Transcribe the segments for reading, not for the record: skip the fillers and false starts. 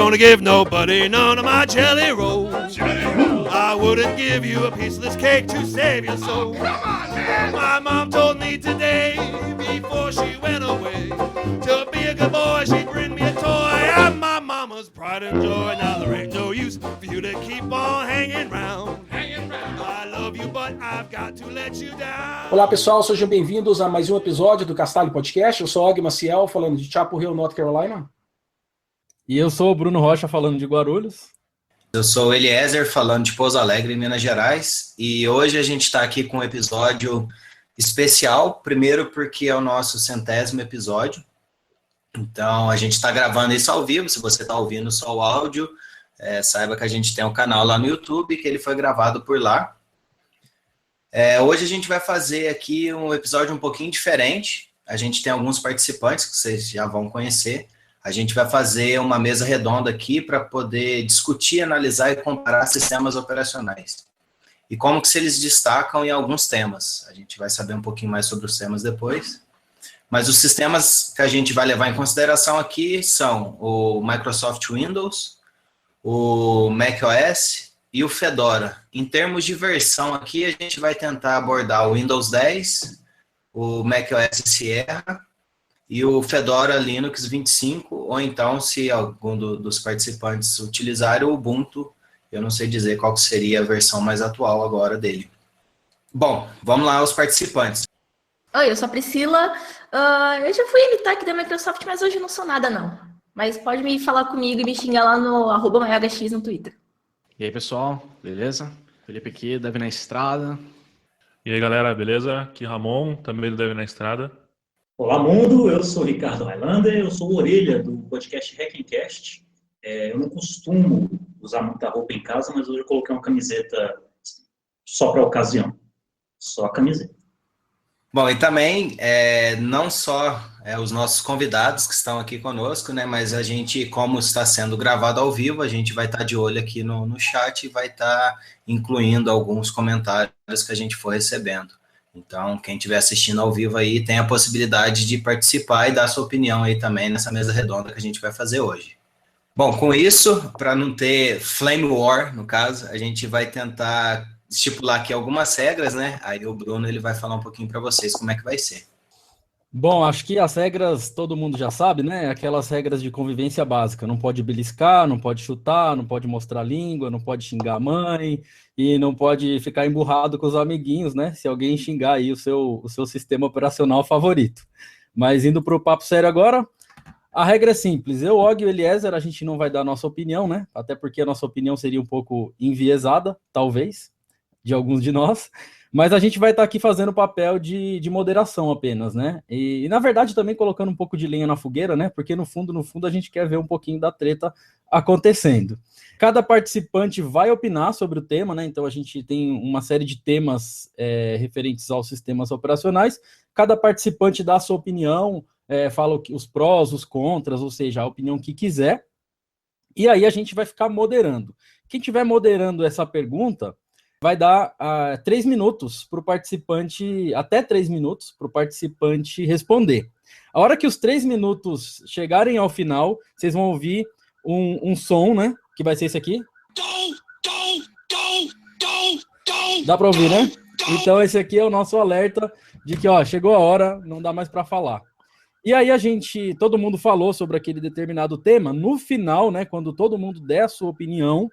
gonna give nobody none of my jelly rolls. I wouldn't give you a piece of this cake to save your soul. Come on, man. My mom told me today, before she went away, to be a good boy, she'd bring me a toy. I'm my mama's pride and joy. Now there ain't no use for you to keep on hanging round. I love you, but I've got to let you down. Olá pessoal, sejam bem-vindos a mais um episódio do Castalho Podcast. Eu sou Og Maciel, falando de Chapel Hill, North Carolina. E eu sou o Bruno Rocha, falando de Guarulhos. Eu sou o Eliezer, falando de Pouso Alegre, Minas Gerais. E hoje a gente está aqui com um episódio especial. Primeiro porque é o nosso 100º episódio. Então a gente está gravando isso ao vivo. Se você está ouvindo só o áudio, saiba que a gente tem um canal lá no YouTube, que ele foi gravado por lá. Hoje a gente vai fazer aqui um episódio um pouquinho diferente. A gente tem alguns participantes que vocês já vão conhecer. A gente vai fazer uma mesa redonda aqui para poder discutir, analisar e comparar sistemas operacionais. E como que eles destacam em alguns temas. A gente vai saber um pouquinho mais sobre os temas depois. Mas os sistemas que a gente vai levar em consideração aqui são o Microsoft Windows, o macOS e o Fedora. Em termos de versão aqui, a gente vai tentar abordar o Windows 10, o macOS Sierra e o Fedora Linux 25, ou então, se algum dos participantes utilizar o Ubuntu, eu não sei dizer qual seria a versão mais atual agora dele. Bom, vamos lá os participantes. Oi, eu sou a Priscila. Eu já fui militar aqui da Microsoft, mas hoje não sou nada, não. Mas pode me falar comigo e me xingar lá no @maiorhx no Twitter. E aí, pessoal, beleza? Felipe aqui, Deve na Estrada. E aí, galera, beleza? Aqui Ramon, também do Deve na Estrada. Olá, mundo! Eu sou o Ricardo Highlander, eu sou o orelha do podcast Hackencast. Eu não costumo usar muita roupa em casa, mas hoje eu coloquei uma camiseta só para a ocasião. Só a camiseta. Bom, e também, não só os nossos convidados que estão aqui conosco, né, mas a gente, como está sendo gravado ao vivo, a gente vai estar de olho aqui no chat e vai estar incluindo alguns comentários que a gente for recebendo. Então, quem estiver assistindo ao vivo aí tem a possibilidade de participar e dar sua opinião aí também nessa mesa redonda que a gente vai fazer hoje. Bom, com isso, para não ter flame war, no caso, a gente vai tentar estipular aqui algumas regras, né? Aí o Bruno ele vai falar um pouquinho para vocês como é que vai ser. Bom, acho que as regras todo mundo já sabe, né? Aquelas regras de convivência básica. Não pode beliscar, não pode chutar, não pode mostrar língua, não pode xingar a mãe e não pode ficar emburrado com os amiguinhos, né? Se alguém xingar aí o seu sistema operacional favorito. Mas indo para o papo sério agora, a regra é simples. Eu, Og e o Eliezer, a gente não vai dar a nossa opinião, né? Até porque a nossa opinião seria um pouco enviesada, talvez, de alguns de nós. Mas a gente vai estar aqui fazendo o papel de moderação apenas, né? E, na verdade, também colocando um pouco de lenha na fogueira, né? Porque, no fundo, a gente quer ver um pouquinho da treta acontecendo. Cada participante vai opinar sobre o tema, né? Então, a gente tem uma série de temas referentes aos sistemas operacionais. Cada participante dá a sua opinião, fala os prós, os contras, ou seja, a opinião que quiser. E aí a gente vai ficar moderando. Quem estiver moderando essa pergunta vai dar 3 minutos para o participante, até 3 minutos para o participante responder. A hora que os 3 minutos chegarem ao final, vocês vão ouvir um som, né? Que vai ser esse aqui. Dá para ouvir, né? Então esse aqui é o nosso alerta de que, chegou a hora, não dá mais para falar. E aí todo mundo falou sobre aquele determinado tema. No final, né? Quando todo mundo der a sua opinião,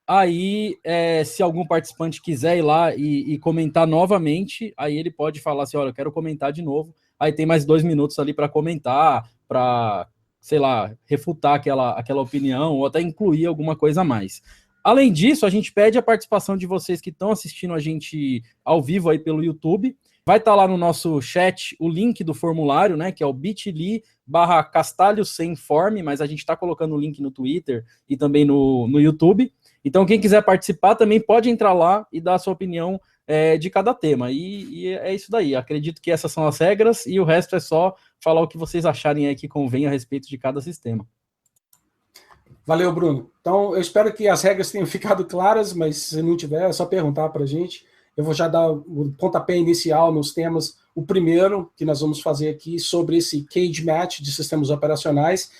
aí, se algum participante quiser ir lá e comentar novamente, aí ele pode falar assim, olha, eu quero comentar de novo. Aí tem mais 2 minutos ali para comentar, para, sei lá, refutar aquela opinião ou até incluir alguma coisa a mais. Além disso, a gente pede a participação de vocês que estão assistindo a gente ao vivo aí pelo YouTube. Vai estar lá no nosso chat o link do formulário, né, que é o bit.ly/castalho sem form, mas a gente está colocando o link no Twitter e também no YouTube. Então, quem quiser participar também pode entrar lá e dar a sua opinião de cada tema. E é isso daí. Acredito que essas são as regras e o resto é só falar o que vocês acharem aí que convém a respeito de cada sistema. Valeu, Bruno. Então, eu espero que as regras tenham ficado claras, mas se não tiver, é só perguntar para a gente. eu vou já dar o pontapé inicial nos temas. O primeiro que nós vamos fazer aqui sobre esse cage match de sistemas operacionais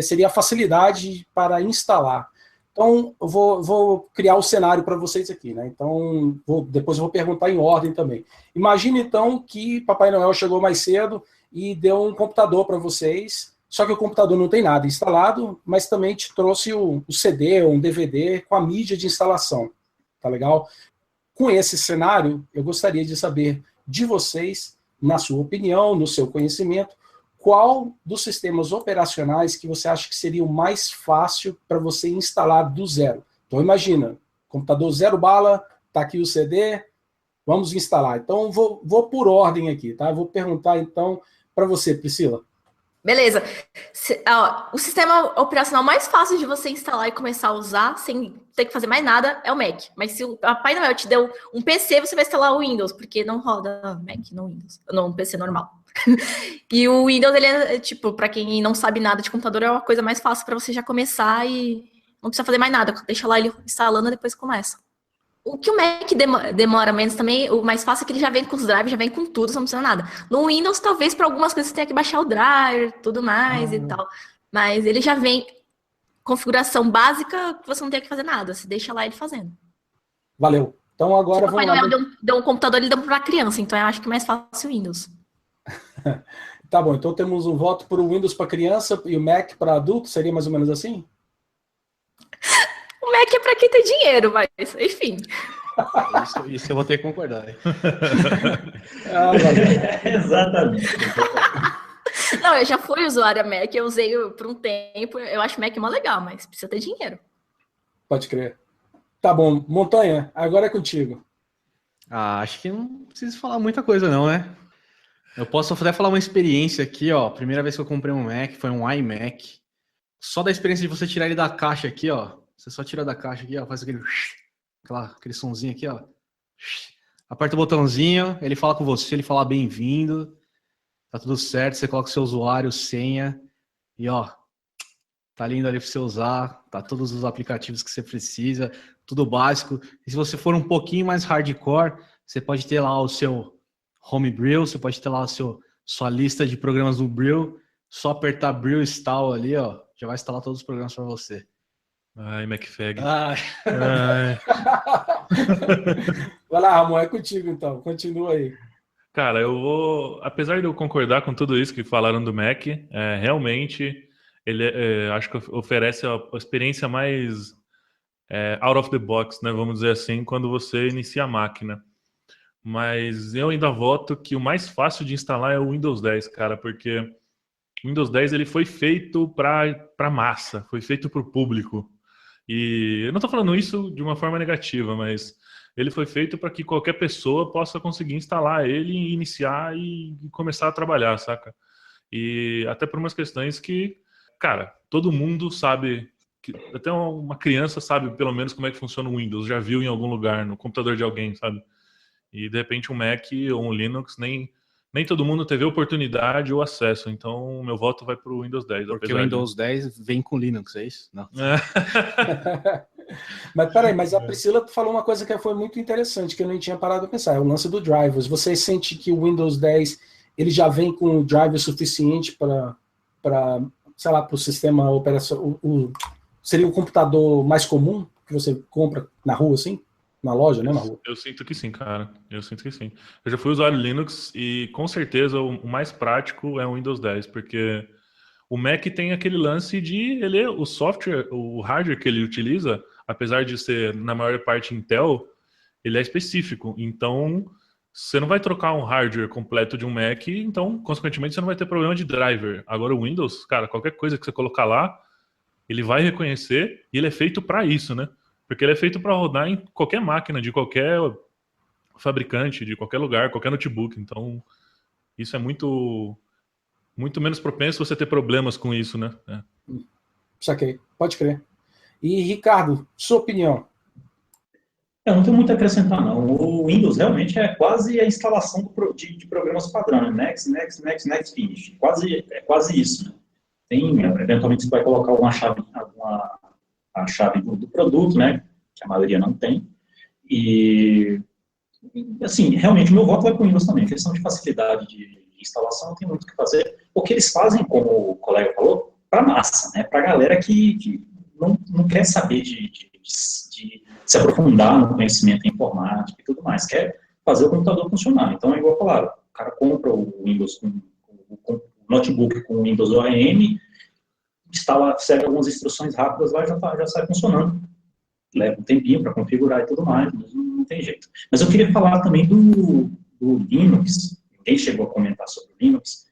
seria a facilidade para instalar. Então, eu vou criar o cenário para vocês aqui, né? Então, depois eu vou perguntar em ordem também. Imagine, então, que Papai Noel chegou mais cedo e deu um computador para vocês, só que o computador não tem nada instalado, mas também te trouxe o CD ou um DVD com a mídia de instalação. Tá legal? Com esse cenário, eu gostaria de saber de vocês, na sua opinião, no seu conhecimento, qual dos sistemas operacionais que você acha que seria o mais fácil para você instalar do zero. Então, imagina, computador zero bala, está aqui o CD, vamos instalar. Então, vou por ordem aqui, tá? Vou perguntar, então, para você, Priscila. Beleza. O sistema operacional mais fácil de você instalar e começar a usar sem ter que fazer mais nada é o Mac. Mas se o Papai Noel te deu um PC, você vai instalar o Windows, porque não roda Mac no Windows, no PC normal. E o Windows, ele é, tipo, para quem não sabe nada de computador, é uma coisa mais fácil para você já começar e não precisa fazer mais nada. Deixa lá ele instalando e depois começa. O que o Mac demora menos também, o mais fácil é que ele já vem com os drivers, já vem com tudo, você não precisa nada. No Windows, talvez, para algumas coisas você tenha que baixar o driver, tudo mais e tal. Mas ele já vem configuração básica que você não tem que fazer nada. Você deixa lá ele fazendo. Valeu. Então agora vamos lá. Deu um computador, ele deu para criança, então eu acho que é mais fácil o Windows. Tá bom, então temos um voto para o Windows para criança e o Mac para adulto, seria mais ou menos assim? O Mac é para quem tem dinheiro, mas enfim. Isso eu vou ter que concordar. Exatamente. Não, eu já fui usuária Mac, eu usei por um tempo, eu acho Mac mó legal, mas precisa ter dinheiro. Pode crer. Tá bom, Montanha, agora é contigo. Acho que não preciso falar muita coisa não, né? Eu posso até falar uma experiência aqui, ó. Primeira vez que eu comprei um Mac foi um iMac. Só da experiência de você tirar ele da caixa aqui, ó. Você só tira da caixa aqui, ó. Faz aquele sonzinho aqui, ó. Aperta o botãozinho, ele fala com você, ele fala bem-vindo. Tá tudo certo, você coloca o seu usuário, senha. E, ó, tá lindo ali pra você usar. Tá todos os aplicativos que você precisa. Tudo básico. E se você for um pouquinho mais hardcore, você pode ter lá o seu Homebrew, você pode ter lá sua lista de programas no Brew, só apertar Brew Install ali, ó, já vai instalar todos os programas para você. Ai, MacFag. Ai. Vai lá, Ramon, é contigo então, continua aí. Cara, apesar de eu concordar com tudo isso que falaram do Mac, realmente ele acho que oferece a experiência mais out of the box, né, vamos dizer assim, quando você inicia a máquina. Mas eu ainda voto que o mais fácil de instalar é o Windows 10, cara, porque o Windows 10 ele foi feito para massa, foi feito para o público. E eu não estou falando isso de uma forma negativa, mas ele foi feito para que qualquer pessoa possa conseguir instalar ele, iniciar e começar a trabalhar, saca? E até por umas questões que, cara, todo mundo sabe, até uma criança sabe pelo menos como é que funciona o Windows, já viu em algum lugar, no computador de alguém, sabe? E, de repente, um Mac ou um Linux, nem todo mundo teve oportunidade ou acesso. Então, o meu voto vai para o Windows 10. Porque o Windows 10 vem com Linux, é isso? Não. Mas, peraí, mas a Priscila falou uma coisa que foi muito interessante, que eu nem tinha parado de pensar. É o lance do drivers. Você sente que o Windows 10 ele já vem com o driver suficiente para sei lá, para o sistema operacional? Seria o computador mais comum que você compra na rua, assim? Na loja, né, na rua? Eu sinto que sim, cara. Eu sinto que sim. Eu já fui usuário Linux e, com certeza, o mais prático é o Windows 10, porque o Mac tem aquele lance de o software, o hardware que ele utiliza, apesar de ser, na maior parte, Intel, ele é específico. Então, você não vai trocar um hardware completo de um Mac, então, consequentemente, você não vai ter problema de driver. Agora, o Windows, cara, qualquer coisa que você colocar lá, ele vai reconhecer e ele é feito para isso, né? Porque ele é feito para rodar em qualquer máquina, de qualquer fabricante, de qualquer lugar, qualquer notebook. Então, isso é muito menos propenso você ter problemas com isso, né? Saquei, pode crer. E, Ricardo, sua opinião? Eu não tenho muito a acrescentar, não. O Windows realmente é quase a instalação de programas padrão, né? Next, finish. É quase isso, né? Eventualmente você vai colocar a chave do produto, né, que a maioria não tem, e assim, realmente, o meu voto vai para o Windows também. A questão de facilidade de instalação não tem muito o que fazer, porque eles fazem, como o colega falou, para massa, né? Para a galera que não quer saber de se aprofundar no conhecimento informático e tudo mais, quer fazer o computador funcionar. Então, é igual falaram, o cara compra o Windows com o notebook com o Windows OEM, instala, segue algumas instruções rápidas lá e já sai funcionando. Leva um tempinho para configurar e tudo mais, mas não tem jeito. Mas eu queria falar também do Linux. Ninguém chegou a comentar sobre o Linux,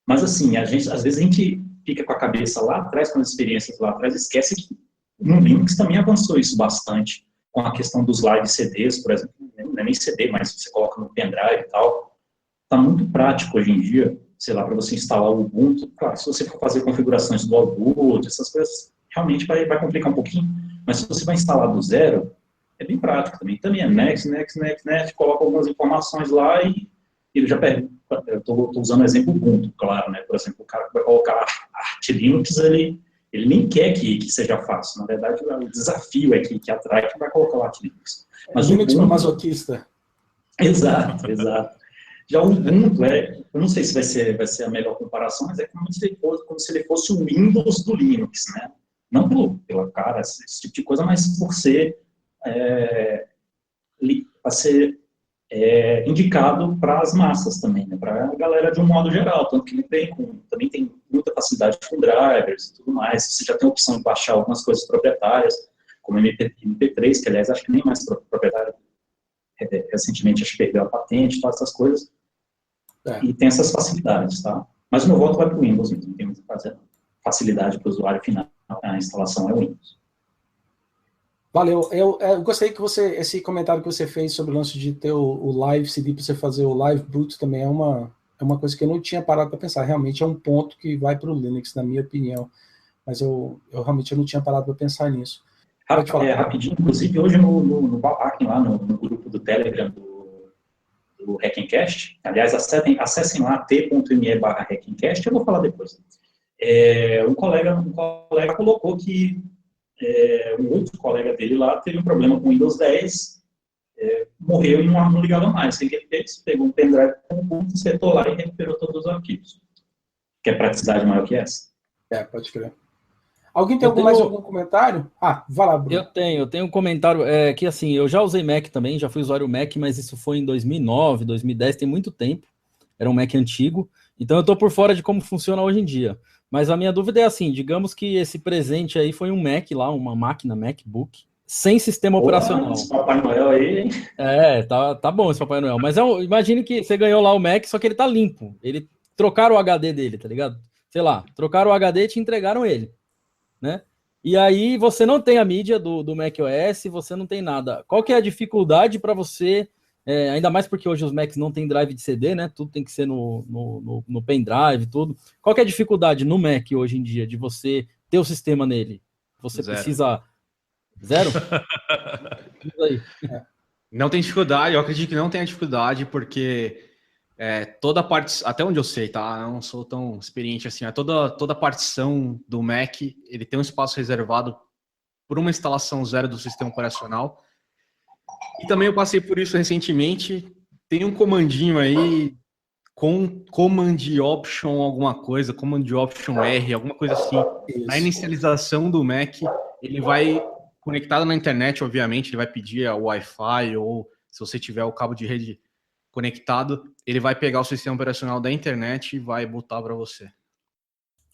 mas assim, às vezes a gente fica com a cabeça lá atrás, com as experiências lá atrás, esquece que no Linux também avançou isso bastante, com a questão dos live CDs, por exemplo, não é nem CD, mas você coloca no pendrive e tal. Está muito prático hoje em dia, sei lá, para você instalar o Ubuntu. Claro, se você for fazer configurações do boot, essas coisas, realmente vai complicar um pouquinho, mas se você vai instalar do zero, é bem prático também. Também é next, coloca algumas informações lá e ele já pega. Eu estou usando o exemplo Ubuntu, claro, né? Por exemplo, o cara que vai colocar Arch Linux, ele nem quer que seja fácil. Na verdade, o desafio é que atrai que vai colocar o Arch Linux. Mas Linux para masoquista. Exato. Já o Ubuntu, eu não sei se vai ser a melhor comparação, mas é como se ele fosse o Windows do Linux, né? Não pela cara, esse tipo de coisa, mas por ser indicado para as massas também, né, para a galera de um modo geral, tanto que ele também tem muita facilidade com drivers e tudo mais. Você já tem a opção de baixar algumas coisas proprietárias, como MP3, que aliás acho que nem mais proprietário, recentemente acho que perdeu a patente, todas essas coisas, e tem essas facilidades, tá? Mas o meu voto vai para o Windows, então não tem muito o que fazer. Facilidade para o usuário final, a instalação é o Windows. Valeu. Eu gostei que esse comentário que você fez sobre o lance de ter o live CD para você fazer o live boot também é uma coisa que eu não tinha parado para pensar. Realmente é um ponto que vai para o Linux, na minha opinião. Mas eu realmente não tinha parado para pensar nisso. Rapidinho, inclusive hoje no Hacking, lá no grupo do Telegram do Hackencast, aliás, acessem lá t.me/Hackencast, eu vou falar depois. Um colega colocou que um outro colega dele lá teve um problema com o Windows 10, morreu e não ligava mais. O que ele fez? Pegou um pendrive com o Ubuntu, setou lá e recuperou todos os arquivos. Quer praticidade maior que essa? Pode crer. Alguém tem mais algum comentário? Vai lá, Bruno. Eu tenho um comentário, que assim, eu já usei Mac também, já fui usuário Mac, mas isso foi em 2009, 2010, tem muito tempo, era um Mac antigo, então eu tô por fora de como funciona hoje em dia. Mas a minha dúvida é assim, digamos que esse presente aí foi um Mac lá, uma máquina MacBook, sem sistema operacional. Esse Papai Noel aí, hein? Tá bom esse Papai Noel, mas imagine que você ganhou lá o Mac, só que ele tá limpo, trocaram o HD dele, tá ligado? Sei lá, trocaram o HD e te entregaram ele, né? E aí você não tem a mídia do macOS, você não tem nada. Qual que é a dificuldade para você, ainda mais porque hoje os Macs não tem drive de CD, né? Tudo tem que ser no pendrive, tudo. Qual que é a dificuldade no Mac hoje em dia de você ter o sistema nele? Você precisa... Zero? Não tem dificuldade, eu acredito que não tenha dificuldade, porque toda a parte, até onde eu sei, tá? Eu não sou tão experiente assim, toda a partição do Mac, ele tem um espaço reservado por uma instalação zero do sistema operacional. E também eu passei por isso recentemente, tem um comandinho aí, com Command Option alguma coisa, Command Option R, alguma coisa assim. Isso. Na inicialização do Mac, ele vai, conectado na internet, obviamente, ele vai pedir o Wi-Fi, ou se você tiver o cabo de rede conectado, ele vai pegar o sistema operacional da internet e vai botar para você.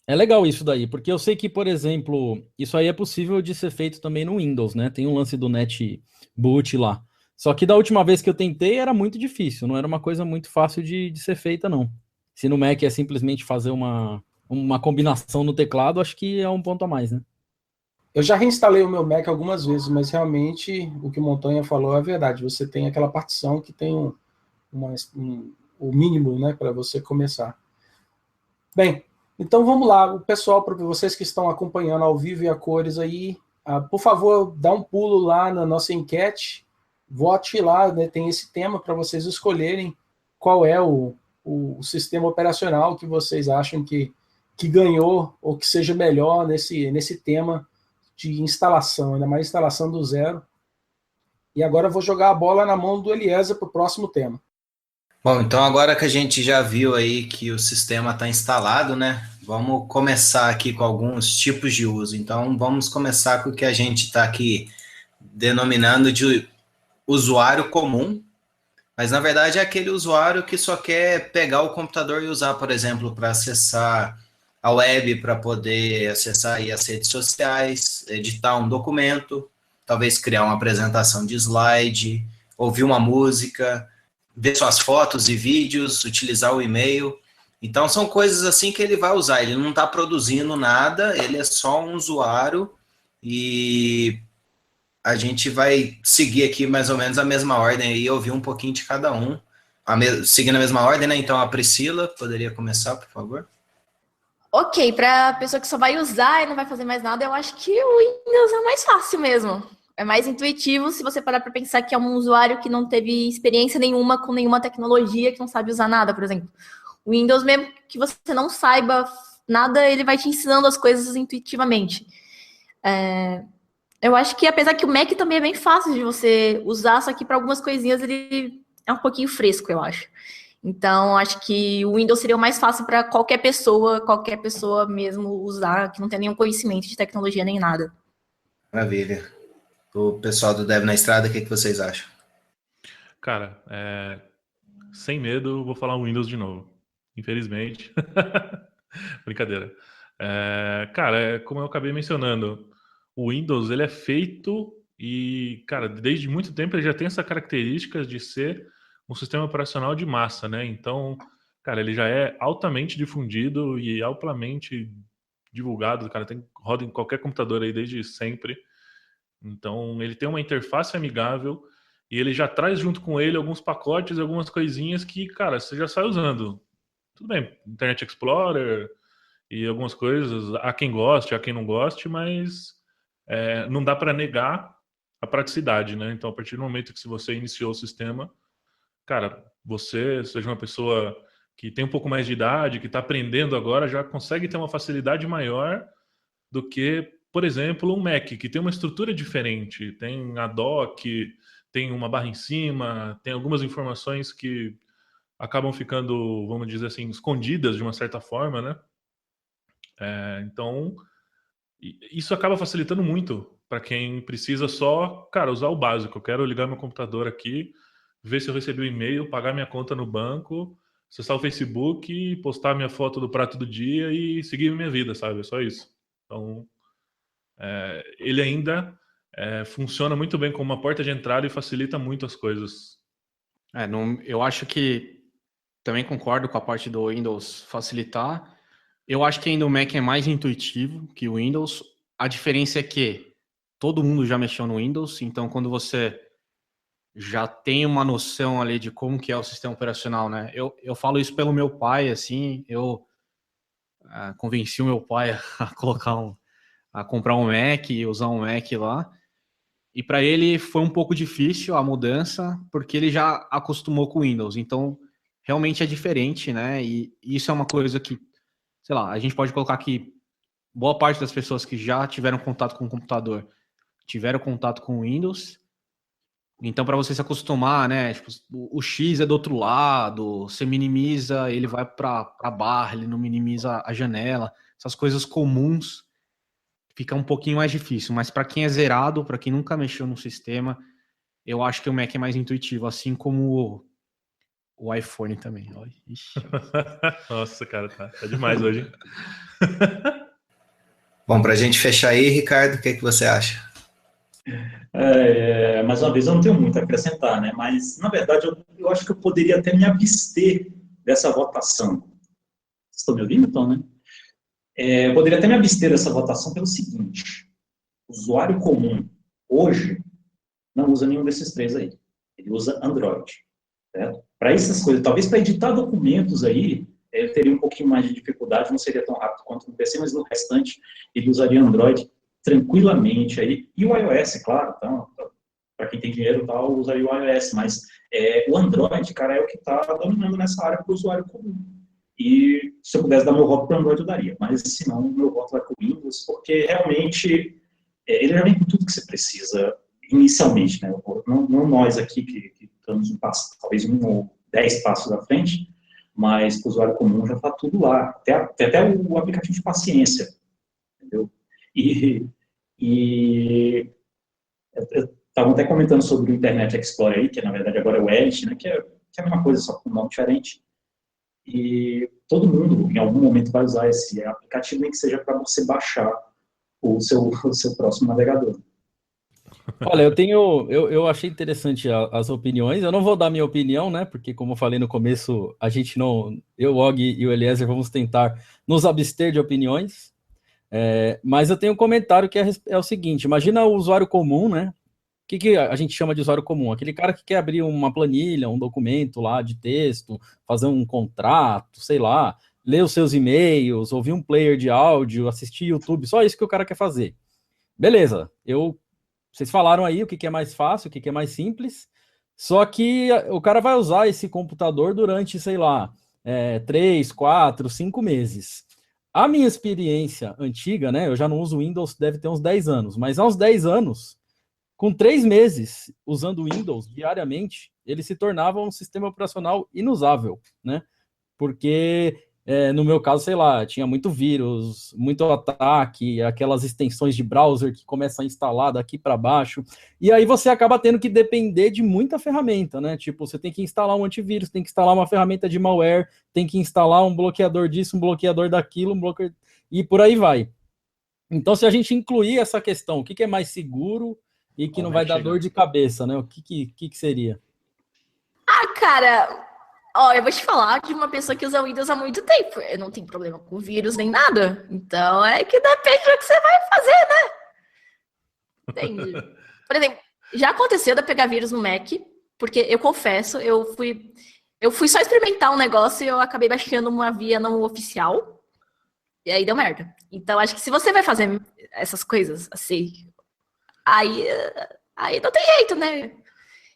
É legal isso daí, porque eu sei que, por exemplo, isso aí é possível de ser feito também no Windows, né? Tem um lance do NetBoot lá. Só que da última vez que eu tentei era muito difícil, não era uma coisa muito fácil de ser feita, não. Se no Mac é simplesmente fazer uma combinação no teclado, acho que é um ponto a mais, né? Eu já reinstalei o meu Mac algumas vezes, mas realmente o que o Montanha falou é verdade. Você tem aquela partição que tem o mínimo, né, para você começar. Bem, então vamos lá. O pessoal, para vocês que estão acompanhando ao vivo e a cores aí, por favor, dá um pulo lá na nossa enquete, vote lá, né, tem esse tema para vocês escolherem qual é o sistema operacional que vocês acham que ganhou ou que seja melhor nesse tema de instalação, ainda mais instalação do zero. E agora eu vou jogar a bola na mão do Eliezer para o próximo tema. Bom, então agora que a gente já viu aí que o sistema está instalado, né? Vamos começar aqui com alguns tipos de uso. Então, vamos começar com o que a gente está aqui denominando de usuário comum, mas na verdade é aquele usuário que só quer pegar o computador e usar, por exemplo, para acessar a web, para poder acessar aí as redes sociais, editar um documento, talvez criar uma apresentação de slide, ouvir uma música, ver suas fotos e vídeos, utilizar o e-mail. Então, são coisas assim que ele vai usar. Ele não está produzindo nada, ele é só um usuário e a gente vai seguir aqui mais ou menos a mesma ordem e ouvir um pouquinho de cada um. Seguindo a mesma ordem, né? Então, a Priscila poderia começar, por favor? Ok, para a pessoa que só vai usar e não vai fazer mais nada, eu acho que o Windows é mais fácil mesmo. É mais intuitivo se você parar para pensar que é um usuário que não teve experiência nenhuma com nenhuma tecnologia, que não sabe usar nada, por exemplo. O Windows, mesmo que você não saiba nada, ele vai te ensinando as coisas intuitivamente. Eu acho que, apesar que o Mac também é bem fácil de você usar, só que para algumas coisinhas ele é um pouquinho fresco, eu acho. Então, acho que o Windows seria o mais fácil para qualquer pessoa mesmo usar, que não tem nenhum conhecimento de tecnologia nem nada. Maravilha. O pessoal do Dev na Estrada, o que vocês acham? Cara, sem medo, vou falar Windows de novo. Infelizmente. Brincadeira. Cara, como eu acabei mencionando, o Windows ele é feito e, cara, desde muito tempo ele já tem essa característica de ser um sistema operacional de massa, né? Então, cara, ele já é altamente difundido e amplamente divulgado, cara, roda em qualquer computador aí desde sempre. Então, ele tem uma interface amigável e ele já traz junto com ele alguns pacotes, algumas coisinhas que, cara, você já sai usando. Tudo bem, Internet Explorer e algumas coisas, há quem goste, há quem não goste, mas não dá para negar a praticidade, né? Então, a partir do momento que você iniciou o sistema, cara, você, seja uma pessoa que tem um pouco mais de idade, que está aprendendo agora, já consegue ter uma facilidade maior do que, por exemplo, um Mac, que tem uma estrutura diferente, tem a dock, tem uma barra em cima, tem algumas informações que acabam ficando, vamos dizer assim, escondidas de uma certa forma, né? Então, isso acaba facilitando muito para quem precisa só, cara, usar o básico. Eu quero ligar meu computador aqui, ver se eu recebi o e-mail, pagar minha conta no banco, acessar o Facebook, postar minha foto do prato do dia e seguir minha vida, sabe? É só isso. Então, ele ainda funciona muito bem como uma porta de entrada e facilita muito as coisas. Eu acho que também concordo com a parte do Windows facilitar. Eu acho que ainda o Mac é mais intuitivo que o Windows. A diferença é que todo mundo já mexeu no Windows, então quando você já tem uma noção ali de como que é o sistema operacional, né? Eu falo isso pelo meu pai, assim, eu convenci o meu pai a comprar um Mac e usar um Mac lá. E para ele foi um pouco difícil a mudança, porque ele já acostumou com o Windows. Então, realmente é diferente, né? E isso é uma coisa que, sei lá, a gente pode colocar que boa parte das pessoas que já tiveram contato com o computador tiveram contato com o Windows. Então, para você se acostumar, né? Tipo, o X é do outro lado, você minimiza, ele vai para a barra, ele não minimiza a janela. Essas coisas comuns fica um pouquinho mais difícil. Mas para quem é zerado, para quem nunca mexeu no sistema, eu acho que o Mac é mais intuitivo, assim como o iPhone também. Ixi. Nossa, cara, tá demais hoje. Bom, para a gente fechar aí, Ricardo, o que você acha? Mais uma vez, eu não tenho muito a acrescentar, né? Mas, na verdade, eu acho que eu poderia até me abster dessa votação. Vocês estão me ouvindo, então, né? Eu poderia até me abster dessa votação pelo seguinte: o usuário comum, hoje, não usa nenhum desses três aí. Ele usa Android. Para essas coisas, talvez para editar documentos aí, ele teria um pouquinho mais de dificuldade, não seria tão rápido quanto no PC, mas no restante, ele usaria Android tranquilamente aí, e o iOS, claro, então, para quem tem dinheiro tal, usaria o iOS, mas o Android, cara, é o que está dominando nessa área para o usuário comum. E se eu pudesse dar meu voto para o Android, eu daria, mas se não, meu voto vai para o Windows, porque realmente ele já vem com tudo que você precisa. inicialmente, né? Não nós aqui que estamos talvez 1 ou 10 passos à frente, mas para o usuário comum já está tudo lá, até o aplicativo de paciência, entendeu? E estavam até comentando sobre o Internet Explorer aí, que na verdade agora é o Edge, né? Que é a mesma coisa, só com um nome diferente. E todo mundo, em algum momento, vai usar esse aplicativo, nem que seja para você baixar o seu próximo navegador. Olha, eu achei interessante as opiniões. Eu não vou dar minha opinião, né? Porque, como eu falei no começo, a gente não. Eu, o Og e o Eliezer vamos tentar nos abster de opiniões. Mas eu tenho um comentário que é o seguinte: imagina o usuário comum, né? O que a gente chama de usuário comum? Aquele cara que quer abrir uma planilha, um documento lá de texto, fazer um contrato, sei lá, ler os seus e-mails, ouvir um player de áudio, assistir YouTube, só isso que o cara quer fazer. Beleza, vocês falaram aí o que é mais fácil, o que é mais simples, só que o cara vai usar esse computador durante, sei lá, 3, 4, 5 meses. A minha experiência antiga, né, eu já não uso Windows, deve ter uns 10 anos, mas há uns 10 anos, com 3 meses usando Windows diariamente, ele se tornava um sistema operacional inusável, né? Porque, no meu caso, sei lá, tinha muito vírus, muito ataque, aquelas extensões de browser que começam a instalar daqui para baixo, e aí você acaba tendo que depender de muita ferramenta, né? Tipo, você tem que instalar um antivírus, tem que instalar uma ferramenta de malware, tem que instalar um bloqueador disso, um bloqueador daquilo, e por aí vai. Então, se a gente incluir essa questão, o que é mais seguro e que não vai dar dor de cabeça, né? O que seria? Cara, ó, eu vou te falar de uma pessoa que usa Windows há muito tempo. Eu não tenho problema com vírus nem nada. Então, é que depende do que você vai fazer, né? Entende? Por exemplo, já aconteceu de eu pegar vírus no Mac, porque eu confesso, eu fui só experimentar um negócio e eu acabei baixando uma via não oficial. E aí deu merda. Então, acho que se você vai fazer essas coisas assim, aí não tem jeito, né?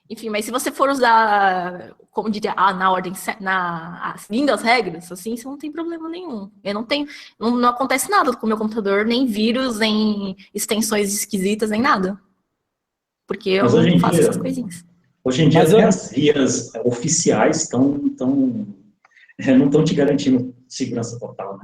Enfim, mas se você for usar, como diria, na ordem, seguindo as regras, assim, você não tem problema nenhum. Não acontece nada com o meu computador, nem vírus, nem extensões esquisitas, nem nada. Porque eu não faço essas coisinhas. Hoje em dia, as vias oficiais não estão te garantindo segurança total, né?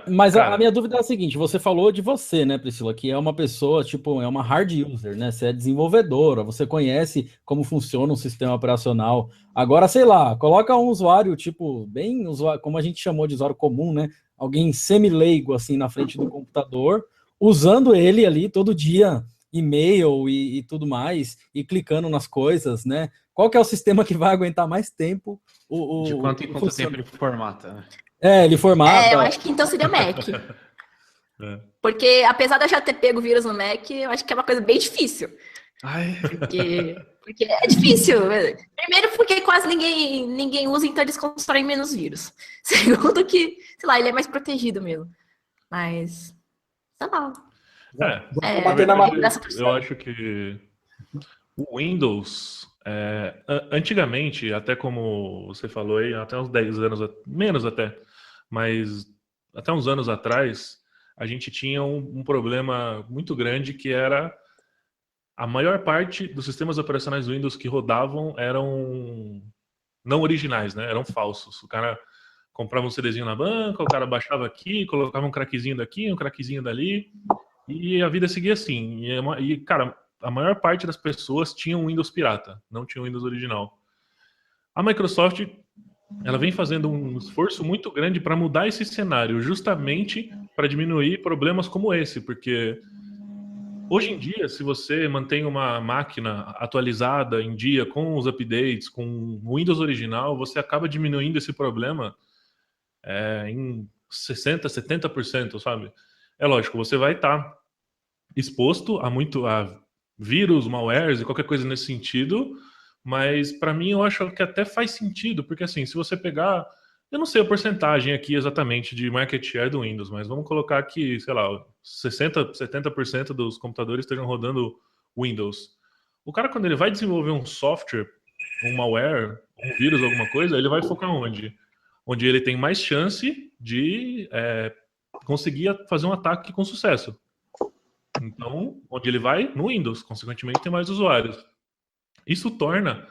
Mas a minha dúvida é a seguinte: você falou de você, né, Priscila, que é uma pessoa, tipo, é uma hard user, né? Você é desenvolvedora, você conhece como funciona um sistema operacional. Agora, sei lá, coloca um usuário, tipo, bem usuário, como a gente chamou de usuário comum, né? Alguém semi-leigo, assim, na frente do computador, usando ele ali todo dia, e-mail e tudo mais, e clicando nas coisas, né? Qual que é o sistema que vai aguentar mais tempo? De quanto em quanto tempo ele formata, né? Ele formata. Eu acho que então seria Mac. Porque, apesar de eu já ter pego vírus no Mac, eu acho que é uma coisa bem difícil. Porque é difícil. Primeiro, porque quase ninguém usa, então eles constroem menos vírus. Segundo, que, sei lá, ele é mais protegido mesmo. Mas, sei lá. Eu acho que o Windows, antigamente, até como você falou aí, até uns 10 anos, menos até, mas até uns anos atrás, a gente tinha um problema muito grande, que era a maior parte dos sistemas operacionais do Windows que rodavam eram não originais, né? Eram falsos. O cara comprava um CDzinho na banca, o cara baixava aqui, colocava um craquezinho daqui, um craquezinho dali, e a vida seguia assim. E cara, a maior parte das pessoas tinha um Windows pirata, não tinha um Windows original. A Microsoft, ela vem fazendo um esforço muito grande para mudar esse cenário, justamente para diminuir problemas como esse, porque hoje em dia, se você mantém uma máquina atualizada em dia, com os updates, com o Windows original, você acaba diminuindo esse problema em 60%, 70%, sabe? É lógico, você vai estar exposto a vírus, malwares e qualquer coisa nesse sentido, mas para mim eu acho que até faz sentido, porque assim, se você pegar, eu não sei a porcentagem aqui exatamente de market share do Windows, mas vamos colocar que, sei lá, 60%, 70% dos computadores estejam rodando Windows. O cara, quando ele vai desenvolver um software, um malware, um vírus, alguma coisa, ele vai focar onde? Onde ele tem mais chance de conseguir fazer um ataque com sucesso. Então, onde ele vai? No Windows. Consequentemente, tem mais usuários. Isso torna,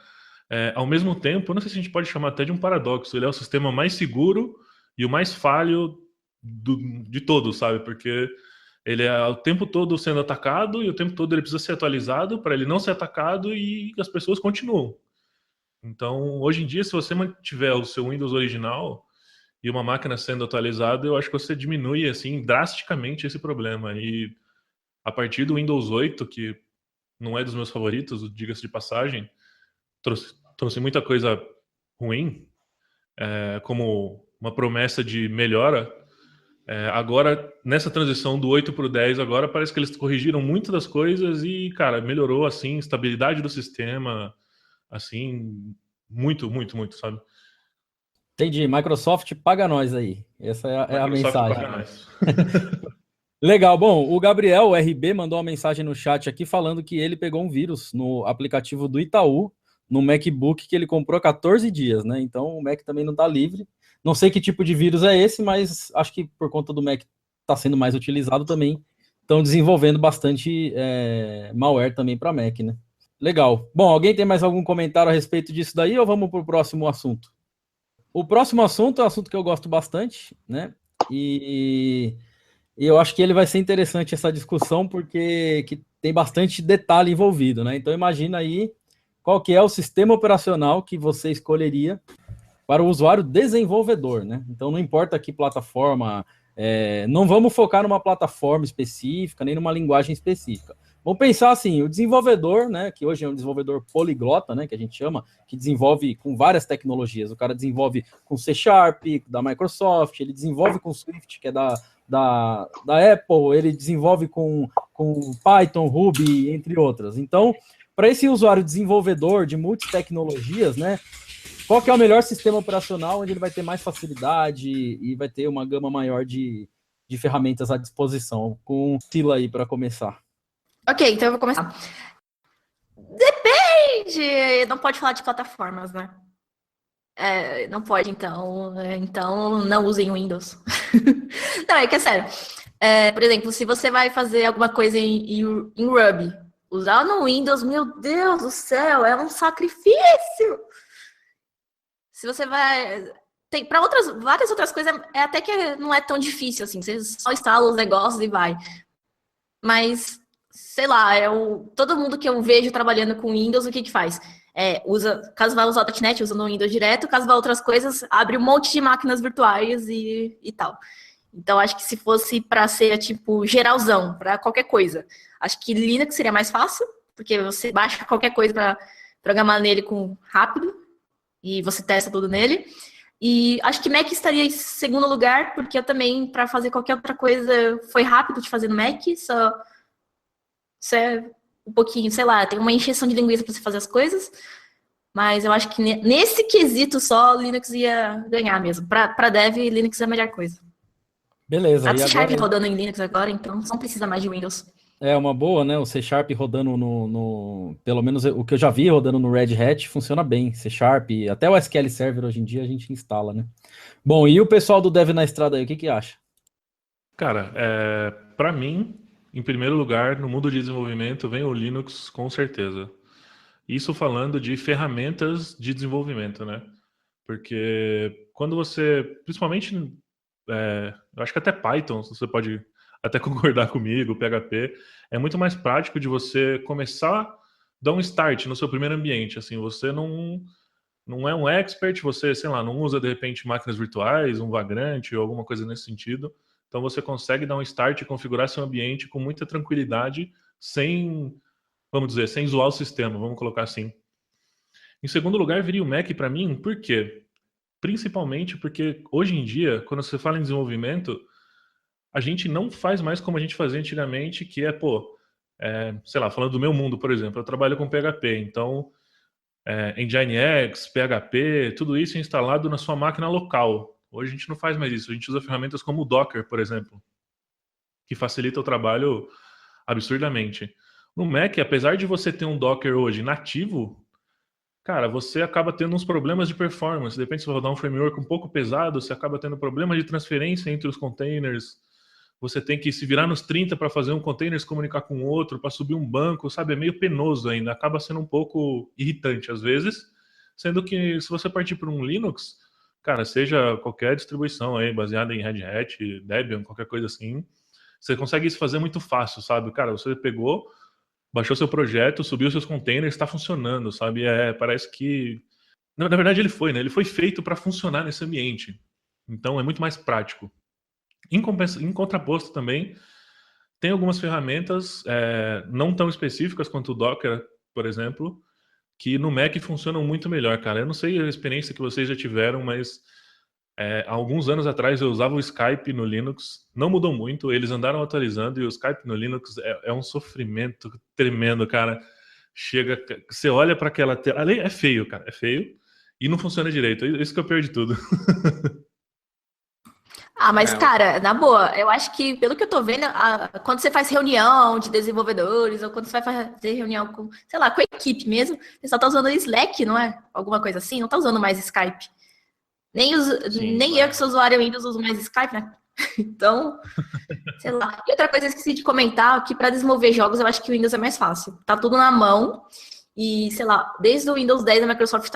ao mesmo tempo, não sei se a gente pode chamar até de um paradoxo, ele é o sistema mais seguro e o mais falho de todos, sabe? Porque ele é o tempo todo sendo atacado e o tempo todo ele precisa ser atualizado para ele não ser atacado e as pessoas continuam. Então, hoje em dia, se você mantiver o seu Windows original e uma máquina sendo atualizada, eu acho que você diminui assim drasticamente esse problema. E a partir do Windows 8, que não é dos meus favoritos, diga-se de passagem, trouxe muita coisa ruim, como uma promessa de melhora. Agora, nessa transição do 8 para o 10, agora parece que eles corrigiram muitas das coisas e, cara, melhorou, assim, a estabilidade do sistema, assim, muito, muito, muito, sabe? Entendi. Microsoft paga nós aí. Essa é a Microsoft mensagem. paga nós. Legal. Bom, o Gabriel, o RB, mandou uma mensagem no chat aqui falando que ele pegou um vírus no aplicativo do Itaú, no MacBook que ele comprou há 14 dias, né? Então o Mac também não está livre. Não sei que tipo de vírus é esse, mas acho que por conta do Mac está sendo mais utilizado também, estão desenvolvendo bastante malware também para Mac, né? Legal. Bom, alguém tem mais algum comentário a respeito disso daí ou vamos para o próximo assunto? O próximo assunto é um assunto que eu gosto bastante, né? E eu acho que ele vai ser interessante essa discussão porque tem bastante detalhe envolvido, né? Então imagina aí qual que é o sistema operacional que você escolheria para o usuário desenvolvedor, né? Então não importa que plataforma, não vamos focar numa plataforma específica, nem numa linguagem específica. Vamos pensar assim, o desenvolvedor, né, que hoje é um desenvolvedor poliglota, né, que a gente chama, que desenvolve com várias tecnologias. O cara desenvolve com C#, da Microsoft, ele desenvolve com Swift, que é da Apple, ele desenvolve com Python, Ruby, entre outras. Então, para esse usuário desenvolvedor de multitecnologias, né, qual que é o melhor sistema operacional onde ele vai ter mais facilidade e vai ter uma gama maior de ferramentas à disposição? Com Sila aí para começar. Ok, então eu vou começar. Depende! Não pode falar de plataformas, né? Não pode, então não usem o Windows. Não, é que é sério. Por exemplo, se você vai fazer alguma coisa em Ruby, usar no Windows, meu Deus do céu, é um sacrifício! Se você vai... Tem para várias outras coisas, até que não é tão difícil, assim. Você só instala os negócios e vai. Mas, sei lá, todo mundo que eu vejo trabalhando com Windows, o que faz? Caso vá usar o .NET, usa no Windows direto. Caso vá outras coisas, abre um monte de máquinas virtuais e tal. Então, acho que se fosse para ser, tipo, geralzão, para qualquer coisa, acho que Linux seria mais fácil, porque você baixa qualquer coisa para programar nele rápido e você testa tudo nele. E acho que Mac estaria em segundo lugar, porque eu também, para fazer qualquer outra coisa, foi rápido de fazer no Mac, só é um pouquinho, sei lá, tem uma encheção de linguiça para você fazer as coisas, mas eu acho que nesse quesito só, Linux ia ganhar mesmo. Para dev, Linux é a melhor coisa. Beleza. A C# rodando em Linux agora, então não precisa mais de Windows. É uma boa, né? O C# rodando pelo menos o que eu já vi rodando no Red Hat, funciona bem. C#, até o SQL Server hoje em dia a gente instala, né? Bom, e o pessoal do Dev na Estrada aí, o que acha? Cara, para mim, em primeiro lugar, no mundo de desenvolvimento, vem o Linux com certeza. Isso falando de ferramentas de desenvolvimento, né? Porque quando você, principalmente, eu acho que até Python, você pode até concordar comigo, PHP, é muito mais prático de você começar a dar um start no seu primeiro ambiente. Assim, você não é um expert, você, sei lá, não usa de repente máquinas virtuais, um Vagrant ou alguma coisa nesse sentido. Então você consegue dar um start e configurar seu ambiente com muita tranquilidade, sem, vamos dizer, sem zoar o sistema, vamos colocar assim. Em segundo lugar, viria o Mac para mim, por quê? Principalmente porque hoje em dia, quando você fala em desenvolvimento, a gente não faz mais como a gente fazia antigamente, que sei lá, falando do meu mundo, por exemplo, eu trabalho com PHP, então Nginx, PHP, tudo isso é instalado na sua máquina local. Hoje a gente não faz mais isso, a gente usa ferramentas como o Docker, por exemplo, que facilita o trabalho absurdamente. No Mac, apesar de você ter um Docker hoje nativo, cara, você acaba tendo uns problemas de performance. De repente, se você rodar um framework um pouco pesado, você acaba tendo problemas de transferência entre os containers. você tem que se virar nos 30 para fazer um container se comunicar com o outro, para subir um banco, sabe? É meio penoso ainda, acaba sendo um pouco irritante às vezes, sendo que se você partir para um Linux, cara, seja qualquer distribuição aí, baseada em Red Hat, Debian, qualquer coisa assim, você consegue isso fazer muito fácil, sabe? Cara, você pegou, baixou seu projeto, subiu seus containers, está funcionando, sabe? Parece que... Na verdade ele foi, né? Ele foi feito para funcionar nesse ambiente. Então é muito mais prático. Em contraposto também, tem algumas ferramentas não tão específicas quanto o Docker, por exemplo, que no Mac funcionam muito melhor, cara. Eu não sei a experiência que vocês já tiveram, mas há alguns anos atrás eu usava o Skype no Linux, não mudou muito, eles andaram atualizando e o Skype no Linux é um sofrimento tremendo, cara. Chega, você olha para aquela tela, ali é feio, cara, é feio e não funciona direito, isso que eu perdi tudo. Ah, mas, cara, na boa, eu acho que, pelo que eu tô vendo, quando você faz reunião de desenvolvedores, ou quando você vai fazer reunião com, sei lá, com a equipe mesmo, o pessoal tá usando Slack, não é? Alguma coisa assim, não tá usando mais Skype. Nem eu, que sou usuário Windows, uso mais Skype, né? Então, sei lá. E outra coisa que eu esqueci de comentar, que para desenvolver jogos, eu acho que o Windows é mais fácil. Tá tudo na mão. E, sei lá, desde o Windows 10 a Microsoft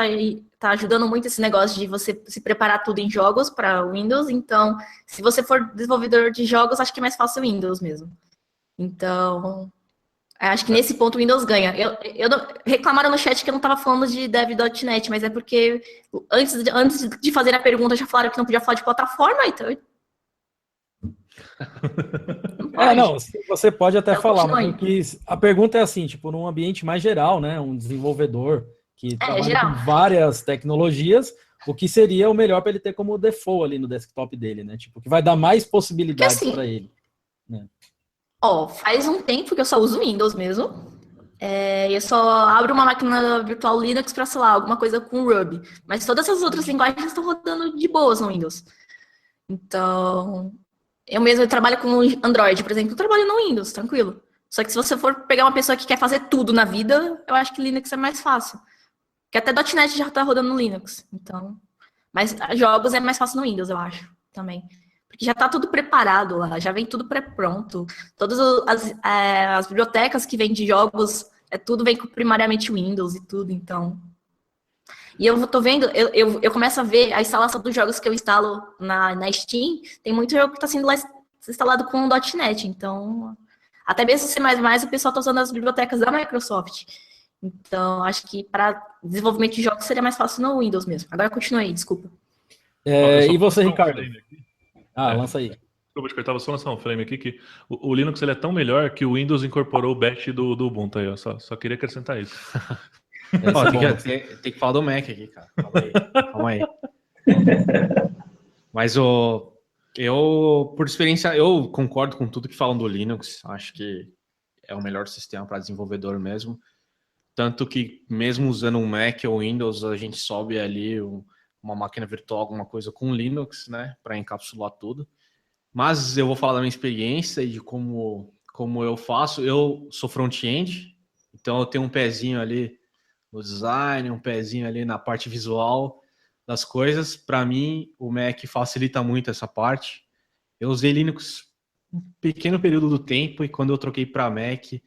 tá ajudando muito esse negócio de você se preparar tudo em jogos para o Windows. Então, se você for desenvolvedor de jogos, acho que é mais fácil o Windows mesmo. Então, acho que nesse ponto o Windows ganha. Reclamaram no chat que eu não estava falando de dev.net, mas é porque antes de fazer a pergunta já falaram que não podia falar de plataforma, então... Não, você pode até Então, falar, continue. mas porque a pergunta é assim, tipo, num ambiente mais geral, né? Um desenvolvedor que trabalha geral. com várias tecnologias, o que seria o melhor para ele ter como default ali no desktop dele, né? Tipo, que vai dar mais possibilidades Porque, assim, para ele. Né? Ó, faz um tempo que eu só uso Windows mesmo. Eu só abro uma máquina virtual Linux para, sei lá, alguma coisa com Ruby. Mas todas as outras linguagens estão rodando de boas no Windows. Então, eu mesmo trabalho com Android, por exemplo, eu trabalho no Windows, tranquilo. Só que se você for pegar uma pessoa que quer fazer tudo na vida, eu acho que Linux é mais fácil. Porque até .NET já tá rodando no Linux. Então, mas jogos é mais fácil no Windows, eu acho, também. Porque já tá tudo preparado lá, já vem tudo pré-pronto. Todas as bibliotecas que vêm de jogos, tudo vem com primariamente Windows e tudo, então... E eu tô vendo, eu começo a ver a instalação dos jogos que eu instalo na Steam, tem muito jogo que tá sendo lá instalado com .NET, então... Até mesmo C++, o pessoal tá usando as bibliotecas da Microsoft. Então, acho que para desenvolvimento de jogos seria mais fácil no Windows mesmo. Agora continue aí, desculpa. E você, lançar Ricardo? frame aqui. Lança aí. Desculpa te cortar, vou só lançar um frame aqui que o Linux ele é tão melhor que o Windows incorporou o Bash do Ubuntu aí, ó. Só queria acrescentar isso. Tem que falar do Mac aqui, cara. Calma aí. Mas eu, por experiência, eu concordo com tudo que falam do Linux. Acho que é o melhor sistema para desenvolvedor mesmo. Tanto que mesmo usando um Mac ou Windows, a gente sobe ali uma máquina virtual, alguma coisa com Linux, né? Para encapsular tudo. Mas eu vou falar da minha experiência e de como eu faço. Eu sou front-end, então eu tenho um pezinho ali no design, um pezinho ali na parte visual das coisas. Para mim, o Mac facilita muito essa parte. Eu usei Linux um pequeno período do tempo e quando eu troquei para Mac,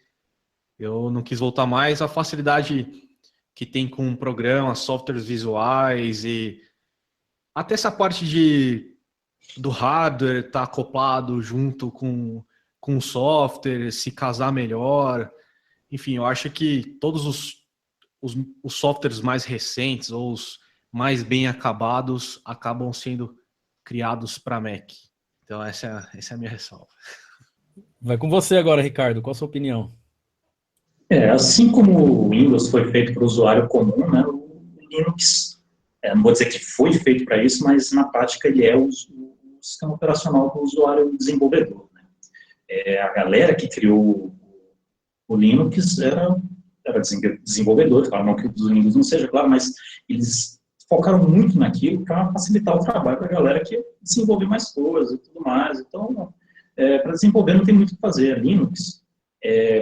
eu não quis voltar mais. A facilidade que tem com programas, softwares visuais e até essa parte do hardware estar acoplado junto com o software, se casar melhor. Enfim, eu acho que todos os softwares mais recentes ou os mais bem acabados acabam sendo criados para Mac. Então essa é a minha ressalva. Vai com você agora, Ricardo. Qual a sua opinião? Assim como o Windows foi feito para o usuário comum, né, o Linux, não vou dizer que foi feito para isso, mas na prática ele é o sistema operacional do usuário desenvolvedor. Né? A galera que criou o Linux era desenvolvedor, claro, não que o Windows não seja, claro, mas eles focaram muito naquilo para facilitar o trabalho para a galera que desenvolver mais coisas e tudo mais. Então, para desenvolver não tem muito o que fazer. A Linux,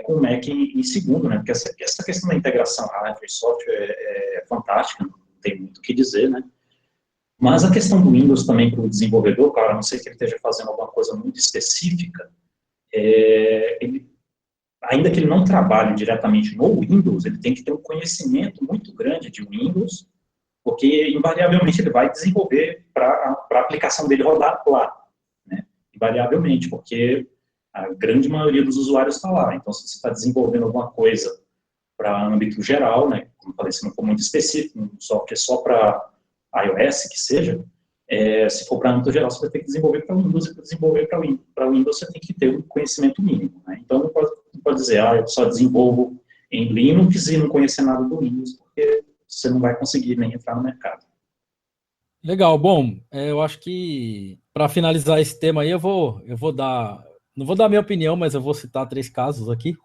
com o Mac em segundo, né? Porque essa questão da integração hardware e software é fantástica, não tem muito o que dizer, né? Mas a questão do Windows também para o desenvolvedor, cara, a não ser que ele esteja fazendo alguma coisa muito específica, ainda que ele não trabalhe diretamente no Windows, ele tem que ter um conhecimento muito grande de Windows, porque invariavelmente ele vai desenvolver para a aplicação dele rodar lá, né? Invariavelmente, porque a grande maioria dos usuários está lá. Então, se você está desenvolvendo alguma coisa para âmbito geral, né, como eu falei, se não for muito específico, um software só para iOS, que seja, se for para âmbito geral, você vai ter que desenvolver para Windows, e para desenvolver para Windows você tem que ter um conhecimento mínimo, né? Então, não pode dizer, eu só desenvolvo em Linux e não conhecer nada do Windows, porque você não vai conseguir nem entrar no mercado. Legal, bom, eu acho que para finalizar esse tema aí, eu vou dar, não vou dar minha opinião, mas eu vou citar 3 casos aqui.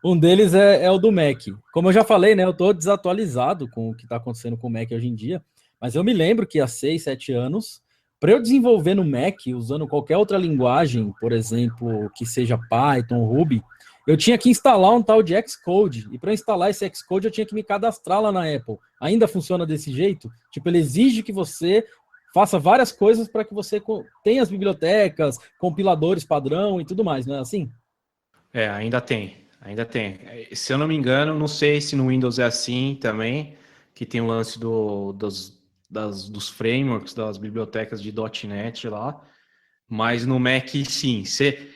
Um deles é o do Mac. Como eu já falei, né, eu estou desatualizado com o que está acontecendo com o Mac hoje em dia, mas eu me lembro que há 6, 7 anos, para eu desenvolver no Mac, usando qualquer outra linguagem, por exemplo, que seja Python, Ruby, eu tinha que instalar um tal de Xcode, e para instalar esse Xcode eu tinha que me cadastrar lá na Apple. Ainda funciona desse jeito? Tipo, ele exige que você faça várias coisas para que você tenha as bibliotecas, compiladores padrão e tudo mais, não é assim? Ainda tem. Se eu não me engano, não sei se no Windows é assim também, que tem o lance dos frameworks, das bibliotecas de .NET lá, mas no Mac, sim.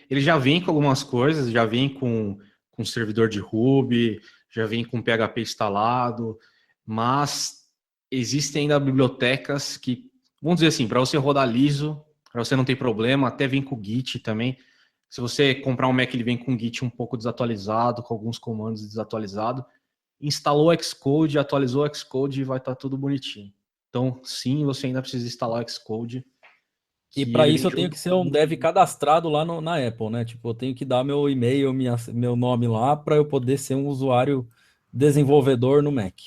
Ele já vem com algumas coisas, já vem com servidor de Ruby, já vem com PHP instalado, mas existem ainda bibliotecas que, vamos dizer assim, para você rodar liso, para você não ter problema, até vem com o Git também. Se você comprar um Mac, ele vem com o Git um pouco desatualizado, com alguns comandos desatualizados. Instalou o Xcode, atualizou o Xcode e vai estar tudo bonitinho. Então, sim, você ainda precisa instalar o Xcode. E para isso eu tenho que ser um dev cadastrado lá na Apple, né? Tipo, eu tenho que dar meu e-mail, meu nome lá, para eu poder ser um usuário desenvolvedor no Mac.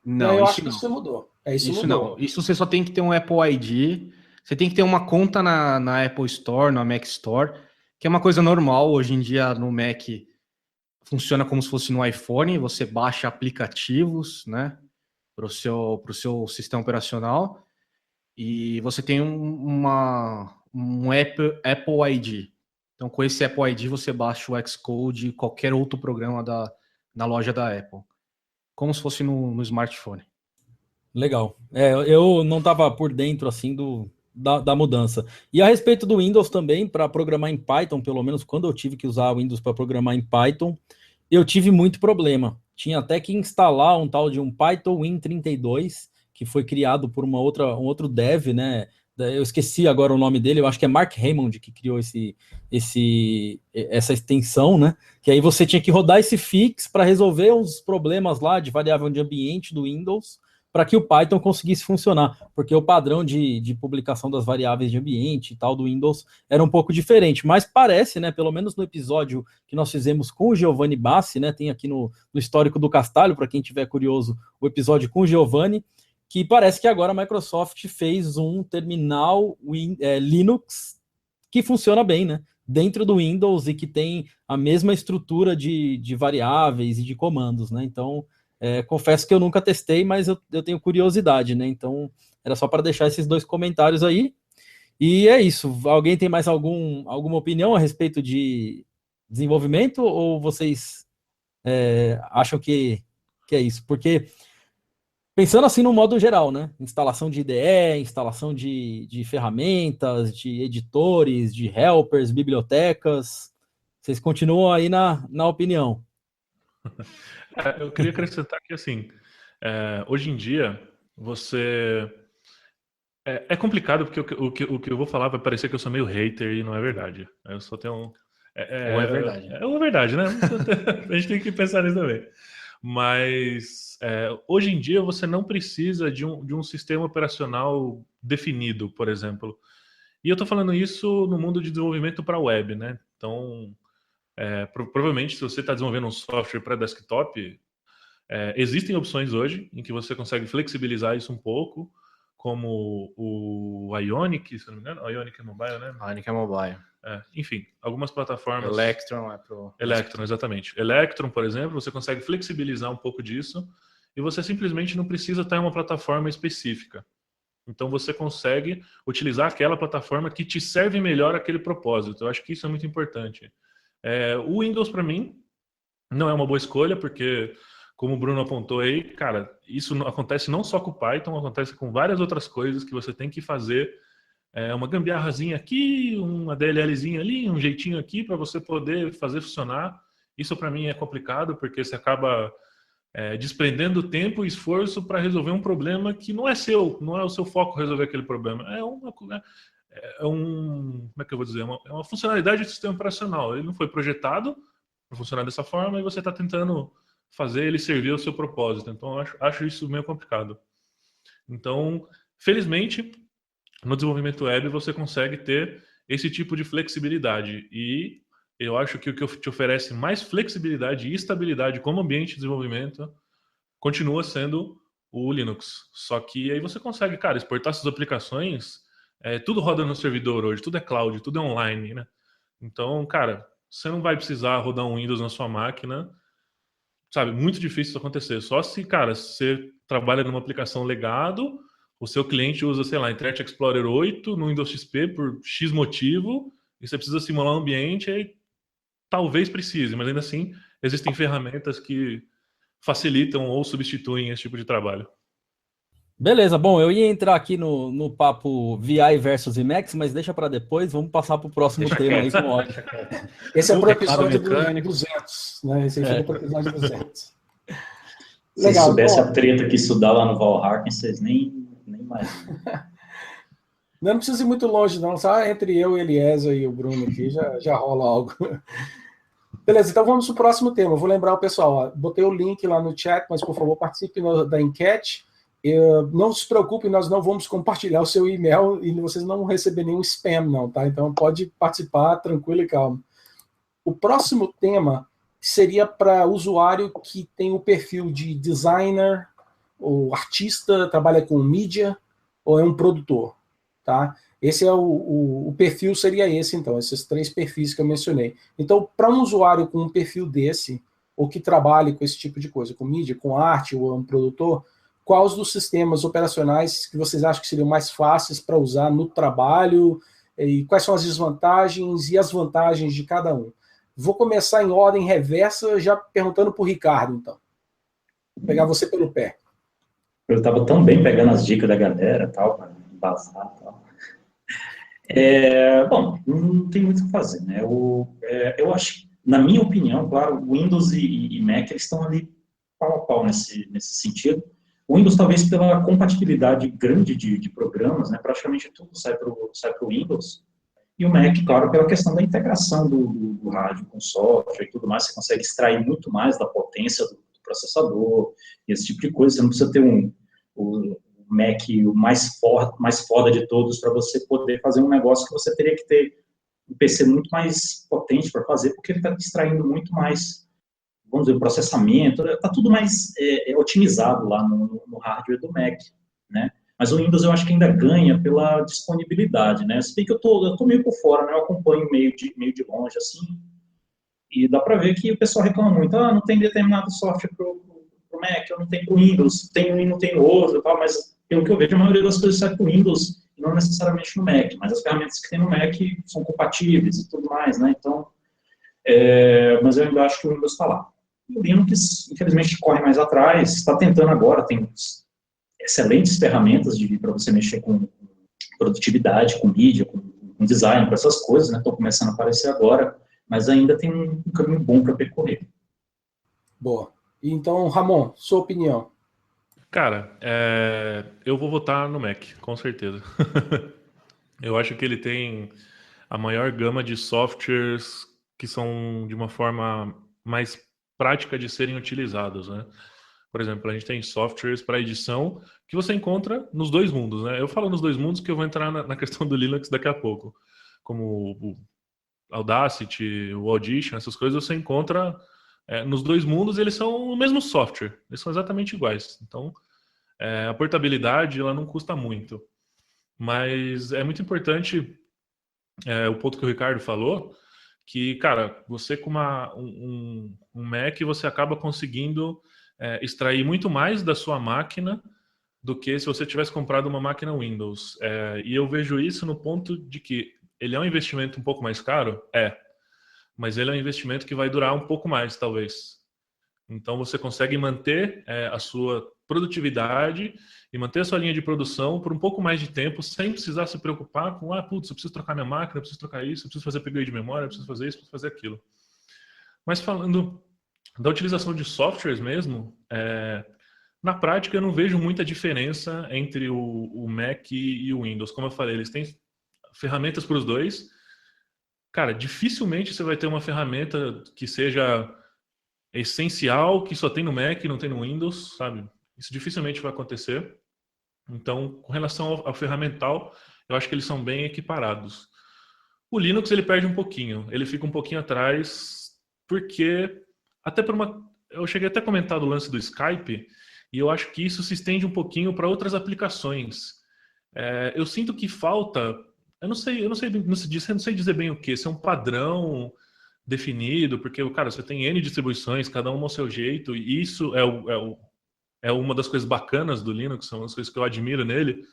Não, eu acho que isso mudou. Isso mudou. Não. Isso você só tem que ter um Apple ID. Você tem que ter uma conta na Apple Store, na Mac Store, que é uma coisa normal. Hoje em dia no Mac funciona como se fosse no iPhone. Você baixa aplicativos, né, para o seu sistema operacional. E você tem um Apple ID. Então, com esse Apple ID, você baixa o Xcode e qualquer outro programa na loja da Apple. Como se fosse no smartphone. Legal. Eu não estava por dentro, assim, da mudança. E a respeito do Windows também, para programar em Python, pelo menos quando eu tive que usar o Windows para programar em Python, eu tive muito problema. Tinha até que instalar um tal de um Python Win32, que foi criado por um outro dev, né? Eu esqueci agora o nome dele, eu acho que é Mark Raymond que criou essa extensão, né? Que aí você tinha que rodar esse fix para resolver uns problemas lá de variável de ambiente do Windows, para que o Python conseguisse funcionar, porque o padrão de publicação das variáveis de ambiente e tal do Windows era um pouco diferente, mas parece, né, pelo menos no episódio que nós fizemos com o Giovanni Bassi, né, tem aqui no histórico do Castalho, para quem tiver curioso, o episódio com o Giovanni, que parece que agora a Microsoft fez um terminal Linux que funciona bem, né, dentro do Windows e que tem a mesma estrutura de variáveis e de comandos, né, então confesso que eu nunca testei, mas eu tenho curiosidade, né? Então, era só para deixar esses 2 comentários aí. E é isso. Alguém tem mais alguma opinião a respeito de desenvolvimento? Ou vocês acham que é isso? Porque, pensando assim no modo geral, né? Instalação de IDE, instalação de ferramentas, de editores, de helpers, bibliotecas. Vocês continuam aí na opinião? Eu queria acrescentar que, assim, hoje em dia, você... É complicado, porque o que eu vou falar vai parecer que eu sou meio hater e não é verdade. Eu só tenho... Ou é verdade. É verdade, né? A gente tem que pensar nisso também. Mas, hoje em dia, você não precisa de um sistema operacional definido, por exemplo. E eu estou falando isso no mundo de desenvolvimento para web, né? Então... provavelmente, se você está desenvolvendo um software para desktop, existem opções hoje em que você consegue flexibilizar isso um pouco, como o Ionic, se não me engano. Ionic é mobile, né? Ionic é mobile. Enfim, algumas plataformas... Electron é pro... Electron, exatamente. Electron, por exemplo, você consegue flexibilizar um pouco disso e você simplesmente não precisa estar em uma plataforma específica. Então você consegue utilizar aquela plataforma que te serve melhor aquele propósito. Eu acho que isso é muito importante. O Windows, para mim, não é uma boa escolha, porque, como o Bruno apontou aí, cara, isso acontece não só com o Python, acontece com várias outras coisas que você tem que fazer uma gambiarrazinha aqui, uma DLLzinha ali, um jeitinho aqui para você poder fazer funcionar. Isso para mim é complicado, porque você acaba desprendendo tempo e esforço para resolver um problema que não é seu, não é o seu foco resolver aquele problema. Como é que eu vou dizer? É uma funcionalidade do sistema operacional. Ele não foi projetado para funcionar dessa forma e você está tentando fazer ele servir ao seu propósito. Então, eu acho isso meio complicado. Então, felizmente, no desenvolvimento web você consegue ter esse tipo de flexibilidade. E eu acho que o que te oferece mais flexibilidade e estabilidade como ambiente de desenvolvimento continua sendo o Linux. Só que aí você consegue, cara, exportar suas aplicações, tudo roda no servidor hoje, tudo é cloud, tudo é online, né? Então, cara, você não vai precisar rodar um Windows na sua máquina, sabe? Muito difícil isso acontecer. Só se, cara, você trabalha numa aplicação legado, o seu cliente usa, sei lá, Internet Explorer 8 no Windows XP por X motivo, e você precisa simular um ambiente, aí talvez precise, mas ainda assim existem ferramentas que facilitam ou substituem esse tipo de trabalho. Beleza, bom, eu ia entrar aqui no papo VI versus Emacs, mas deixa para depois, vamos passar para o próximo tema aí com o ódio. Esse é para o episódio mecânico. 200, né? Esse aí foi para o episódio 200. Se soubesse a treta que isso dá lá no Valhalla, vocês nem imaginam. Não precisa ir muito longe, não. Só entre eu, Eliezer e o Bruno aqui já rola algo. Beleza, então vamos para o próximo tema. Eu vou lembrar o pessoal, ó, botei o link lá no chat, mas por favor participe da enquete. Não se preocupe, nós não vamos compartilhar o seu e-mail e vocês não vão receber nenhum spam, não, tá? Então pode participar tranquilo e calmo. O próximo tema seria para usuário que tem o perfil de designer, ou artista, trabalha com mídia, ou é um produtor, tá? Esse é o perfil, seria esse, então, esses 3 perfis que eu mencionei. Então, para um usuário com um perfil desse, ou que trabalhe com esse tipo de coisa, com mídia, com arte, ou é um produtor, quais dos sistemas operacionais que vocês acham que seriam mais fáceis para usar no trabalho, e quais são as desvantagens e as vantagens de cada um? Vou começar em ordem reversa, já perguntando para o Ricardo, então. Vou pegar você pelo pé. Eu estava tão bem pegando as dicas da galera, tal, para embasar, tal. Bom, não tem muito o que fazer, né? Eu acho, na minha opinião, claro, Windows e Mac, eles estão ali pau a pau nesse sentido. O Windows, talvez pela compatibilidade grande de programas, né? Praticamente tudo sai para o Windows. E o Mac, claro, pela questão da integração do rádio com software e tudo mais, você consegue extrair muito mais da potência do processador, e esse tipo de coisa. Você não precisa ter o Mac o mais foda de todos para você poder fazer um negócio que você teria que ter um PC muito mais potente para fazer, porque ele está extraindo muito mais, vamos dizer, o processamento, está tudo mais otimizado lá no hardware do Mac, né? Mas o Windows eu acho que ainda ganha pela disponibilidade, né? Se bem que eu tô meio por fora, né? Eu acompanho meio de longe, assim, e dá para ver que o pessoal reclama muito, não tem determinado software pro Mac, eu não tenho pro Windows, tenho e não tenho outro, tal, mas pelo que eu vejo, a maioria das coisas sai pro Windows, e não necessariamente no Mac, mas as ferramentas que tem no Mac são compatíveis e tudo mais, né? Então, mas eu ainda acho que o Windows está lá. O Linux, infelizmente, corre mais atrás, está tentando agora, tem excelentes ferramentas para você mexer com produtividade, com mídia, com design, com essas coisas, né? Estão começando a aparecer agora, mas ainda tem um caminho bom para percorrer. Boa. Então, Ramon, sua opinião. Cara, eu vou votar no Mac, com certeza. Eu acho que ele tem a maior gama de softwares que são de uma forma mais prática de serem utilizados, né? Por exemplo, a gente tem softwares para edição que você encontra nos 2 mundos, né? Eu falo nos 2 mundos que eu vou entrar na questão do Linux daqui a pouco. Como o Audacity, o Audition, essas coisas você encontra nos 2 mundos, eles são o mesmo software. Eles são exatamente iguais. Então, a portabilidade ela não custa muito. Mas é muito importante o ponto que o Ricardo falou, que, cara, você com um Mac, você acaba conseguindo extrair muito mais da sua máquina do que se você tivesse comprado uma máquina Windows. E eu vejo isso no ponto de que ele é um investimento um pouco mais caro? Mas ele é um investimento que vai durar um pouco mais, talvez. Então você consegue manter a sua produtividade e manter a sua linha de produção por um pouco mais de tempo, sem precisar se preocupar com, putz, eu preciso trocar minha máquina, eu preciso trocar isso, eu preciso fazer upgrade de memória, eu preciso fazer isso, eu preciso fazer aquilo. Mas falando da utilização de softwares mesmo, na prática eu não vejo muita diferença entre o Mac e o Windows. Como eu falei, eles têm ferramentas para os dois. Cara, dificilmente você vai ter uma ferramenta que seja essencial, que só tem no Mac e não tem no Windows, sabe? Isso dificilmente vai acontecer. Então, com relação ao ferramental, eu acho que eles são bem equiparados. O Linux, ele perde um pouquinho. Ele fica um pouquinho atrás, porque até por eu cheguei até a comentar do lance do Skype, e eu acho que isso se estende um pouquinho para outras aplicações. Eu sinto que falta, eu não sei dizer bem o que, se é um padrão definido, porque, cara, você tem N distribuições, cada uma ao seu jeito, e isso é uma das coisas bacanas do Linux, são as coisas que eu admiro nele,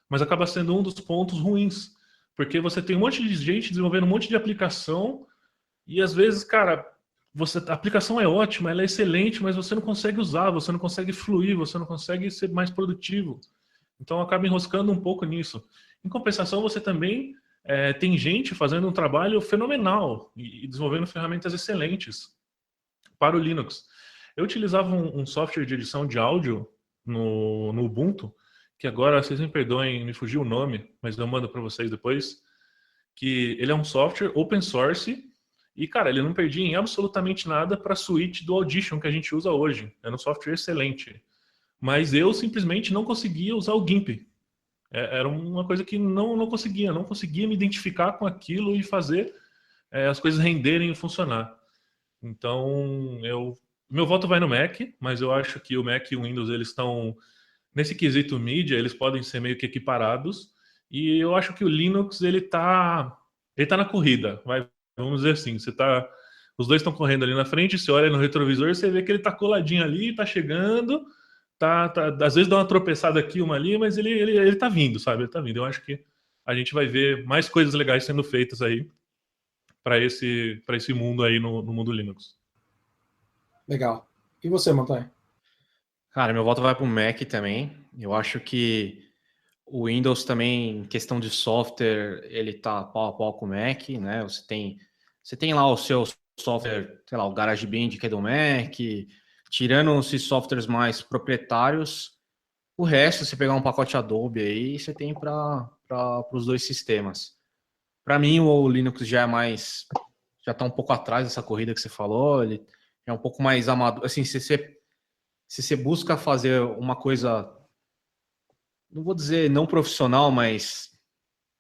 mas acaba sendo um dos pontos ruins, porque você tem um monte de gente desenvolvendo um monte de aplicação, e às vezes, cara, a aplicação é ótima, ela é excelente, mas você não consegue usar, você não consegue fluir, você não consegue ser mais produtivo. Então acaba enroscando um pouco nisso. Em compensação, você também tem gente fazendo um trabalho fenomenal e desenvolvendo ferramentas excelentes para o Linux. Eu utilizava um software de edição de áudio no Ubuntu, que agora, vocês me perdoem, me fugiu o nome, mas eu mando para vocês depois, que ele é um software open source e, cara, ele não perdia em absolutamente nada para a suíte do Audition que a gente usa hoje. Era um software excelente. Mas eu simplesmente não conseguia usar o GIMP. Era uma coisa que não conseguia me identificar com aquilo e fazer as coisas renderem e funcionar. Então, meu voto vai no Mac, mas eu acho que o Mac e o Windows, eles estão, nesse quesito mídia, eles podem ser meio que equiparados, e eu acho que o Linux, ele tá na corrida, vamos dizer assim, os dois estão correndo ali na frente, você olha no retrovisor, você vê que ele tá coladinho ali, tá chegando, às vezes dá uma tropeçada aqui, uma ali, mas ele tá vindo, sabe? Ele tá vindo. Eu acho que a gente vai ver mais coisas legais sendo feitas aí para esse mundo aí no mundo Linux. Legal. E você, Montanha? Cara, meu voto vai para o Mac também. Eu acho que o Windows também, em questão de software, ele tá pau a pau com o Mac, né? Você tem lá o seu software, sei lá, o GarageBand, que é do Mac, tirando esses softwares mais proprietários, o resto, você pegar um pacote Adobe aí, você tem para os dois sistemas. Para mim, o Linux já está um pouco atrás dessa corrida que você falou, ele é um pouco mais amador. Assim, se você busca fazer uma coisa, não vou dizer não profissional, mas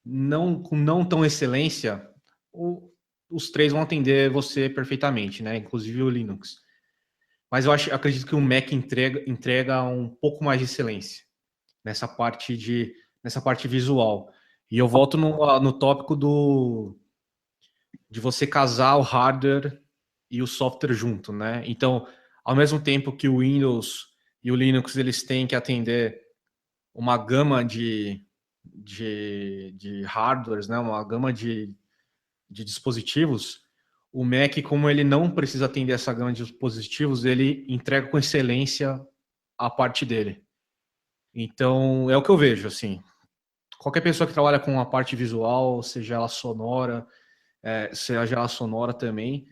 com não tão excelência, os três vão atender você perfeitamente, né? Inclusive o Linux. Mas eu acredito que o Mac entrega um pouco mais de excelência nessa parte visual. E eu volto no tópico de você casar o hardware e o software junto, né? Então, ao mesmo tempo que o Windows e o Linux eles têm que atender uma gama de hardwares, né? Uma gama de dispositivos, o Mac, como ele não precisa atender essa gama de dispositivos, ele entrega com excelência a parte dele. Então, é o que eu vejo, assim. Qualquer pessoa que trabalha com a parte visual, seja ela sonora também,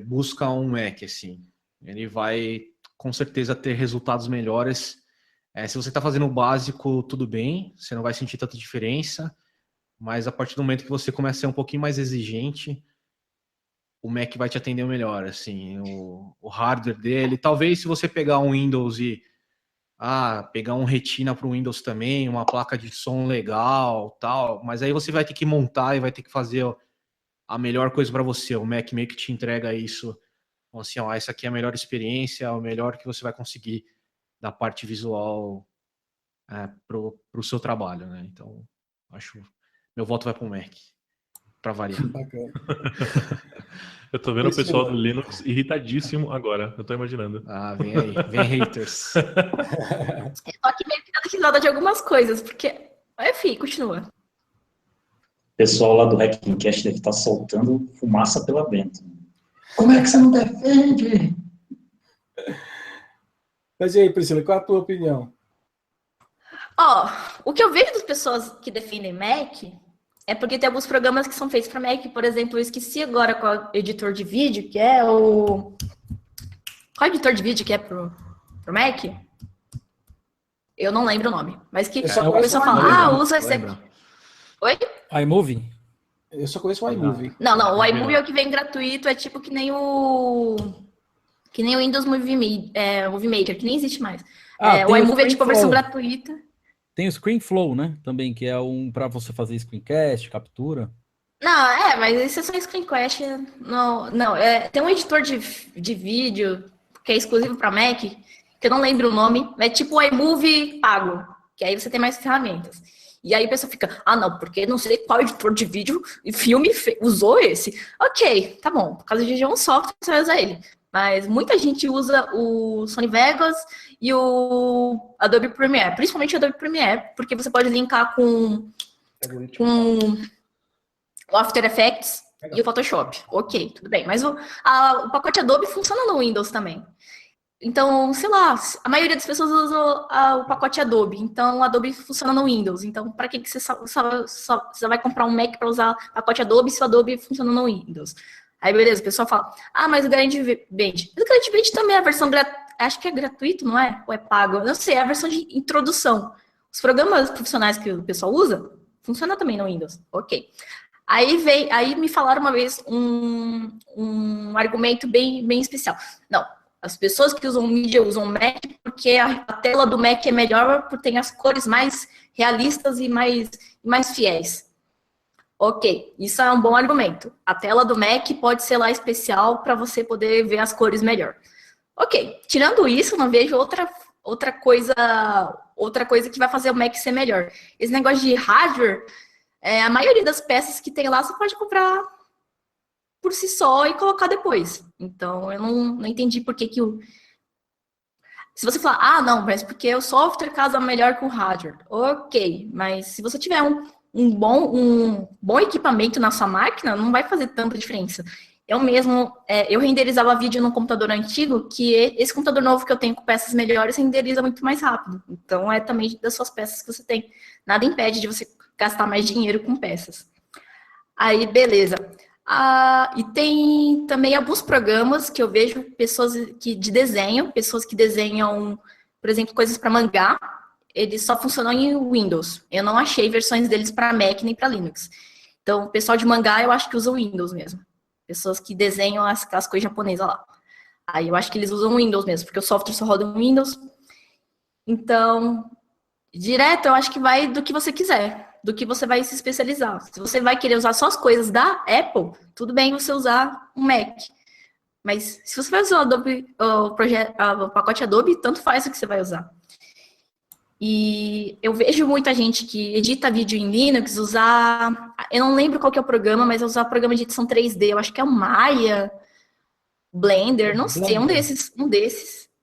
busca um Mac, assim. Ele vai, com certeza, ter resultados melhores. Se você está fazendo o básico, tudo bem, você não vai sentir tanta diferença, mas a partir do momento que você começa a ser um pouquinho mais exigente, o Mac vai te atender melhor, assim, o hardware dele. Talvez se você pegar um Windows e pegar um Retina para o Windows também, uma placa de som legal, tal, mas aí você vai ter que montar e vai ter que fazer a melhor coisa para você. O Mac meio que te entrega isso, assim, essa aqui é a melhor experiência, o melhor que você vai conseguir da parte visual pro seu trabalho, né? Então, meu voto vai para o Mac. pra variar. Bacana. Eu tô vendo o Esse pessoal mesmo. do Linux irritadíssimo agora. Eu tô imaginando. Ah, vem aí, vem haters. Eu tô aqui meio que dando risada de algumas coisas, porque. Enfim, continua. O pessoal lá do Hackencast deve estar soltando fumaça pela vento. Como é que você não defende? Mas e aí, Priscila, qual a tua opinião? Ó, o que eu vejo das pessoas que defendem Mac é porque tem alguns programas que são feitos para Mac. Por exemplo, eu esqueci agora qual editor de vídeo que é o... Qual editor de vídeo que é pro Mac? Eu não lembro o nome. Mas que Eu só o conheço pessoal o fala, iMovie, usa esse... Lembra? Oi? iMovie? Eu só conheço o iMovie. Não, o iMovie é o que vem gratuito, é tipo que nem o Windows Movie Maker, que nem existe mais. Ah, O tem iMovie é tipo a versão ScreenFlow. gratuita. Tem o ScreenFlow, né? Também, que é para você fazer screencast, captura. Não, mas isso é só screencast. Não, tem um editor de vídeo que é exclusivo para Mac, que eu não lembro o nome, é tipo o iMovie pago, que aí você tem mais ferramentas. E aí a pessoa fica, não, porque não sei qual editor de vídeo e filme usou esse. Ok, tá bom, por causa de um software você vai usar ele. Mas muita gente usa o Sony Vegas e o Adobe Premiere, principalmente o Adobe Premiere, porque você pode linkar com o After Effects e o Photoshop. Ok, tudo bem. Mas o pacote Adobe funciona no Windows também. Então, sei lá, a maioria das pessoas usa o pacote Adobe. Então, o Adobe funciona no Windows. Então, para que você você vai comprar um Mac para usar o pacote Adobe se o Adobe funciona no Windows? Aí, beleza, o pessoal fala, mas o GarageBand. Mas o GarageBand também é a versão acho que é gratuito, não é? Ou é pago? Eu não sei, é a versão de introdução. Os programas profissionais que o pessoal usa, funciona também no Windows. Ok. Aí me falaram uma vez um argumento bem especial. Não, as pessoas que usam mídia usam Mac porque a tela do Mac é melhor porque tem as cores mais realistas e mais fiéis. Ok, isso é um bom argumento. A tela do Mac pode ser lá especial para você poder ver as cores melhor. Ok, tirando isso, não vejo outra coisa que vai fazer o Mac ser melhor. Esse negócio de hardware, a maioria das peças que tem lá você pode comprar por si só e colocar depois. Então, eu não entendi por que o... Se você falar, não, mas porque o software casa melhor com o hardware. Ok, mas se você tiver um bom equipamento na sua máquina, não vai fazer tanta diferença. Eu mesmo, eu renderizava vídeo num computador antigo, que esse computador novo que eu tenho com peças melhores renderiza muito mais rápido. Então, é também das suas peças que você tem. Nada impede de você gastar mais dinheiro com peças. Aí, beleza. E tem também alguns programas que eu vejo pessoas de desenho, pessoas que desenham, por exemplo, coisas para mangá, eles só funcionam em Windows. Eu não achei versões deles para Mac nem para Linux. Então, o pessoal de mangá eu acho que usa o Windows mesmo. Pessoas que desenham aquelas coisas japonesas lá. Aí eu acho que eles usam o Windows mesmo, porque o software só roda no Windows. Então, direto eu acho que vai do que você quiser, do que você vai se especializar. Se você vai querer usar só as coisas da Apple, tudo bem você usar um Mac. Mas se você vai usar o Adobe, o pacote Adobe, tanto faz o que você vai usar. E eu vejo muita gente que edita vídeo em Linux usar... Eu não lembro qual que é o programa, mas usar programa de edição 3D. Eu acho que é o Maya, Blender, não sei, um desses.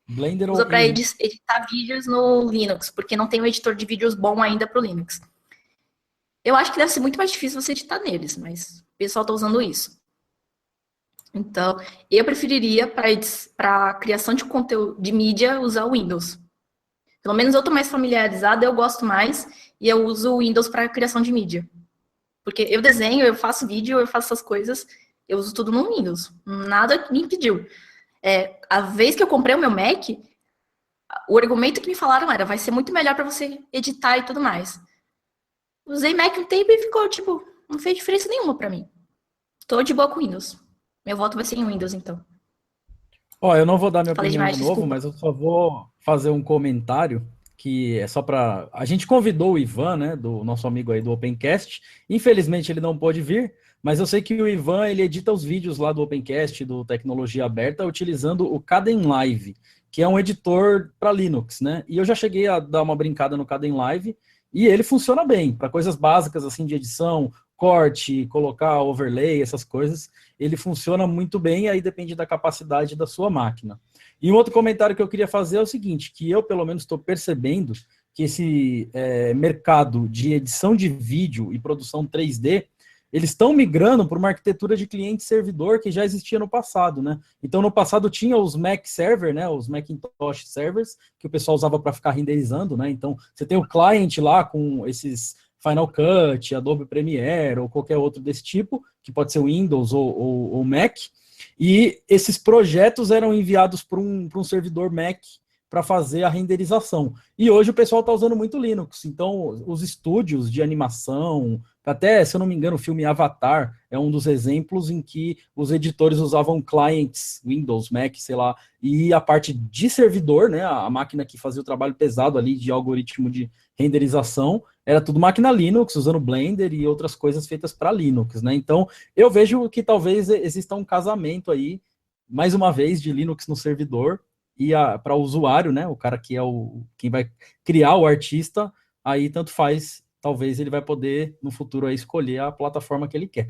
Blender Usa para editar vídeos no Linux, porque não tem um editor de vídeos bom ainda para o Linux. Eu acho que deve ser muito mais difícil você editar neles, mas o pessoal está usando isso. Então, eu preferiria para criação de conteúdo de mídia usar o Windows. Pelo menos eu estou mais familiarizada, eu gosto mais, e eu uso o Windows para criação de mídia. Porque eu desenho, eu faço vídeo, eu faço essas coisas, eu uso tudo no Windows. Nada me impediu. A vez que eu comprei o meu Mac, o argumento que me falaram era, vai ser muito melhor para você editar e tudo mais. Usei Mac um tempo e ficou, tipo, não fez diferença nenhuma para mim. Tô de boa com Windows. Meu voto vai ser em Windows, então. Eu não vou dar minha Falei opinião demais, de novo, desculpa. mas eu só vou fazer um comentário que é só para... A gente convidou o Ivan, né, do nosso amigo aí do Opencast. Infelizmente ele não pôde vir, mas eu sei que o Ivan, ele edita os vídeos lá do Opencast, do Tecnologia Aberta, utilizando o Kdenlive, que é um editor para Linux, né? E eu já cheguei a dar uma brincada no Kdenlive e ele funciona bem para coisas básicas assim de edição, corte, colocar overlay, essas coisas, ele funciona muito bem, aí depende da capacidade da sua máquina. E um outro comentário que eu queria fazer é o seguinte, que eu, pelo menos, estou percebendo que esse mercado de edição de vídeo e produção 3D, eles estão migrando para uma arquitetura de cliente-servidor que já existia no passado, né? Então, no passado tinha os Mac Server, né? Os Macintosh Servers, que o pessoal usava para ficar renderizando, né? Então, você tem o client lá com esses Final Cut, Adobe Premiere ou qualquer outro desse tipo, que pode ser Windows ou Mac, e esses projetos eram enviados para um servidor Mac para fazer a renderização. E hoje o pessoal está usando muito Linux, então os estúdios de animação, até, se eu não me engano, o filme Avatar é um dos exemplos em que os editores usavam clients, Windows, Mac, sei lá, e a parte de servidor, né, a máquina que fazia o trabalho pesado ali de algoritmo de renderização, era tudo máquina Linux, usando Blender e outras coisas feitas para Linux, né? Então, eu vejo que talvez exista um casamento aí, mais uma vez, de Linux no servidor, e para o usuário, né, o cara que é quem vai criar o artista, aí tanto faz, talvez ele vai poder, no futuro, aí, escolher a plataforma que ele quer.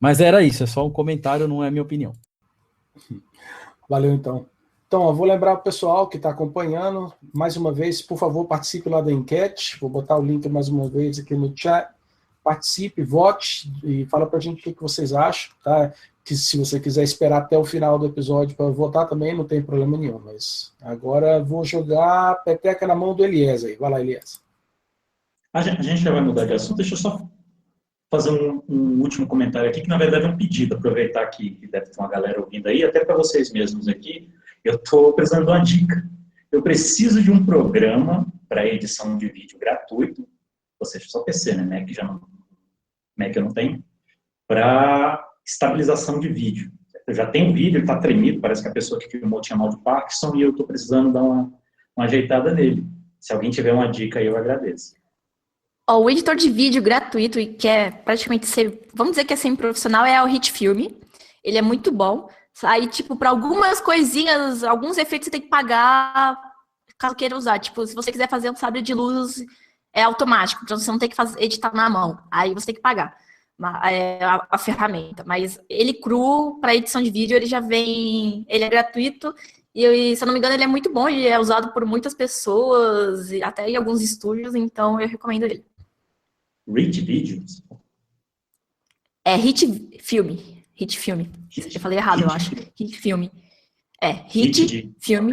Mas era isso, é só um comentário, não é minha opinião. Valeu, então. Então, eu vou lembrar o pessoal que está acompanhando, mais uma vez, por favor, participe lá da enquete, vou botar o link mais uma vez aqui no chat, participe, vote e fala para a gente o que vocês acham, tá? Que se você quiser esperar até o final do episódio para votar também, não tem problema nenhum, mas agora vou jogar a peteca na mão do Eliezer aí. Vai lá, Eliezer. A gente já vai mudar de assunto, deixa eu só fazer um último comentário aqui, que na verdade é um pedido, aproveitar que deve ter uma galera ouvindo aí, até para vocês mesmos aqui, eu estou precisando de uma dica. Eu preciso de um programa para edição de vídeo gratuito, ou seja, só PC, né? Mac eu não tenho, para estabilização de vídeo. Eu já tenho um vídeo, ele está tremido, parece que a pessoa que filmou tinha mal de Parkinson e eu estou precisando dar uma ajeitada nele. Se alguém tiver uma dica aí, eu agradeço. O editor de vídeo gratuito e que é praticamente vamos dizer que é semi-profissional, é o HitFilm. Ele é muito bom. Aí, tipo, para algumas coisinhas, alguns efeitos você tem que pagar caso queira usar. Tipo, se você quiser fazer um sabre de luz, é automático, então você não tem que editar na mão. Aí você tem que pagar a ferramenta. Mas ele cru, para edição de vídeo, ele já vem... Ele é gratuito e, se eu não me engano, ele é muito bom. Ele é usado por muitas pessoas, até em alguns estúdios, então eu recomendo ele. Rich Videos? É HitFilm. HitFilm. Eu falei errado, eu acho. HitFilm. É, HitFilm.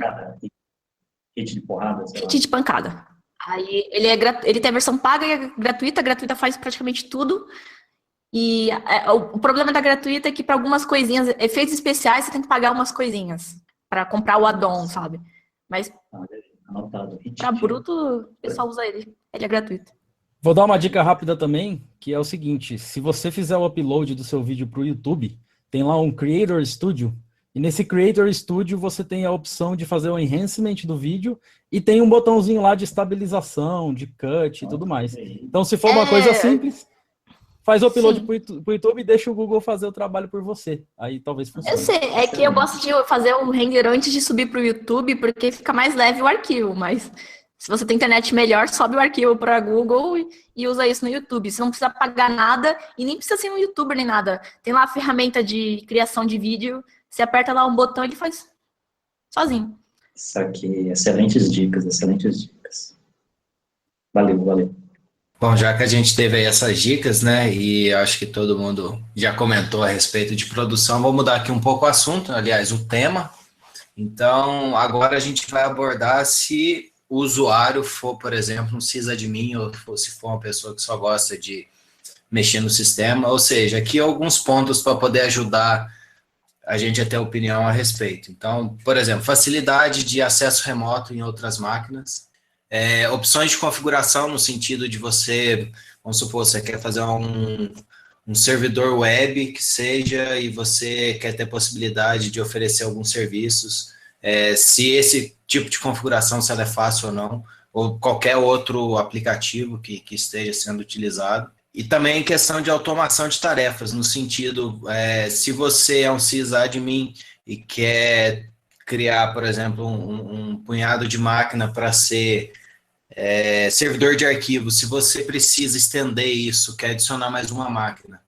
Hit de porrada? Hit de pancada. Aí ele tem a versão paga e a gratuita. A gratuita faz praticamente tudo. E o problema da gratuita é que para algumas coisinhas, efeitos especiais, você tem que pagar umas coisinhas para comprar o add-on, sabe? Mas para bruto, o pessoal usa ele. Ele é gratuito. Vou dar uma dica rápida também, que é o seguinte, se você fizer o upload do seu vídeo para o YouTube, tem lá um Creator Studio, e nesse Creator Studio você tem a opção de fazer o enhancement do vídeo, e tem um botãozinho lá de estabilização, de cut e tudo mais. Então, se for uma coisa simples, faz o upload para o YouTube e deixa o Google fazer o trabalho por você. Aí talvez funcione. Eu sei, é que eu gosto de fazer o render antes de subir para o YouTube, porque fica mais leve o arquivo, mas... Se você tem internet melhor, sobe o arquivo para Google e usa isso no YouTube. Você não precisa pagar nada e nem precisa ser um youtuber nem nada. Tem lá a ferramenta de criação de vídeo, você aperta lá um botão e ele faz sozinho. Isso aqui, excelentes dicas. Valeu. Bom, já que a gente teve aí essas dicas, né, e acho que todo mundo já comentou a respeito de produção, vou mudar aqui um pouco o assunto, aliás, o tema. Então, agora a gente vai abordar se o usuário for, por exemplo, um sysadmin ou se for uma pessoa que só gosta de mexer no sistema, ou seja, aqui alguns pontos para poder ajudar a gente a ter opinião a respeito. Então, por exemplo, facilidade de acesso remoto em outras máquinas, opções de configuração no sentido de você, vamos supor, você quer fazer um servidor web que seja e você quer ter possibilidade de oferecer alguns serviços, se esse tipo de configuração, se ela é fácil ou não, ou qualquer outro aplicativo que esteja sendo utilizado. E também questão de automação de tarefas, no sentido, se você é um sysadmin e quer criar, por exemplo, um punhado de máquina para ser servidor de arquivo, se você precisa estender isso, quer adicionar mais uma máquina,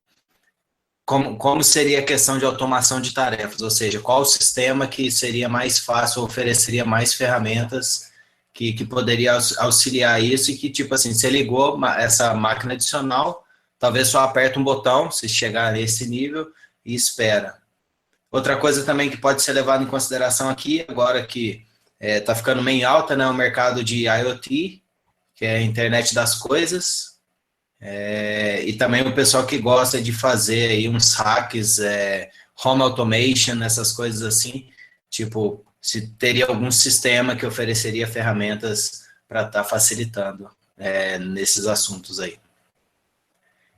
como seria a questão de automação de tarefas? Ou seja, qual o sistema que seria mais fácil, ofereceria mais ferramentas que poderia auxiliar isso e que, tipo assim, você ligou essa máquina adicional, talvez só aperta um botão, se chegar nesse nível, e espera. Outra coisa também que pode ser levada em consideração aqui, agora que está ficando meio em alta, né, o mercado de IoT, que é a internet das coisas, e também o pessoal que gosta de fazer aí uns hacks, home automation, essas coisas assim, tipo, se teria algum sistema que ofereceria ferramentas para estar facilitando nesses assuntos aí.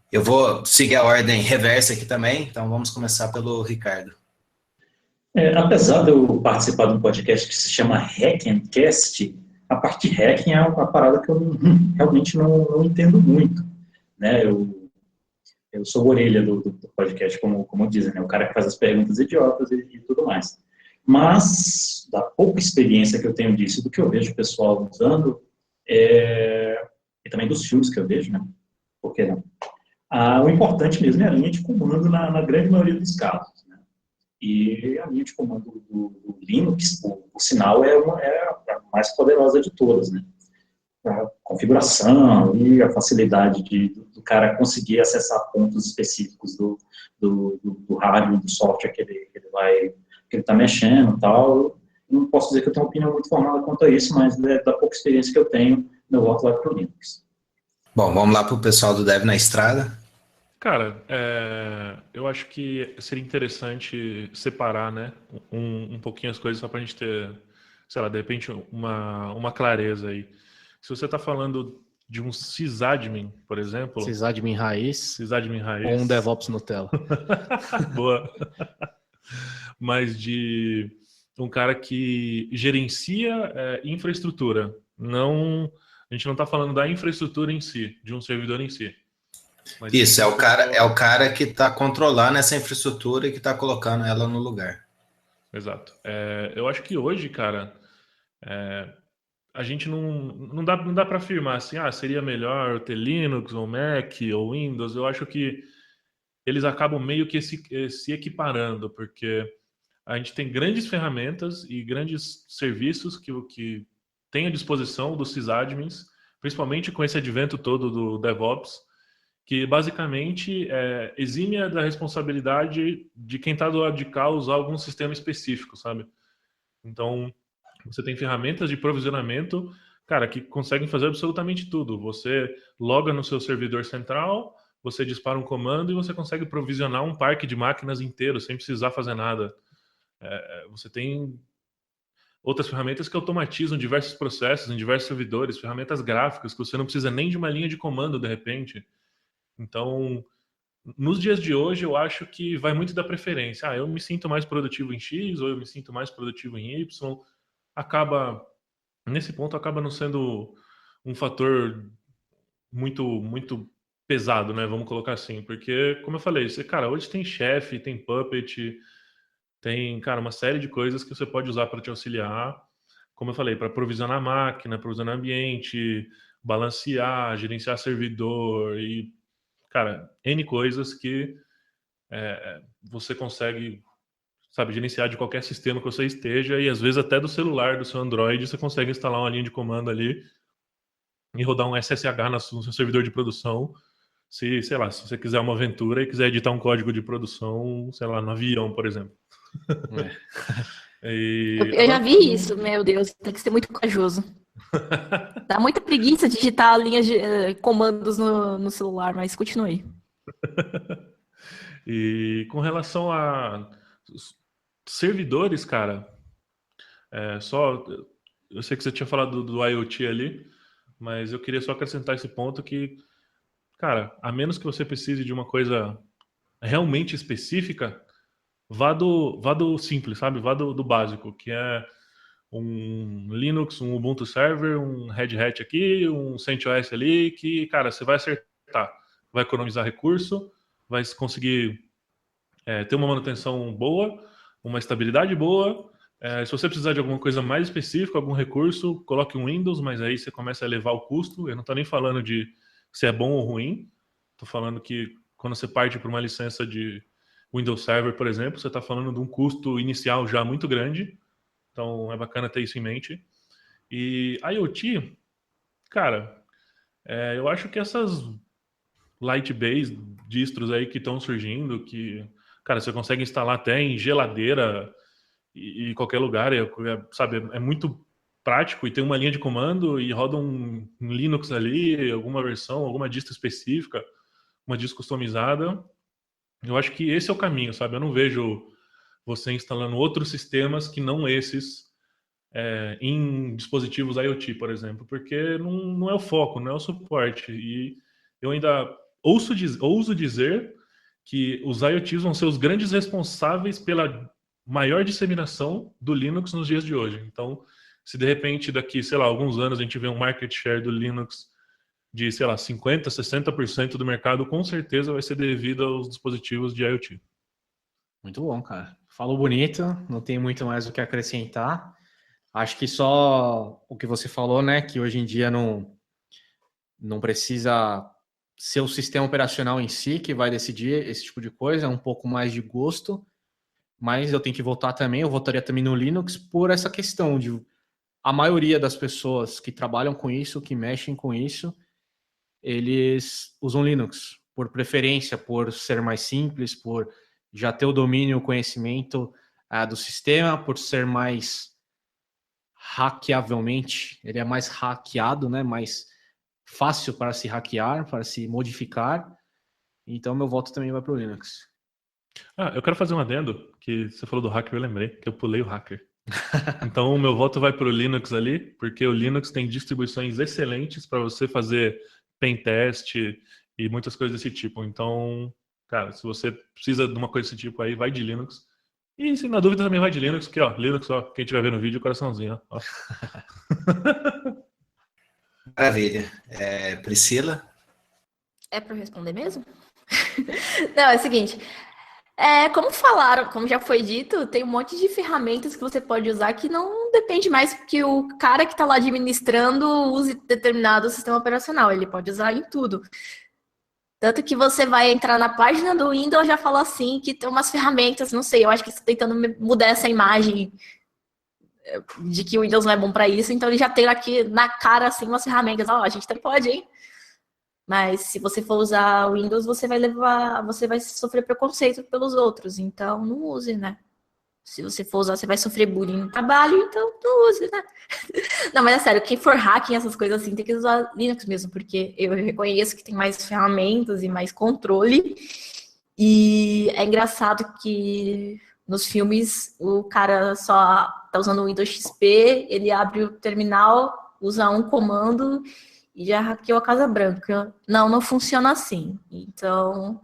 Eu vou seguir a ordem reversa aqui também, então vamos começar pelo Ricardo. Apesar de eu participar de um podcast que se chama Hackencast, a parte de hacking é uma parada que eu realmente não entendo muito, né? Eu sou a orelha do podcast, como dizem, né? O cara que faz as perguntas idiotas e tudo mais. Mas, da pouca experiência que eu tenho disso, do que eu vejo o pessoal usando, e também dos filmes que eu vejo, né? Por que não? O importante mesmo é a linha de comando na grande maioria dos casos, né? E a linha de comando do Linux, por sinal, é a mais poderosa de todas, né? A configuração e a facilidade do cara conseguir acessar pontos específicos do hardware, do software que ele está mexendo e tal. Não posso dizer que eu tenho uma opinião muito formada quanto a isso, mas da pouca experiência que eu tenho, eu volto lá para o Linux. Bom, vamos lá para o pessoal do Dev na Estrada. Cara, eu acho que seria interessante separar, né, um pouquinho as coisas só para a gente ter, sei lá, de repente uma clareza aí. Se você está falando de um sysadmin, por exemplo... Sysadmin raiz ou um DevOps Nutella. Boa. Mas de um cara que gerencia infraestrutura. A gente não está falando da infraestrutura em si, de um servidor em si. Mas isso, é o cara que está controlando essa infraestrutura e que está colocando ela no lugar. Exato. Eu acho que hoje, cara, a gente não dá para afirmar assim, seria melhor ter Linux ou Mac ou Windows. Eu acho que eles acabam meio que se equiparando, porque a gente tem grandes ferramentas e grandes serviços que tem à disposição dos sysadmins, principalmente com esse advento todo do DevOps, que basicamente exime da responsabilidade de quem está do lado de cá usar algum sistema específico, sabe? Então, você tem ferramentas de provisionamento, cara, que conseguem fazer absolutamente tudo. Você loga no seu servidor central, você dispara um comando e você consegue provisionar um parque de máquinas inteiro, sem precisar fazer nada. Você tem outras ferramentas que automatizam diversos processos em diversos servidores, ferramentas gráficas que você não precisa nem de uma linha de comando, de repente. Então, nos dias de hoje, eu acho que vai muito da preferência. Eu me sinto mais produtivo em X ou eu me sinto mais produtivo em Y. Nesse ponto, acaba não sendo um fator muito, muito pesado, né? Vamos colocar assim. Porque, como eu falei, cara, hoje tem Chef, tem Puppet, tem, cara, uma série de coisas que você pode usar para te auxiliar. Como eu falei, para provisionar máquina, provisionar ambiente, balancear, gerenciar servidor e, cara, N coisas que você consegue, sabe, gerenciar de qualquer sistema que você esteja e às vezes até do celular, do seu Android, você consegue instalar uma linha de comando ali e rodar um SSH no seu servidor de produção. Sei lá, se você quiser uma aventura e quiser editar um código de produção, sei lá, no avião, por exemplo. Eu já vi isso, meu Deus, tem que ser muito corajoso. Dá muita preguiça digitar linhas de comandos no celular, mas continue. E com relação a servidores, cara, eu sei que você tinha falado do IoT ali, mas eu queria só acrescentar esse ponto que, cara, a menos que você precise de uma coisa realmente específica, vá do simples, sabe? Vá do básico, que é um Linux, um Ubuntu Server, um Red Hat aqui, um CentOS ali, que, cara, você vai acertar. Vai economizar recurso, vai conseguir ter uma manutenção boa, uma estabilidade boa Se você precisar de alguma coisa mais específica, algum recurso, coloque um Windows, mas aí você começa a elevar o custo. Eu não estou nem falando de se é bom ou ruim. Estou falando que quando você parte para uma licença de Windows Server, por exemplo, você está falando de um custo inicial já muito grande. Então é bacana ter isso em mente. E IoT, cara, eu acho que essas light-based distros aí que estão surgindo, que, cara, você consegue instalar até em geladeira e qualquer lugar, sabe, é muito prático e tem uma linha de comando e roda um Linux ali, alguma versão, alguma distro específica, uma distro customizada. Eu acho que esse é o caminho, sabe? Eu não vejo você instalando outros sistemas que não esses em dispositivos IoT, por exemplo, porque não é o foco, não é o suporte. E eu ainda ouso dizer que os IoTs vão ser os grandes responsáveis pela maior disseminação do Linux nos dias de hoje. Então, se de repente daqui, sei lá, alguns anos a gente vê um market share do Linux de, sei lá, 50%, 60% do mercado, com certeza vai ser devido aos dispositivos de IoT. Muito bom, cara. Falou bonito, não tem muito mais o que acrescentar. Acho que só o que você falou, né, que hoje em dia não precisa ser o sistema operacional em si que vai decidir esse tipo de coisa, é um pouco mais de gosto. Mas eu tenho que votar também, eu votaria também no Linux por essa questão de a maioria das pessoas que trabalham com isso, que mexem com isso, eles usam Linux por preferência, por ser mais simples, por já ter o domínio, o conhecimento do sistema, por ser mais hackeavelmente, ele é mais hackeado, né? Mais fácil para se hackear, para se modificar. Então meu voto também vai para o Linux. Eu quero fazer um adendo, que você falou do hacker, eu lembrei, que eu pulei o hacker. Então o meu voto vai para o Linux ali, porque o Linux tem distribuições excelentes para você fazer pentest e muitas coisas desse tipo. Então, cara, se você precisa de uma coisa desse tipo aí, vai de Linux. E se na dúvida também vai de Linux, que ó, Linux, ó, quem estiver vendo o vídeo, coraçãozinho, ó. Maravilha. Priscila? É para eu responder mesmo? Não, é o seguinte. Como já foi dito, tem um monte de ferramentas que você pode usar que não depende mais que o cara que está lá administrando use determinado sistema operacional. Ele pode usar em tudo. Tanto que você vai entrar na página do Windows, já fala assim, que tem umas ferramentas, não sei, eu acho que você está tentando mudar essa imagem de que o Windows não é bom para isso, então ele já tem aqui na cara, assim, umas ferramentas. A gente até pode, hein? Mas se você for usar o Windows, você vai sofrer preconceito pelos outros. Então, não use, né? Se você for usar, você vai sofrer bullying no trabalho, então não use, né? Não, mas é sério, quem for hacking, essas coisas assim, tem que usar Linux mesmo, porque eu reconheço que tem mais ferramentas e mais controle. E é engraçado que nos filmes o cara só tá usando o Windows XP, ele abre o terminal, usa um comando e já hackeou a Casa Branca. Não funciona assim. Então,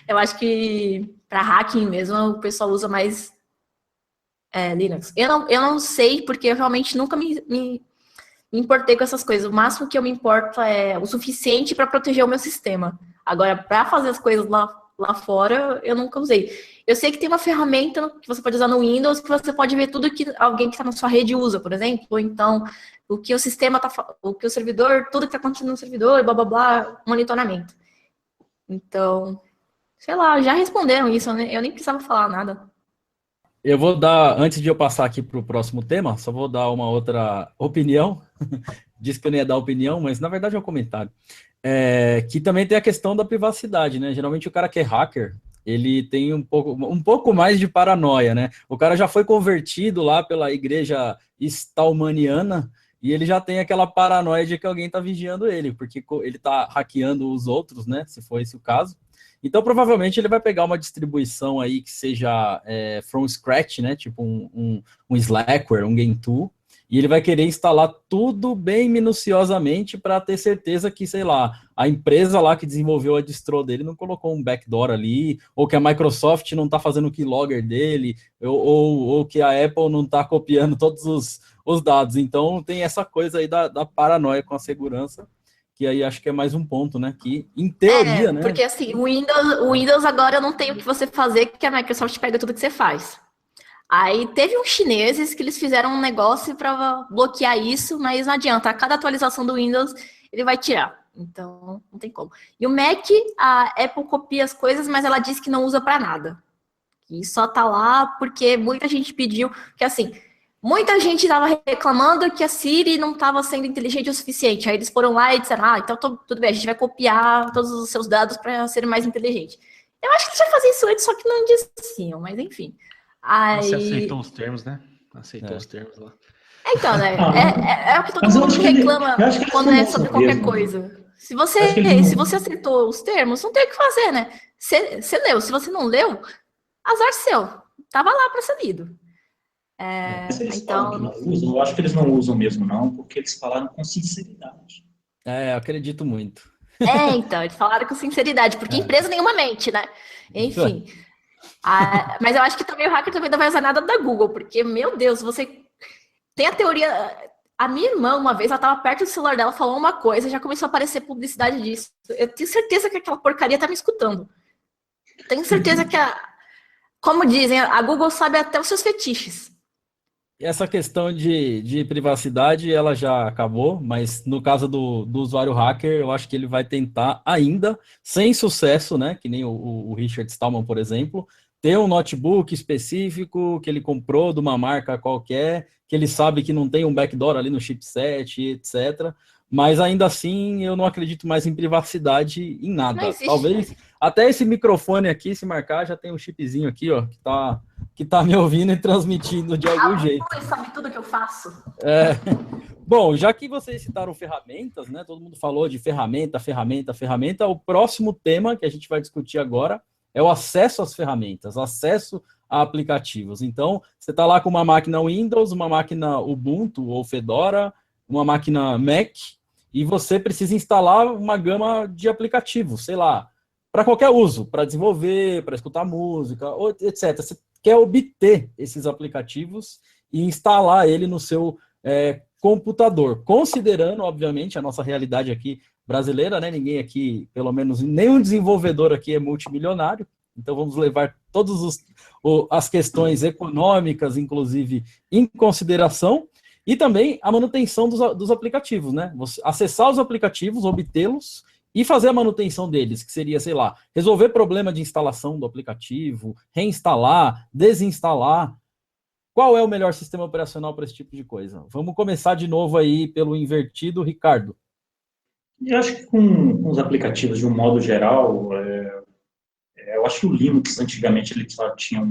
eu acho que para hacking mesmo, o pessoal usa mais Linux. Eu não sei, porque eu realmente nunca me importei com essas coisas. O máximo que eu me importo é o suficiente para proteger o meu sistema. Agora, para fazer as coisas lá fora, eu nunca usei. Eu sei que tem uma ferramenta que você pode usar no Windows, que você pode ver tudo que alguém que está na sua rede usa, por exemplo, ou então o que o sistema o que o servidor, tudo que está acontecendo no servidor, blá blá blá, monitoramento. Então, sei lá, já responderam isso, né? Eu nem precisava falar nada. Eu vou dar, antes de eu passar aqui para o próximo tema, só vou dar uma outra opinião. Disse que eu não ia dar opinião, mas na verdade é um comentário. Que também tem a questão da privacidade, né? Geralmente o cara que é hacker, ele tem um pouco mais de paranoia, né? O cara já foi convertido lá pela igreja stallmaniana e ele já tem aquela paranoia de que alguém está vigiando ele, porque ele está hackeando os outros, né? Se for esse o caso. Então, provavelmente, ele vai pegar uma distribuição aí que seja from scratch, né? Tipo um Slackware, um Gentoo, e ele vai querer instalar tudo bem minuciosamente para ter certeza que, sei lá, a empresa lá que desenvolveu a distro dele não colocou um backdoor ali, ou que a Microsoft não está fazendo o keylogger dele, ou que a Apple não está copiando todos os dados. Então, tem essa coisa aí da paranoia com a segurança, que aí acho que é mais um ponto, né? Que, em teoria, né? Porque, assim, o Windows agora não tem o que você fazer, que a Microsoft pega tudo que você faz. Aí teve uns chineses que eles fizeram um negócio para bloquear isso, mas não adianta. A cada atualização do Windows, ele vai tirar. Então, não tem como. E o Mac, a Apple copia as coisas, mas ela diz que não usa para nada. E só tá lá porque muita gente pediu, que assim, muita gente estava reclamando que a Siri não estava sendo inteligente o suficiente. Aí eles foram lá e disseram, então tudo bem, a gente vai copiar todos os seus dados para serem mais inteligentes. Eu acho que eles já faziam isso antes, só que não diziam, mas enfim. Aí... Você aceitou os termos, né? Aceitou os termos lá. Então, né? É o que todo Mas eu mundo acho que ele- reclama eu acho que quando eles é não sobre usam qualquer mesmo. coisa. Se Eu acho que eles não- você acertou os termos, não tem o que fazer, né? Você leu. Se você não leu, azar seu. Tava lá para ser lido. Mas eles falam que não usam, eu acho que eles não usam mesmo, não, porque eles falaram com sinceridade. Acredito muito. Então, eles falaram com sinceridade, porque empresa nenhuma mente, né? Enfim. Mas eu acho que também o hacker também não vai usar nada da Google, porque, meu Deus, você tem a teoria. A minha irmã, uma vez, ela estava perto do celular dela, falou uma coisa, já começou a aparecer publicidade disso. Eu tenho certeza que aquela porcaria tá me escutando. Tenho certeza que, como dizem, a Google sabe até os seus fetiches. E essa questão de privacidade, ela já acabou, mas no caso do usuário hacker, eu acho que ele vai tentar ainda, sem sucesso, né, que nem o Richard Stallman, por exemplo, ter um notebook específico que ele comprou de uma marca qualquer, que ele sabe que não tem um backdoor ali no chipset, etc. Mas ainda assim, eu não acredito mais em privacidade em nada. Não existe. Talvez até esse microfone aqui, se marcar, já tem um chipzinho aqui, ó, que tá me ouvindo e transmitindo de algum jeito. Google sabe tudo que eu faço. Bom, já que vocês citaram ferramentas, né? Todo mundo falou de ferramenta. O próximo tema que a gente vai discutir agora é o acesso às ferramentas, acesso a aplicativos. Então, você está lá com uma máquina Windows, uma máquina Ubuntu ou Fedora, uma máquina Mac, e você precisa instalar uma gama de aplicativos, sei lá, para qualquer uso, para desenvolver, para escutar música, etc. Você quer obter esses aplicativos e instalar ele no seu computador, considerando, obviamente, a nossa realidade aqui brasileira, né? Ninguém aqui, pelo menos nenhum desenvolvedor aqui é multimilionário, então vamos levar todas as questões econômicas, inclusive, em consideração, e também a manutenção dos aplicativos, né? Você acessar os aplicativos, obtê-los e fazer a manutenção deles, que seria, sei lá, resolver problema de instalação do aplicativo, reinstalar, desinstalar. Qual é o melhor sistema operacional para esse tipo de coisa? Vamos começar de novo aí pelo invertido, Ricardo. Eu acho que com os aplicativos, de um modo geral, eu acho que o Linux, antigamente, ele só tinha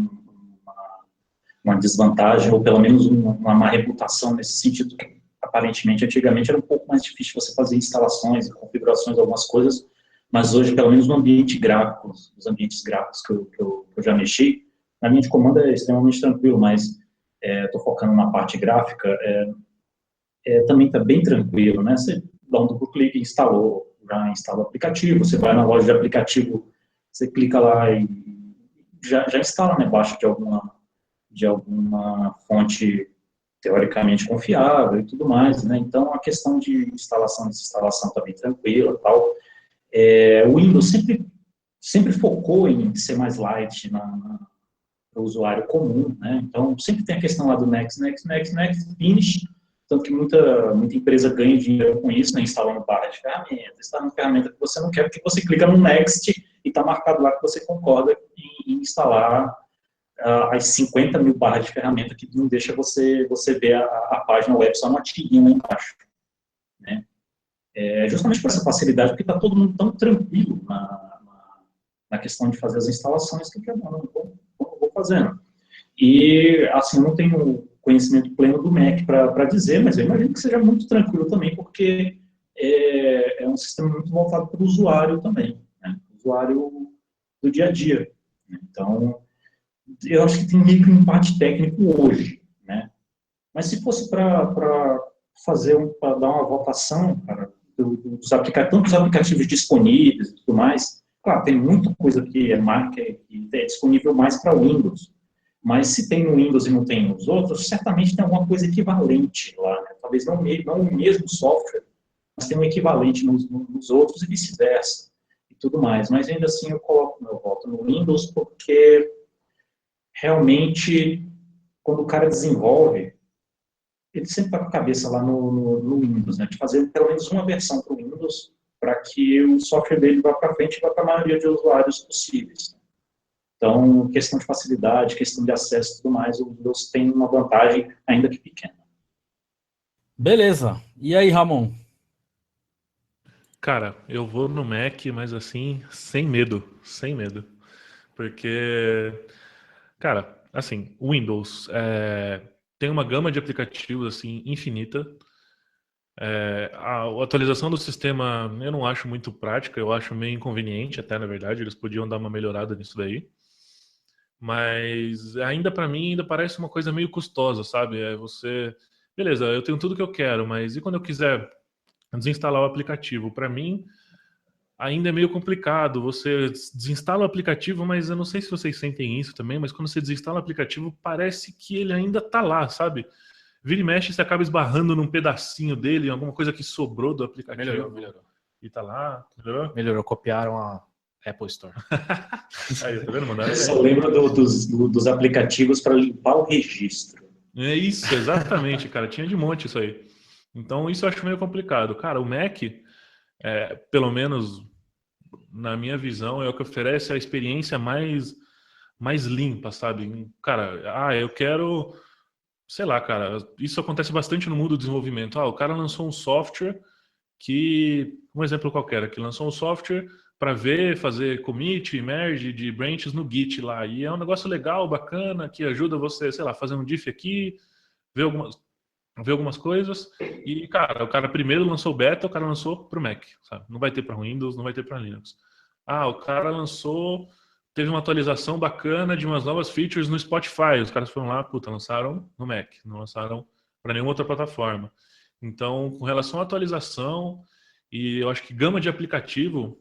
uma desvantagem, ou pelo menos uma má reputação nesse sentido, que aparentemente, antigamente, era um pouco mais difícil você fazer instalações e configurações de algumas coisas, mas hoje, pelo menos no ambiente gráfico, os ambientes gráficos que eu já mexi, na linha de comando é extremamente tranquilo, mas estou focando na parte gráfica, também está bem tranquilo, né? Você dá um duplo clique, já instala o aplicativo, você vai na loja de aplicativo, você clica lá e já instala, né? Baixa de alguma fonte teoricamente confiável e tudo mais, né? Então, a questão de instalação e desinstalação está bem tranquila e tal. O Windows sempre focou em ser mais light para o usuário comum, né? Então, sempre tem a questão lá do next, finish, tanto que muita empresa ganha dinheiro com isso, né? Instalando barra de ferramenta, instalando ferramenta que você não quer, porque você clica no next e está marcado lá que você concorda em instalar as 50 mil barras de ferramenta que não deixa você ver a página web só no tirinha lá embaixo, né? Justamente por essa facilidade, porque está todo mundo tão tranquilo na questão de fazer as instalações, que eu vou fazendo. E, assim, eu não tenho conhecimento pleno do Mac para dizer, mas eu imagino que seja muito tranquilo também, porque é um sistema muito voltado para o usuário também, né? O usuário do dia a dia. Então, eu acho que tem meio que um empate técnico hoje, né? Mas se fosse para dar uma votação, cara, tantos aplicativos disponíveis e tudo mais, claro, tem muita coisa que é disponível mais para Windows, mas se tem no Windows e não tem nos outros, certamente tem alguma coisa equivalente lá, né? Talvez não o mesmo software, mas tem um equivalente nos outros e vice-versa, e tudo mais. Mas ainda assim eu coloco meu voto no Windows, porque realmente quando o cara desenvolve, ele sempre está com a cabeça lá no Windows, né? De fazer pelo menos uma versão para o Windows, para que o software dele vá para frente e vá para a maioria de usuários possíveis. Então, questão de facilidade, questão de acesso e tudo mais, o Windows tem uma vantagem, ainda que pequena. Beleza. E aí, Ramon? Cara, eu vou no Mac, mas assim, sem medo. Porque, cara, assim, o Windows tem uma gama de aplicativos assim infinita. A atualização do sistema eu não acho muito prática, eu acho meio inconveniente até, na verdade, eles podiam dar uma melhorada nisso daí. Mas ainda para mim ainda parece uma coisa meio custosa, sabe? Beleza, eu tenho tudo que eu quero, mas e quando eu quiser desinstalar o aplicativo? Para mim ainda é meio complicado. Você desinstala o aplicativo, mas eu não sei se vocês sentem isso também, mas quando você desinstala o aplicativo, parece que ele ainda tá lá, sabe? Vira e mexe, você acaba esbarrando num pedacinho dele, alguma coisa que sobrou do aplicativo. Melhorou. E tá lá, melhorou? Melhorou, copiaram a Apple Store. Aí, tá vendo? Mandaram Eu só lembro dos aplicativos para limpar o registro. É isso, exatamente, cara. Tinha de monte isso aí. Então, isso eu acho meio complicado. Cara, o Mac, pelo menos na minha visão, é o que oferece a experiência mais limpa, sabe? Cara, eu quero... Sei lá, cara, isso acontece bastante no mundo do desenvolvimento. O cara lançou um software um exemplo qualquer, que lançou um software para fazer commit, merge de branches no Git lá. E é um negócio legal, bacana, que ajuda você, sei lá, fazer um diff aqui, ver algumas coisas. E, cara, o cara primeiro lançou o beta, o cara lançou pro Mac, sabe? Não vai ter para Windows, não vai ter para Linux. O cara teve uma atualização bacana de umas novas features no Spotify. Os caras foram lá, lançaram no Mac, não lançaram para nenhuma outra plataforma. Então, com relação à atualização, e eu acho que gama de aplicativo,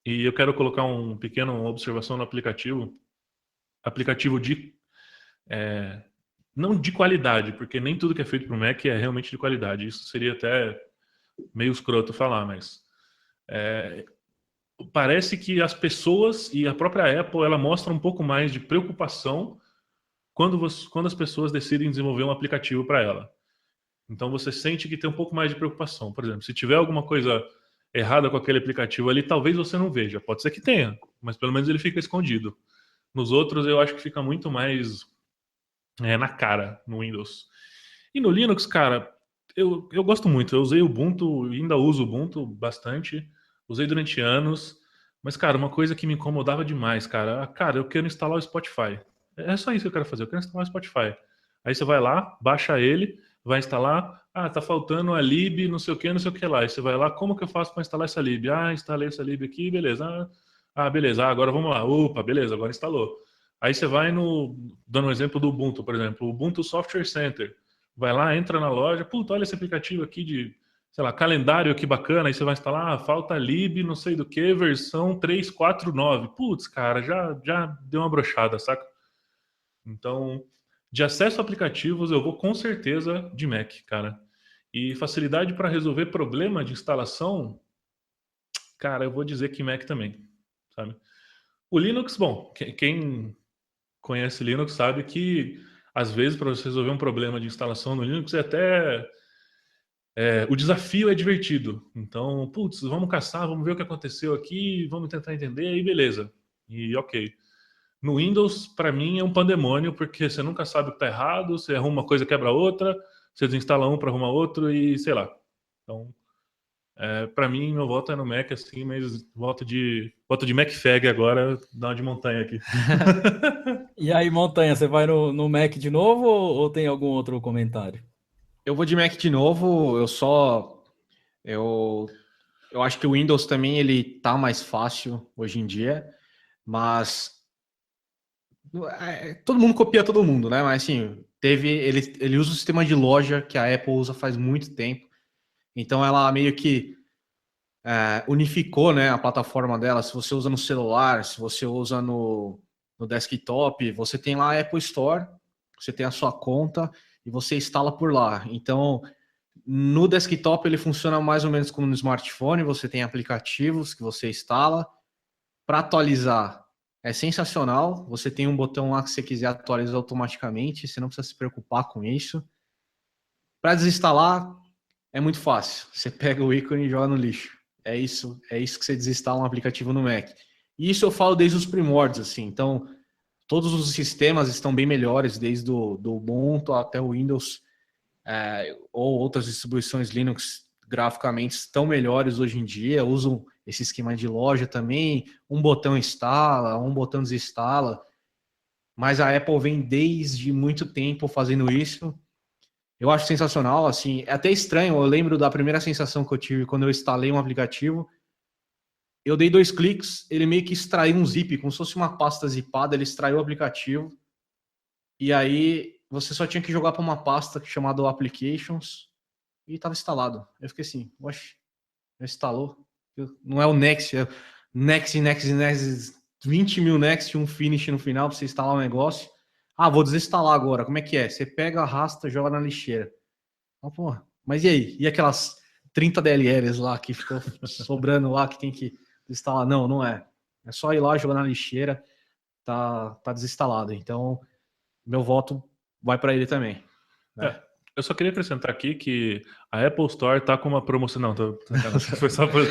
e eu quero colocar uma pequena observação no aplicativo não de qualidade, porque nem tudo que é feito para o Mac é realmente de qualidade. Isso seria até meio escroto falar, mas parece que as pessoas e a própria Apple, ela mostra um pouco mais de preocupação quando as pessoas decidem desenvolver um aplicativo para ela. Então você sente que tem um pouco mais de preocupação. Por exemplo, se tiver alguma coisa errada com aquele aplicativo ali, talvez você não veja. Pode ser que tenha, mas pelo menos ele fica escondido. Nos outros eu acho que fica muito mais na cara no Windows. E no Linux, cara, eu gosto muito. Eu usei o Ubuntu, ainda uso o Ubuntu bastante. Usei durante anos, mas, cara, uma coisa que me incomodava demais, cara, eu quero instalar o Spotify. É só isso que eu quero fazer, eu quero instalar o Spotify. Aí você vai lá, baixa ele, vai instalar, tá faltando a lib, não sei o que lá. Aí você vai lá, como que eu faço para instalar essa lib? Instalei essa lib aqui, beleza. Beleza, agora vamos lá. Opa, beleza, agora instalou. Aí você vai dando um exemplo do Ubuntu, por exemplo, o Ubuntu Software Center. Vai lá, entra na loja, olha esse aplicativo aqui de... sei lá, calendário, que bacana, aí você vai instalar, falta lib, não sei do que, versão 3.4.9. Putz, cara, já deu uma brochada, saca? Então, de acesso a aplicativos, eu vou com certeza de Mac, cara. E facilidade para resolver problema de instalação, cara, eu vou dizer que Mac também, sabe? O Linux, bom, quem conhece Linux sabe que, às vezes, para você resolver um problema de instalação no Linux, o desafio é divertido. Então, vamos caçar, vamos ver o que aconteceu aqui, vamos tentar entender, e beleza. E ok. No Windows, para mim, é um pandemônio, porque você nunca sabe o que está errado, você arruma uma coisa, quebra outra, você desinstala um para arrumar outro e sei lá. Então, para mim, meu voto é no Mac, assim, mas voto de MacFag agora, dá uma de montanha aqui. E aí, Montanha, você vai no Mac de novo ou tem algum outro comentário? Eu vou de Mac de novo, eu acho que o Windows também ele tá mais fácil hoje em dia, mas todo mundo copia todo mundo, né? Mas assim, ele usa o sistema de loja que a Apple usa faz muito tempo, então ela meio que unificou, né, a plataforma dela. Se você usa no celular, se você usa no desktop, você tem lá a Apple Store, você tem a sua conta e você instala por lá. Então, no desktop ele funciona mais ou menos como no smartphone, você tem aplicativos que você instala. Para atualizar É sensacional. Você tem um botão lá que você quiser atualizar automaticamente, você não precisa se preocupar com isso. Para desinstalar, é muito fácil. Você pega o ícone e joga no lixo. É isso que você desinstala um aplicativo no Mac. E isso eu falo desde os primórdios, assim. Então, todos os sistemas estão bem melhores, desde do Ubuntu até o Windows, ou outras distribuições Linux graficamente estão melhores hoje em dia, usam esse esquema de loja também, um botão instala, um botão desinstala, mas a Apple vem desde muito tempo fazendo isso. Eu acho sensacional, assim, é até estranho, eu lembro da primeira sensação que eu tive quando eu instalei um aplicativo, eu dei 2 cliques, ele meio que extraiu um zip, como se fosse uma pasta zipada, ele extraiu o aplicativo, e aí você só tinha que jogar para uma pasta chamada Applications, e estava instalado. Eu fiquei assim, oxe, já instalou? Não é o Next, é Next, 20 mil Next, um Finish no final para você instalar um negócio. Ah, vou desinstalar agora, como é que é? Você pega, arrasta, joga na lixeira. Ah, porra, mas e aí? E aquelas 30 DLLs lá que ficou sobrando lá que tem que desinstalar? Não é. É só ir lá, jogar na lixeira, tá desinstalado. Então, meu voto vai para ele também. Né? Eu só queria acrescentar aqui que a Apple Store tá com uma promoção. Não, foi só pra...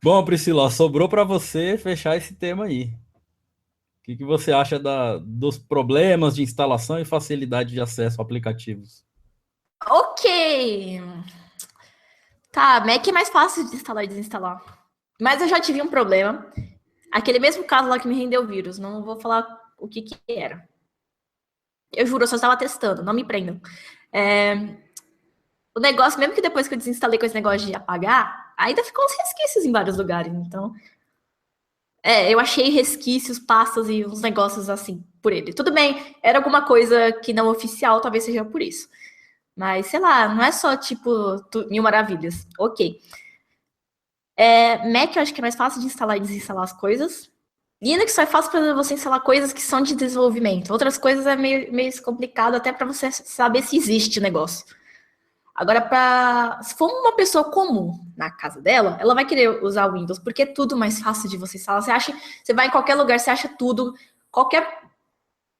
Bom, Priscila, sobrou para você fechar esse tema aí. O que você acha dos problemas de instalação e facilidade de acesso a aplicativos? Ok. Tá, Mac é mais fácil de instalar e desinstalar. Mas eu já tive um problema. Aquele mesmo caso lá que me rendeu vírus. Não vou falar o que era. Eu juro, eu só estava testando, não me prendam. O negócio, mesmo que depois que eu desinstalei com esse negócio de apagar, ainda ficou uns resquícios em vários lugares. Então, eu achei resquícios, pastas e uns negócios assim por ele. Tudo bem, era alguma coisa que não oficial, talvez seja por isso. Mas, sei lá, não é só, tipo, mil maravilhas. Ok. Mac eu acho que é mais fácil de instalar e desinstalar as coisas. Linux só é fácil para você instalar coisas que são de desenvolvimento. Outras coisas é meio complicado até para você saber se existe o negócio. Agora, se for uma pessoa comum na casa dela, ela vai querer usar o Windows, porque é tudo mais fácil de você instalar. Você vai em qualquer lugar, você acha tudo. Qualquer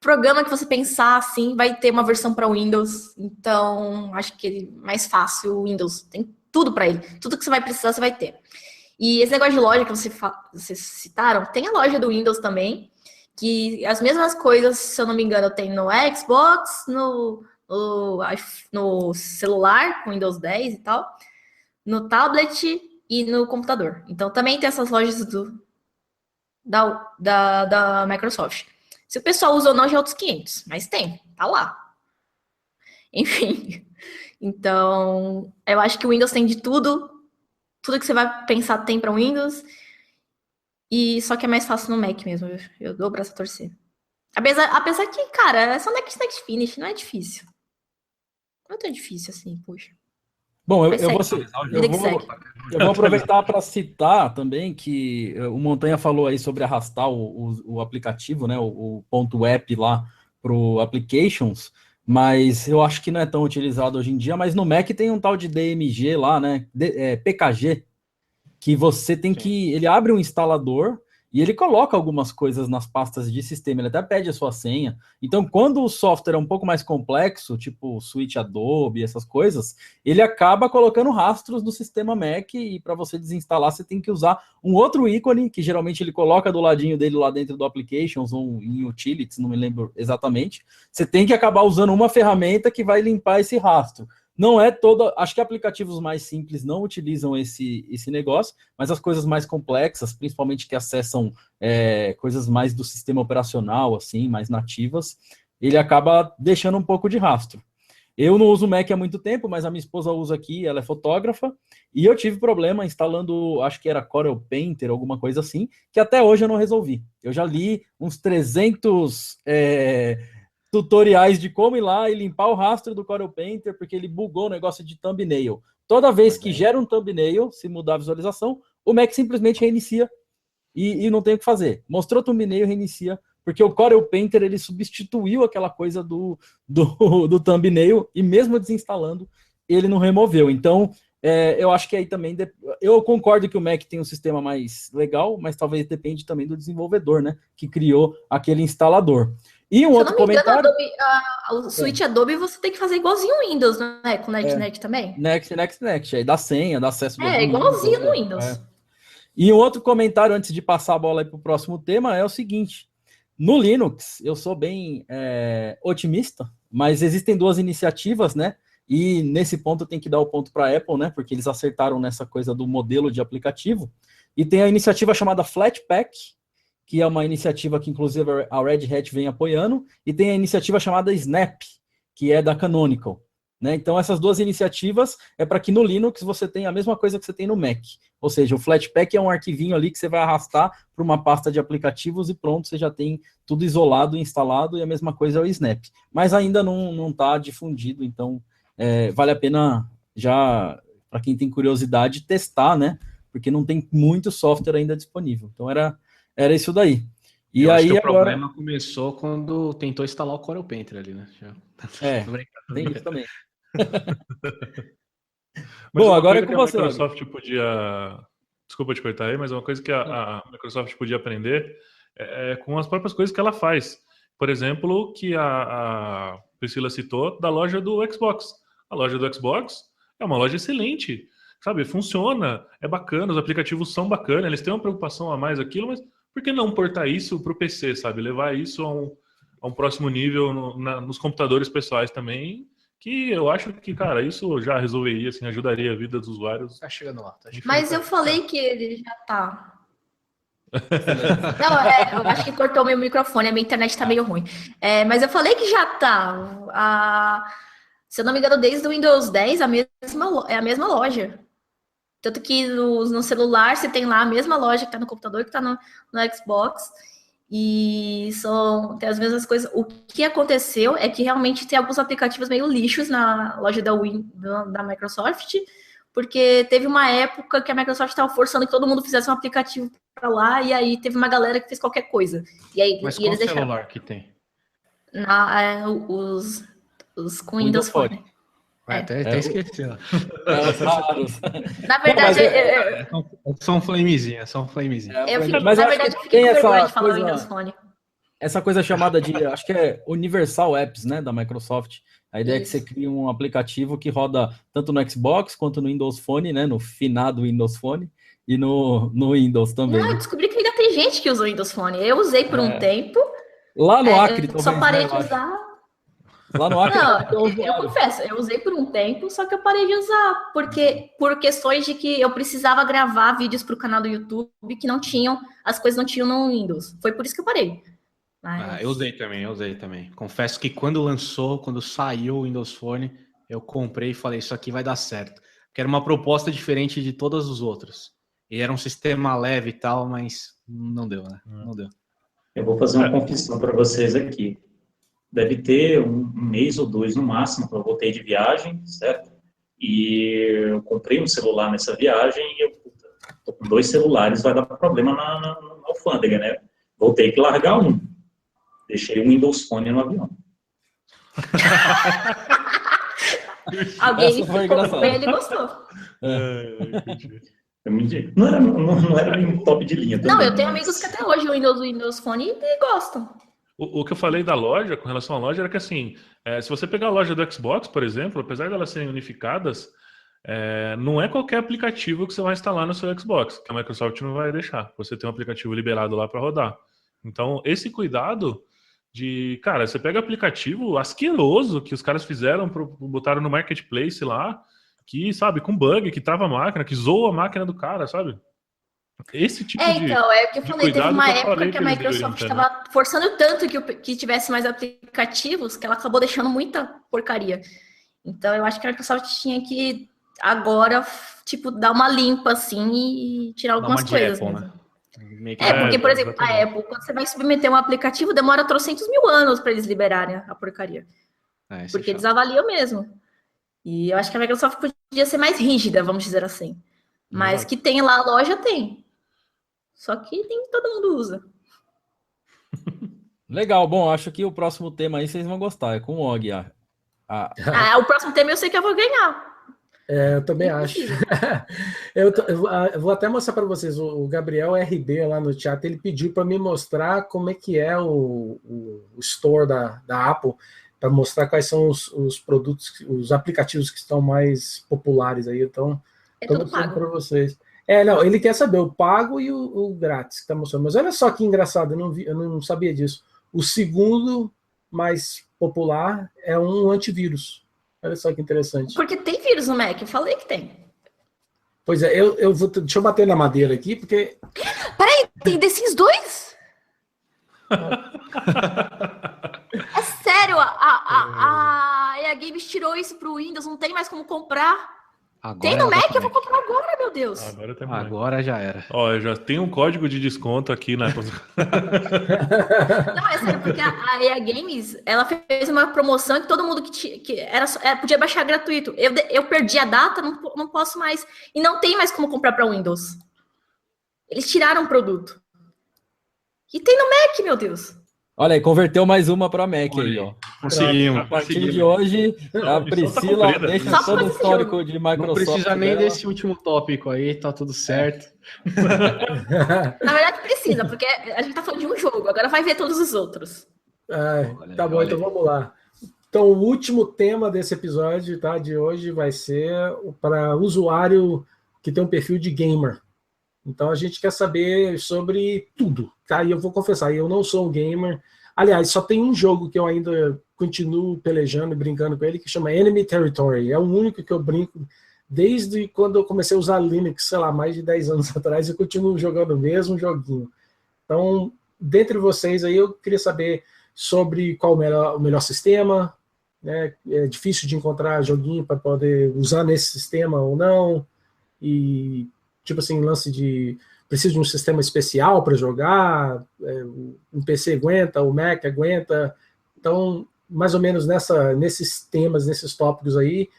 programa que você pensar, assim, vai ter uma versão para Windows. Então, acho que é mais fácil o Windows. Tem tudo para ele. Tudo que você vai precisar, você vai ter. E esse negócio de loja que vocês citaram, tem a loja do Windows também, que as mesmas coisas, se eu não me engano, tem no Xbox, no celular, com Windows 10 e tal, no tablet e no computador. Então, também tem essas lojas da Microsoft. Se o pessoal usa ou não, já é outros 500, mas tá lá. Enfim, então, eu acho que o Windows tem de tudo. Tudo que você vai pensar tem para Windows. E só que é mais fácil no Mac mesmo. Eu dou o braço a torcer. Apesar que, cara, é só Next Finish, não é difícil. Não é tão difícil assim, puxa. Bom, eu vou aproveitar para citar também que o Montanha falou aí sobre arrastar o aplicativo, né, o ponto app lá para o Applications, mas eu acho que não é tão utilizado hoje em dia, mas no Mac tem um tal de DMG lá, né, PKG, que você tem que... Ele abre um instalador e ele coloca algumas coisas nas pastas de sistema, ele até pede a sua senha. Então, quando o software é um pouco mais complexo, tipo o Switch Adobe, essas coisas, ele acaba colocando rastros do sistema Mac e para você desinstalar, você tem que usar um outro ícone, que geralmente ele coloca do ladinho dele lá dentro do Applications ou em Utilities, não me lembro exatamente. Você tem que acabar usando uma ferramenta que vai limpar esse rastro. Não é toda... Acho que aplicativos mais simples não utilizam esse negócio, mas as coisas mais complexas, principalmente que acessam coisas mais do sistema operacional, assim, mais nativas, ele acaba deixando um pouco de rastro. Eu não uso Mac há muito tempo, mas a minha esposa usa aqui, ela é fotógrafa, e eu tive problema instalando, acho que era Corel Painter, alguma coisa assim, que até hoje eu não resolvi. Eu já li uns 300... tutoriais de como ir lá e limpar o rastro do Corel Painter, porque ele bugou o negócio de thumbnail. Toda vez que gera um thumbnail, se mudar a visualização, o Mac simplesmente reinicia e não tem o que fazer. Mostrou thumbnail, reinicia, porque o Corel Painter ele substituiu aquela coisa do thumbnail e mesmo desinstalando, ele não removeu. Então, eu acho que aí também... Eu concordo que o Mac tem um sistema mais legal, mas talvez depende também do desenvolvedor, né? Que criou aquele instalador. E um outro comentário... O Switch Adobe você tem que fazer igualzinho o Windows, né? Com o NetNet também. Next. Aí dá senha, dá acesso... igualzinho no Windows. E um outro comentário, antes de passar a bola para o próximo tema, é o seguinte. No Linux, eu sou bem otimista, mas existem 2 iniciativas, né? E nesse ponto tem que dar o ponto para a Apple, né? Porque eles acertaram nessa coisa do modelo de aplicativo. E tem a iniciativa chamada Flatpak, que é uma iniciativa que inclusive a Red Hat vem apoiando, e tem a iniciativa chamada Snap, que é da Canonical. Né? Então essas 2 iniciativas é para que no Linux você tenha a mesma coisa que você tem no Mac. Ou seja, o Flatpak é um arquivinho ali que você vai arrastar para uma pasta de aplicativos e pronto, você já tem tudo isolado, instalado, e a mesma coisa é o Snap. Mas ainda não está difundido, então vale a pena já, para quem tem curiosidade, testar, né? Porque não tem muito software ainda disponível. Então era isso daí. E eu aí acho que agora... o problema começou quando tentou instalar o Corel Painter ali, né? Tem isso também. Mas Bom, uma agora coisa é com que a você. Microsoft podia... Desculpa te cortar aí, mas uma coisa que a Microsoft podia aprender é com as próprias coisas que ela faz. Por exemplo, que a Priscila citou, da loja do Xbox. A loja do Xbox é uma loja excelente, sabe? Funciona, é bacana, os aplicativos são bacanas, eles têm uma preocupação a mais aquilo, mas por que não portar isso para o PC, sabe? Levar isso a um próximo nível nos computadores pessoais também, que eu acho que, cara, isso já resolveria, assim, ajudaria a vida dos usuários. Tá chegando lá. Mas eu falei que ele já tá. Não, eu acho que cortou meu microfone, a minha internet tá meio ruim. Mas eu falei que já tá. Se eu não me engano, desde o Windows 10, é a mesma loja. Tanto que no celular você tem lá a mesma loja que tá no computador, que tá no Xbox. E tem as mesmas coisas. O que aconteceu é que realmente tem alguns aplicativos meio lixos na loja da Microsoft, porque teve uma época que a Microsoft estava forçando que todo mundo fizesse um aplicativo para lá, e aí teve uma galera que fez qualquer coisa. E aí, mas qual eles celular que tem? Os com Windows Phone. Até esqueci. Na verdade, são um flamezinha. Na verdade, eu fiquei com vergonha de falar Windows Phone. Essa coisa chamada de, acho que é Universal Apps, né, da Microsoft. A ideia é que você cria um aplicativo que roda tanto no Xbox quanto no Windows Phone, né, no finado Windows Phone, e no Windows também. Não, eu descobri que ainda tem gente que usa o Windows Phone. Eu usei por um tempo. Lá no Acre, talvez. Só parei de usar. Lá no Acre. Não, eu confesso, eu usei por um tempo, só que eu parei de usar, porque por questões de que eu precisava gravar vídeos para o canal do YouTube que as coisas não tinham no Windows. Foi por isso que eu parei. Mas... eu usei também. Confesso que quando saiu o Windows Phone, eu comprei e falei, isso aqui vai dar certo. Porque era uma proposta diferente de todos os outros. E era um sistema leve e tal, mas não deu, né? Não deu. Eu vou fazer uma confissão para vocês aqui. Deve ter um mês ou 2 no máximo que eu voltei de viagem, certo? E eu comprei um celular nessa viagem e eu tô com 2 celulares, vai dar problema na alfândega, né? Vou ter que largar um. Deixei o Windows Phone no avião. Alguém ficou com ele e gostou. Não era nenhum top de linha. Não, eu tenho amigos que até hoje o Windows Phone e gostam. O que eu falei da loja, com relação à loja, era que assim, se você pegar a loja do Xbox, por exemplo, apesar de elas serem unificadas, não é qualquer aplicativo que você vai instalar no seu Xbox, que a Microsoft não vai deixar. Você tem um aplicativo liberado lá para rodar. Então, esse cuidado de, cara, você pega aplicativo asqueroso que os caras fizeram, botaram no Marketplace lá, que, sabe, com bug, que trava a máquina, que zoa a máquina do cara, sabe? Esse tipo de então, é o que eu falei, teve uma época que a eles Microsoft deveriam ter, estava forçando tanto que tivesse mais aplicativos, que ela acabou deixando muita porcaria. Então, eu acho que a Microsoft tinha que agora, tipo, dar uma limpa, assim, e tirar algumas coisas. Apple, mesmo. Né? Porque, por exemplo, a Apple, quando você vai submeter um aplicativo, demora 300.000 anos para eles liberarem a porcaria. Porque eles avaliam mesmo. E eu acho que a Microsoft podia ser mais rígida, vamos dizer assim. Mas que tem lá a loja, tem. Só que nem todo mundo usa. Legal, bom, acho que o próximo tema aí vocês vão gostar, é com o Og. O próximo tema eu sei que eu vou ganhar. Eu também acho. Eu vou até mostrar para vocês. O Gabriel RB lá no chat, ele pediu para me mostrar como é que é o store da Apple, para mostrar quais são os produtos, os aplicativos que estão mais populares aí. Então, estou mostrando para vocês. Não, ele quer saber o pago e o grátis que está mostrando. Mas olha só que engraçado, eu não sabia disso. O segundo mais popular é um antivírus. Olha só que interessante. Porque tem vírus no Mac, eu falei que tem. Pois é, deixa eu bater na madeira aqui, porque... Peraí, tem The Sims 2? É sério, a EA Games tirou isso pro Windows, não tem mais como comprar. Agora tem no Mac? Eu vou comprar agora, meu Deus. Agora já era. Ó, eu já tenho um código de desconto aqui na... Não, é sério, porque a EA Games, ela fez uma promoção que todo mundo podia baixar gratuito. Eu perdi a data, não posso mais. E não tem mais como comprar para Windows. Eles tiraram o produto. E tem no Mac, meu Deus. Olha aí, converteu mais uma para Mac aí, ó. Conseguimos. A partir de hoje, a Priscila deixa todo o histórico de Microsoft. Não precisa nem dela. desse último tópico aí, tá tudo certo. Na verdade precisa, porque a gente tá falando de um jogo, agora vai ver todos os outros. Tá bom, então vamos lá. Então, o último tema desse episódio, tá, de hoje vai ser para usuário que tem um perfil de gamer. Então, a gente quer saber sobre tudo, tá? E eu vou confessar, eu não sou um gamer. Aliás, só tem um jogo que eu ainda continuo pelejando e brincando com ele, que chama Enemy Territory. É o único que eu brinco desde quando eu comecei a usar Linux, sei lá, mais de 10 anos atrás, eu continuo jogando o mesmo joguinho. Então, dentre vocês aí, eu queria saber sobre qual o melhor sistema, né? É difícil de encontrar joguinho para poder usar nesse sistema ou não, e tipo assim, lance de preciso de um sistema especial para jogar, um PC aguenta, o Mac aguenta. Então, mais ou menos nesses temas, nesses tópicos aí,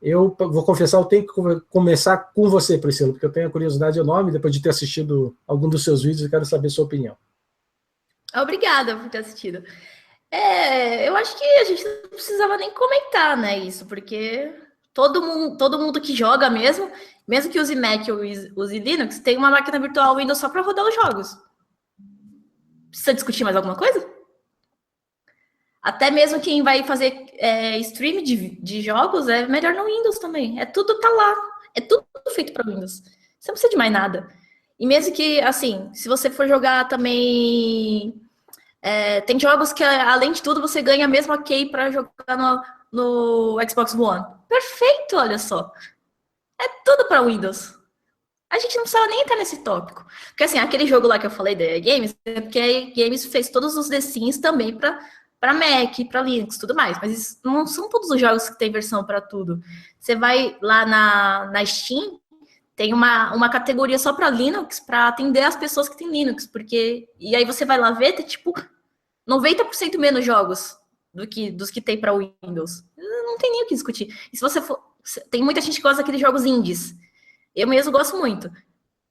eu vou confessar, eu tenho que começar com você, Priscila, porque eu tenho a curiosidade enorme, depois de ter assistido algum dos seus vídeos, eu quero saber a sua opinião. Obrigada por ter assistido. Eu acho que a gente não precisava nem comentar, né, isso, porque todo mundo que joga mesmo que use Mac ou use Linux, tem uma máquina virtual Windows só para rodar os jogos. Precisa discutir mais alguma coisa? Até mesmo quem vai fazer stream de jogos, é melhor no Windows também. Tudo tá lá. É tudo feito para Windows. Você não precisa de mais nada. E mesmo que, assim, se você for jogar também... tem jogos que, além de tudo, você ganha a mesma key para jogar no Xbox One. Perfeito, olha só. É tudo para Windows. A gente não precisava nem entrar nesse tópico. Porque, assim, aquele jogo lá que eu falei da EA Games, é porque a EA Games fez todos os The Sims também para Mac, para Linux, tudo mais. Mas não são todos os jogos que tem versão para tudo. Você vai lá na Steam, tem uma categoria só para Linux, para atender as pessoas que têm Linux. E aí você vai lá ver, tem tipo 90% menos jogos dos que tem para Windows. Não tem nem o que discutir. E se você for... Tem muita gente que gosta daqueles jogos indies. Eu mesmo gosto muito.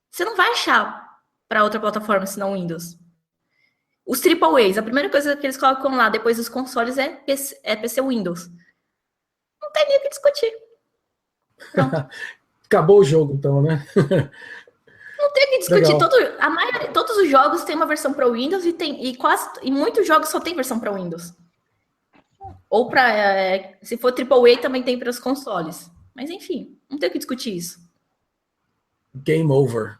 Você não vai achar para outra plataforma senão Windows. Os AAAs, a primeira coisa que eles colocam lá depois dos consoles é PC Windows. Não tem nem o que discutir. Pronto. Acabou o jogo, então, né? Não tem o que discutir. Todos os jogos têm uma versão para Windows e muitos jogos só tem versão para Windows. Ou se for AAA, também tem para os consoles. Mas, enfim, não tem o que discutir isso. Game over.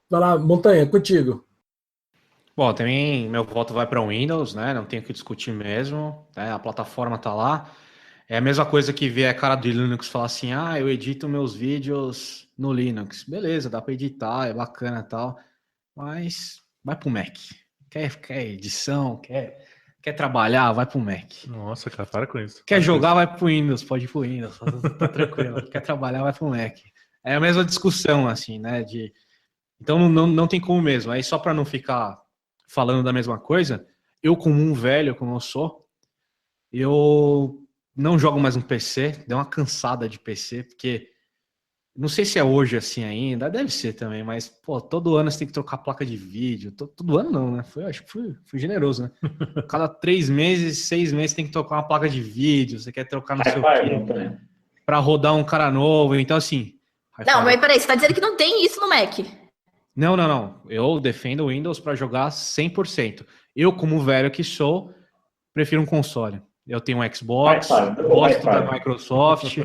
Vai lá, Montanha, contigo. Bom, também meu voto vai para o Windows, né? Não tem o que discutir mesmo. Né? A plataforma tá lá. É a mesma coisa que ver a cara do Linux falar assim, eu edito meus vídeos no Linux. Beleza, dá para editar, é bacana e tal. Mas vai pro Mac. Quer edição, quer trabalhar, vai pro Mac. Nossa, cara, para com isso. Quer jogar, vai pro Windows, pode ir pro Windows, tá tranquilo. Quer trabalhar, vai pro Mac. É a mesma discussão, assim, né? Então não tem como mesmo. Aí só para não ficar falando da mesma coisa, eu como um velho, como eu sou, eu não jogo mais no PC, deu uma cansada de PC, porque não sei se é hoje assim ainda, deve ser também, mas, pô, todo ano você tem que trocar placa de vídeo. Todo ano não, né? Acho que fui generoso, né? Cada 3 meses, 6 meses tem que trocar uma placa de vídeo, você quer trocar no seu quê. pra rodar um cara novo. Então, assim... Não, mas peraí, você tá dizendo que não tem isso no Mac? Não. Eu defendo o Windows para jogar 100%. Eu, como velho que sou, prefiro um console. Eu tenho um Xbox, gosto da Microsoft,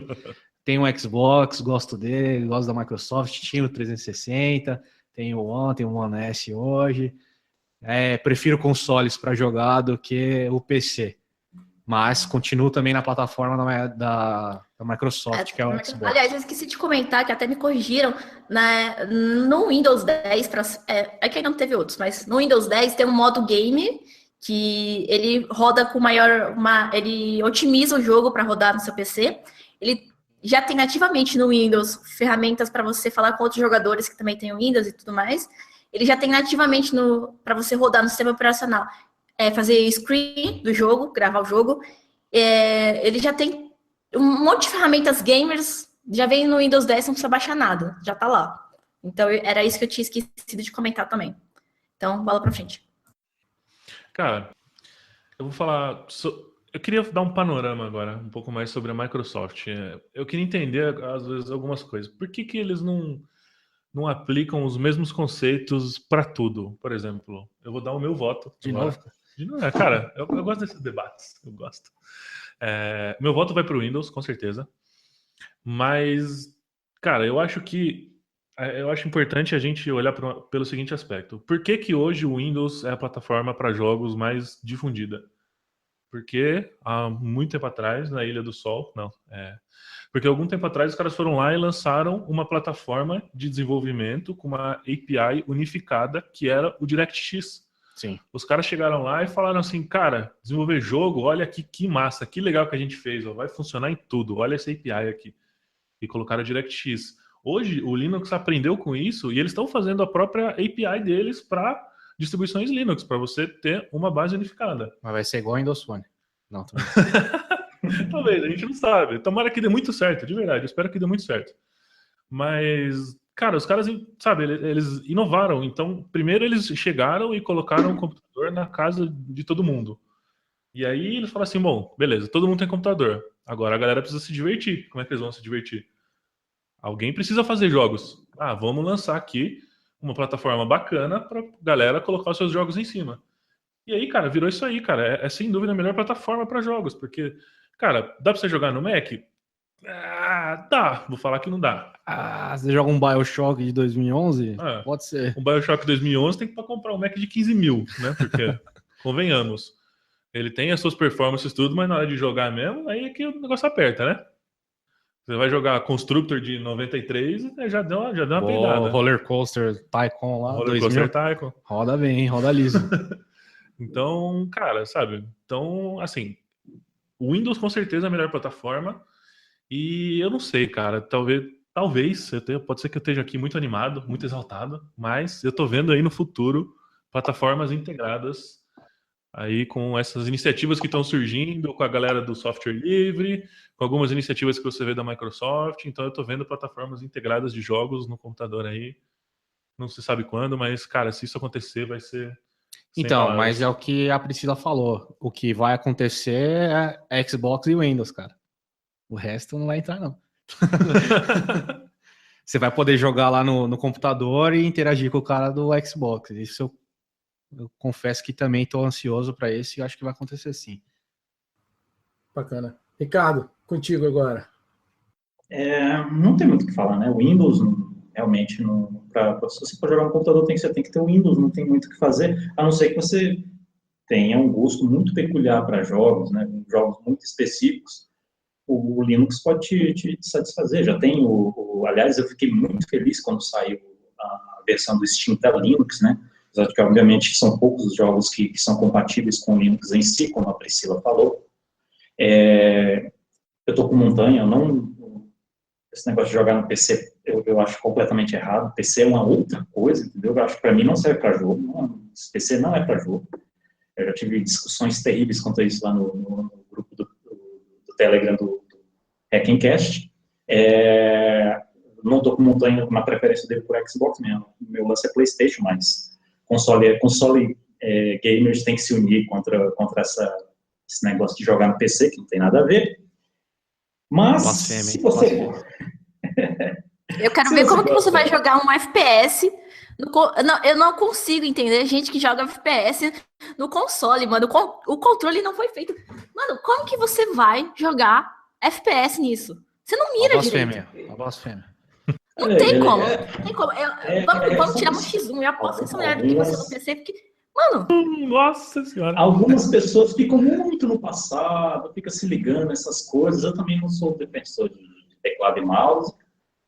tenho um Xbox, gosto dele, gosto da Microsoft, tinha o 360, tenho o One, tenho o One S hoje. Prefiro consoles para jogar do que o PC. Mas continuo também na plataforma da Microsoft, que é o Xbox. Aliás, eu esqueci de comentar, que até me corrigiram, no Windows 10, é que ainda não teve outros, mas no Windows 10 tem um modo game que ele roda com ele otimiza o jogo para rodar no seu PC. Ele já tem nativamente no Windows ferramentas para você falar com outros jogadores que também têm o Windows e tudo mais. Ele já tem nativamente para você rodar no sistema operacional. Fazer screen do jogo, gravar o jogo. Ele já tem um monte de ferramentas gamers, já vem no Windows 10, não precisa baixar nada, já tá lá. Então, era isso que eu tinha esquecido de comentar também. Então, bola pra frente. Cara, eu vou falar... Eu queria dar um panorama agora, um pouco mais sobre a Microsoft. Eu queria entender, às vezes, algumas coisas. Por que eles não aplicam os mesmos conceitos para tudo? Por exemplo, eu vou dar o meu voto. De novo? Cara, eu gosto desses debates. Eu gosto. Meu voto vai para o Windows, com certeza. Mas, cara, eu acho importante a gente olhar pelo seguinte aspecto. Por que hoje o Windows é a plataforma para jogos mais difundida? Porque há muito tempo atrás, na Ilha do Sol, porque algum tempo atrás os caras foram lá e lançaram uma plataforma de desenvolvimento com uma API unificada que era o DirectX. Sim. Os caras chegaram lá e falaram assim, cara, desenvolver jogo, olha aqui que massa, que legal que a gente fez, vai funcionar em tudo, olha essa API aqui. E colocaram o DirectX. Hoje o Linux aprendeu com isso e eles estão fazendo a própria API deles para distribuições Linux, para você ter uma base unificada. Mas vai ser igual ao Windows Phone. Não, Talvez, a gente não sabe. Tomara que dê muito certo, de verdade. Eu espero que dê muito certo. Mas, cara, os caras, sabe, eles inovaram. Então, primeiro eles chegaram e colocaram o computador na casa de todo mundo. E aí eles falaram assim, bom, beleza, todo mundo tem computador. Agora a galera precisa se divertir. Como é que eles vão se divertir? Alguém precisa fazer jogos. Vamos lançar aqui uma plataforma bacana pra galera colocar os seus jogos em cima. E aí, cara, virou isso aí, cara. É sem dúvida a melhor plataforma para jogos, porque, cara, dá pra você jogar no Mac? Dá. Vou falar que não dá. Você joga um BioShock de 2011? Pode ser. Um BioShock 2011 tem que comprar um Mac de 15 mil, né? Porque, convenhamos, ele tem as suas performances tudo, mas na hora de jogar mesmo, aí é que o negócio aperta, né? Você vai jogar Constructor de 93, já deu uma peidada. Roller Coaster Tycoon lá, Roller Coaster Tycoon. Roda bem, roda liso. Então, cara, sabe? Então, assim, o Windows com certeza é a melhor plataforma. E eu não sei, cara, talvez pode ser que eu esteja aqui muito animado, muito exaltado, mas eu tô vendo aí no futuro plataformas integradas aí com essas iniciativas que estão surgindo, com a galera do software livre, com algumas iniciativas que você vê da Microsoft. Então eu tô vendo plataformas integradas de jogos no computador aí. Não se sabe quando, mas, cara, se isso acontecer, vai ser... Então, mas é o que a Priscila falou. O que vai acontecer é Xbox e Windows, cara. O resto não vai entrar, não. Você vai poder jogar lá no computador e interagir com o cara do Xbox. Isso eu confesso que também estou ansioso para esse e acho que vai acontecer sim. Bacana. Ricardo, contigo agora. Não tem muito o que falar, né? O Windows, realmente, se você for jogar no computador, você tem que ter o Windows, não tem muito o que fazer, a não ser que você tenha um gosto muito peculiar para jogos, né? Jogos muito específicos. O Linux pode te satisfazer. Já tem aliás, eu fiquei muito feliz quando saiu a versão do Steam para Linux, né? Apesar de que, obviamente, são poucos os jogos que são compatíveis com o Linux em si, como a Priscila falou. Eu estou com montanha, esse negócio de jogar no PC, eu acho completamente errado. PC é uma outra coisa, entendeu? Eu acho que para mim não serve para jogo. Esse PC não é para jogo. Eu já tive discussões terríveis quanto a isso lá no grupo do Telegram do Hackencast. Não estou com montanha na preferência dele por Xbox mesmo. Meu lance é PlayStation, mas console gamers tem que se unir contra esse negócio de jogar no PC, que não tem nada a ver. Mas, Blasfêmia, se hein? você... Blasfêmia. Eu quero Se ver você como que você gosta- vai jogar um FPS. Não, eu não consigo entender gente que joga FPS no console, mano. O controle não foi feito. Mano, como que você vai jogar FPS nisso? Você não Ó, mira direito. blasfêmia. Ó, blasfêmia. Não tem como. É, Não tem como. é, Vamos são tirar um pessoas- X1. Eu aposto que essa mulher do que você no PC, porque. Mano, Nossa senhora. Algumas pessoas ficam muito no passado, ficam se ligando nessas coisas. Eu também não sou defensor de teclado e mouse.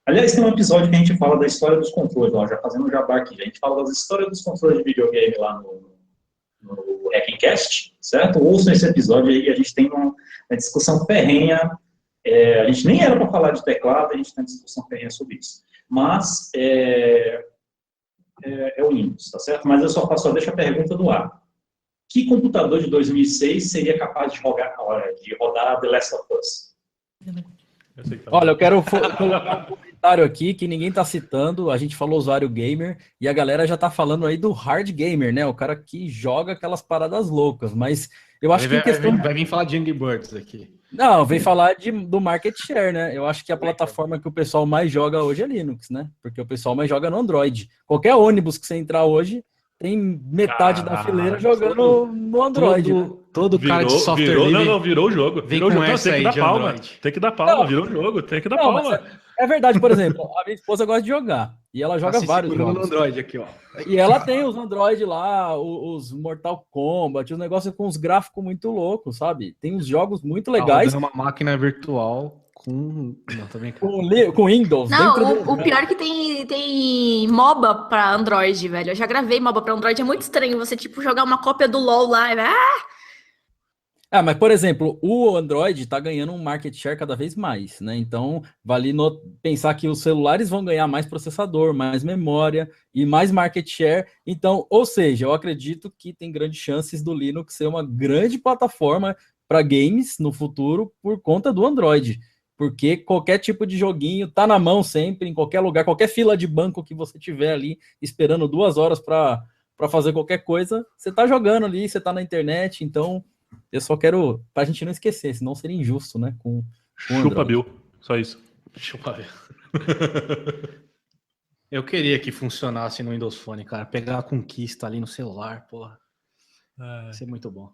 Aliás, tem um episódio que a gente fala da história dos controles, ó, já fazendo um jabá aqui. A gente fala das histórias dos controles de videogame lá no Hackencast, certo? Ouçam esse episódio aí, a gente tem uma discussão ferrenha. A gente nem era para falar de teclado, a gente tem uma discussão ferrenha sobre isso. Mas é o Windows, tá certo? Mas eu só deixo a pergunta no ar. Que computador de 2006 seria capaz de rodar The Last of Us? Eu sei que tá Olha, eu quero colocar um comentário aqui que ninguém tá citando. A gente falou usuário gamer e a galera já tá falando aí do hard gamer, né? O cara que joga aquelas paradas loucas. Mas eu acho que em questão. Vai vir falar de Angry Birds aqui. Não, vem falar do market share, né? Eu acho que a plataforma que o pessoal mais joga hoje é Linux, né? Porque o pessoal mais joga no Android. Qualquer ônibus que você entrar hoje, tem metade da fileira jogando no Android. Né? Todo cara de software livre... Não, virou o jogo. Vem Virou o com jogo. essa Tem que aí dar de palma. Android. Tem que dar palma. Não. Virou o jogo. Tem que dar Não, palma. mas é verdade, por exemplo, a minha esposa gosta de jogar. E ela joga Tá se vários segurando jogos. no Android aqui, ó. E ela tem os Android lá, os Mortal Kombat, os negócios com os gráficos muito loucos, sabe? Tem uns jogos muito legais Tá rodando uma máquina virtual com... Não, tô brincando. com Windows. não, dentro do... o pior é que tem MOBA pra Android, velho. Eu já gravei MOBA pra Android. É muito estranho você, tipo, jogar uma cópia do LoL lá. Mas, por exemplo, o Android tá ganhando um market share cada vez mais, né? Então, vale pensar que os celulares vão ganhar mais processador, mais memória e mais market share. Então, ou seja, eu acredito que tem grandes chances do Linux ser uma grande plataforma para games no futuro por conta do Android. Porque qualquer tipo de joguinho tá na mão sempre, em qualquer lugar, qualquer fila de banco que você tiver ali, esperando 2 horas para fazer qualquer coisa, você tá jogando ali, você tá na internet, então... Eu só quero, pra gente não esquecer, senão seria injusto, né? Com Chupa, Bill. Só isso. Chupa, Bill. Eu queria que funcionasse no Windows Phone, cara. Pegar a conquista ali no celular, porra. Ia ser muito bom.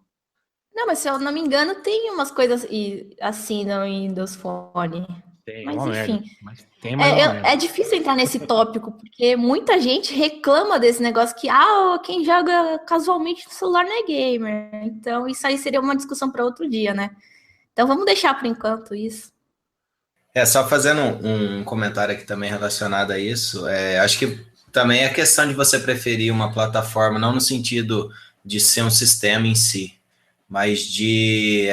Não, mas se eu não me engano, tem umas coisas assim no Windows Phone. Tem, Mas uma enfim. merda. Mas tem mais uma merda. É difícil entrar nesse tópico, porque muita gente reclama desse negócio que quem joga casualmente no celular não é gamer. Então, isso aí seria uma discussão para outro dia, né? Então, vamos deixar por enquanto isso. Só fazendo um comentário aqui também relacionado a isso, acho que também é questão de você preferir uma plataforma, não no sentido de ser um sistema em si, mas de...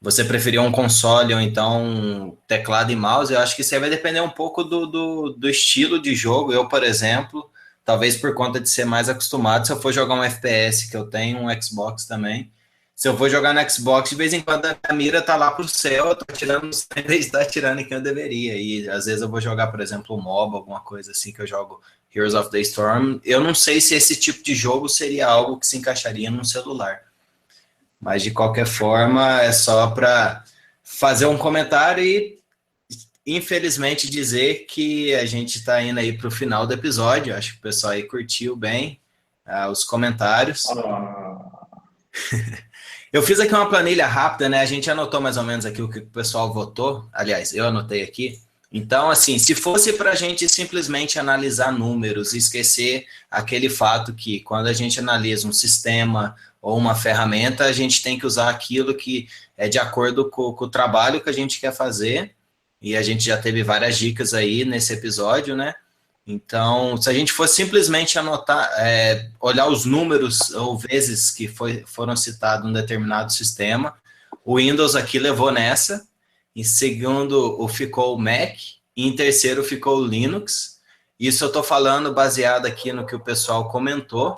você preferir um console ou então teclado e mouse, eu acho que isso aí vai depender um pouco do estilo de jogo. Eu, por exemplo, talvez por conta de ser mais acostumado, se eu for jogar um FPS, que eu tenho um Xbox também, se eu for jogar no Xbox, de vez em quando a mira tá lá pro céu, eu tô atirando em vez de estar atirando em quem eu deveria. E às vezes eu vou jogar, por exemplo, um MOBA, alguma coisa assim, que eu jogo Heroes of the Storm. Eu não sei se esse tipo de jogo seria algo que se encaixaria num celular. Mas, de qualquer forma, é só para fazer um comentário e, infelizmente, dizer que a gente está indo aí para o final do episódio. Acho que o pessoal aí curtiu bem os comentários. Eu fiz aqui uma planilha rápida, né? A gente anotou mais ou menos aqui o que o pessoal votou. Aliás, eu anotei aqui. Então, assim, se fosse para a gente simplesmente analisar números e esquecer aquele fato que quando a gente analisa um sistema ou uma ferramenta, a gente tem que usar aquilo que é de acordo com o trabalho que a gente quer fazer, e a gente já teve várias dicas aí nesse episódio, né? Então, se a gente fosse simplesmente anotar, olhar os números ou vezes que foram citados um determinado sistema, o Windows aqui levou nessa, em segundo ficou o Mac, e em terceiro ficou o Linux. Isso eu estou falando baseado aqui no que o pessoal comentou,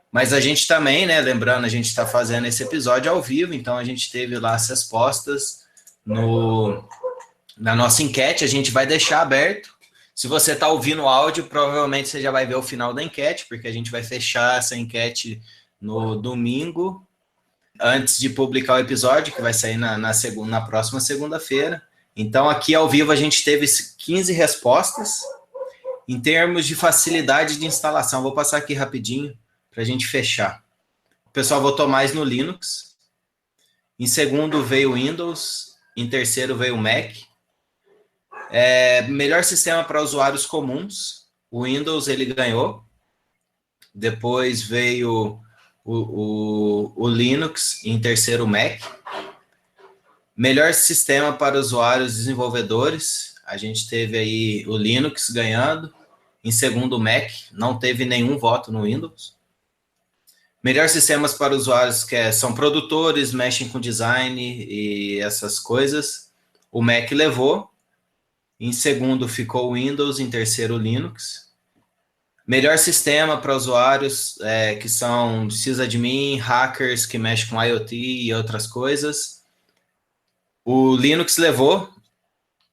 mas a gente também, né, lembrando, a gente está fazendo esse episódio ao vivo, então a gente teve lá as respostas na nossa enquete, a gente vai deixar aberto. Se você está ouvindo o áudio, provavelmente você já vai ver o final da enquete, porque a gente vai fechar essa enquete no domingo, antes de publicar o episódio, que vai sair na próxima segunda-feira. Então, aqui ao vivo a gente teve 15 respostas. Em termos de facilidade de instalação, vou passar aqui rapidinho para a gente fechar. O pessoal votou mais no Linux. Em segundo veio o Windows. Em terceiro veio o Mac. Melhor sistema para usuários comuns. O Windows ele ganhou. Depois veio o Linux. Em terceiro o Mac. Melhor sistema para usuários desenvolvedores. A gente teve aí o Linux ganhando. Em segundo, o Mac. Não teve nenhum voto no Windows. Melhores sistemas para usuários que são produtores, mexem com design e essas coisas. O Mac levou. Em segundo, ficou o Windows. Em terceiro, o Linux. Melhor sistema para usuários que são sysadmin, hackers que mexem com IoT e outras coisas. O Linux levou.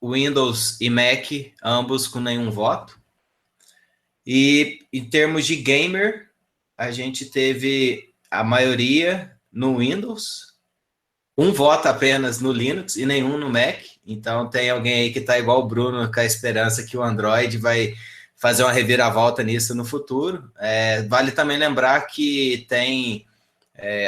Windows e Mac, ambos com nenhum voto. E em termos de gamer, a gente teve a maioria no Windows, um voto apenas no Linux e nenhum no Mac. Então tem alguém aí que está igual o Bruno, com a esperança que o Android vai fazer uma reviravolta nisso no futuro. Vale também lembrar que tem...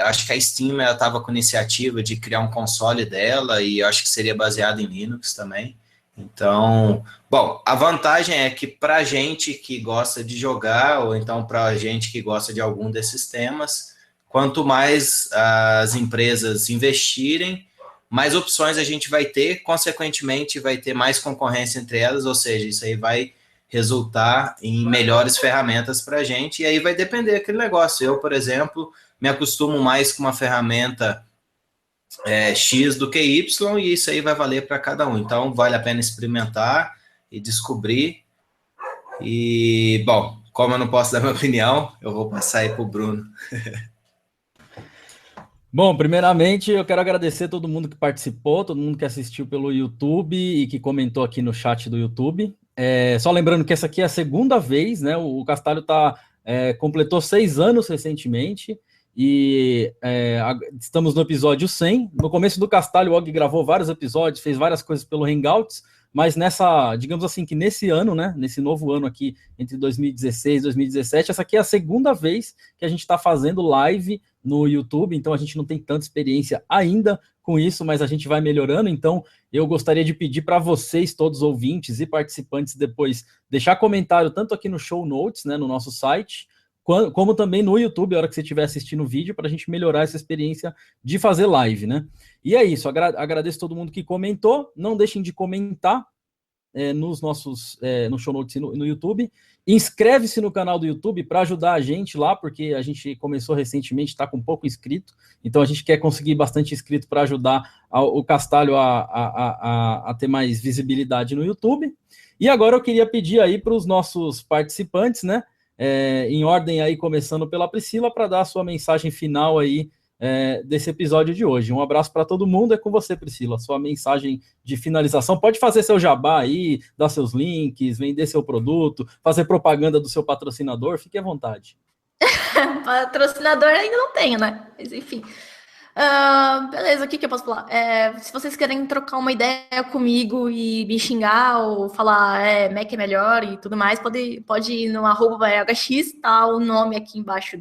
acho que a Steam estava com iniciativa de criar um console dela e acho que seria baseado em Linux também. Então, bom, a vantagem é que para gente que gosta de jogar, ou então para gente que gosta de algum desses temas, quanto mais as empresas investirem, mais opções a gente vai ter, consequentemente vai ter mais concorrência entre elas, ou seja, isso aí vai resultar em melhores ferramentas para a gente, e aí vai depender daquele negócio. Eu, por exemplo, me acostumo mais com uma ferramenta X do que Y, e isso aí vai valer para cada um. Então, vale a pena experimentar e descobrir. E, bom, como eu não posso dar minha opinião, eu vou passar aí para o Bruno. Bom, primeiramente, eu quero agradecer todo mundo que participou, todo mundo que assistiu pelo YouTube e que comentou aqui no chat do YouTube. Só lembrando que essa aqui é a segunda vez, né? O Castalho completou 6 anos recentemente. E estamos no episódio 100. No começo do Castalho, o Og gravou vários episódios, fez várias coisas pelo Hangouts, mas digamos assim, que nesse ano, né, nesse novo ano aqui, entre 2016 e 2017, essa aqui é a segunda vez que a gente está fazendo live no YouTube, então a gente não tem tanta experiência ainda com isso, mas a gente vai melhorando. Então eu gostaria de pedir para vocês, todos ouvintes e participantes, depois deixar comentário tanto aqui no show notes, né, no nosso site, como também no YouTube, a hora que você estiver assistindo o vídeo, para a gente melhorar essa experiência de fazer live, né? E é isso, agradeço todo mundo que comentou, não deixem de comentar nos nossos, no show notes no YouTube, inscreve-se no canal do YouTube para ajudar a gente lá, porque a gente começou recentemente, está com pouco inscrito, então a gente quer conseguir bastante inscrito para ajudar o Castalho a ter mais visibilidade no YouTube. E agora eu queria pedir aí para os nossos participantes, né? Em ordem aí, começando pela Priscila, para dar a sua mensagem final aí desse episódio de hoje. Um abraço para todo mundo, é com você, Priscila, sua mensagem de finalização. Pode fazer seu jabá aí, dar seus links, vender seu produto, fazer propaganda do seu patrocinador, fique à vontade. Patrocinador ainda não tenho, né? Mas enfim. Beleza, o que eu posso falar? Se vocês querem trocar uma ideia comigo e me xingar ou falar Mac é melhor e tudo mais, pode ir no @VaiagaX, tá o nome aqui embaixo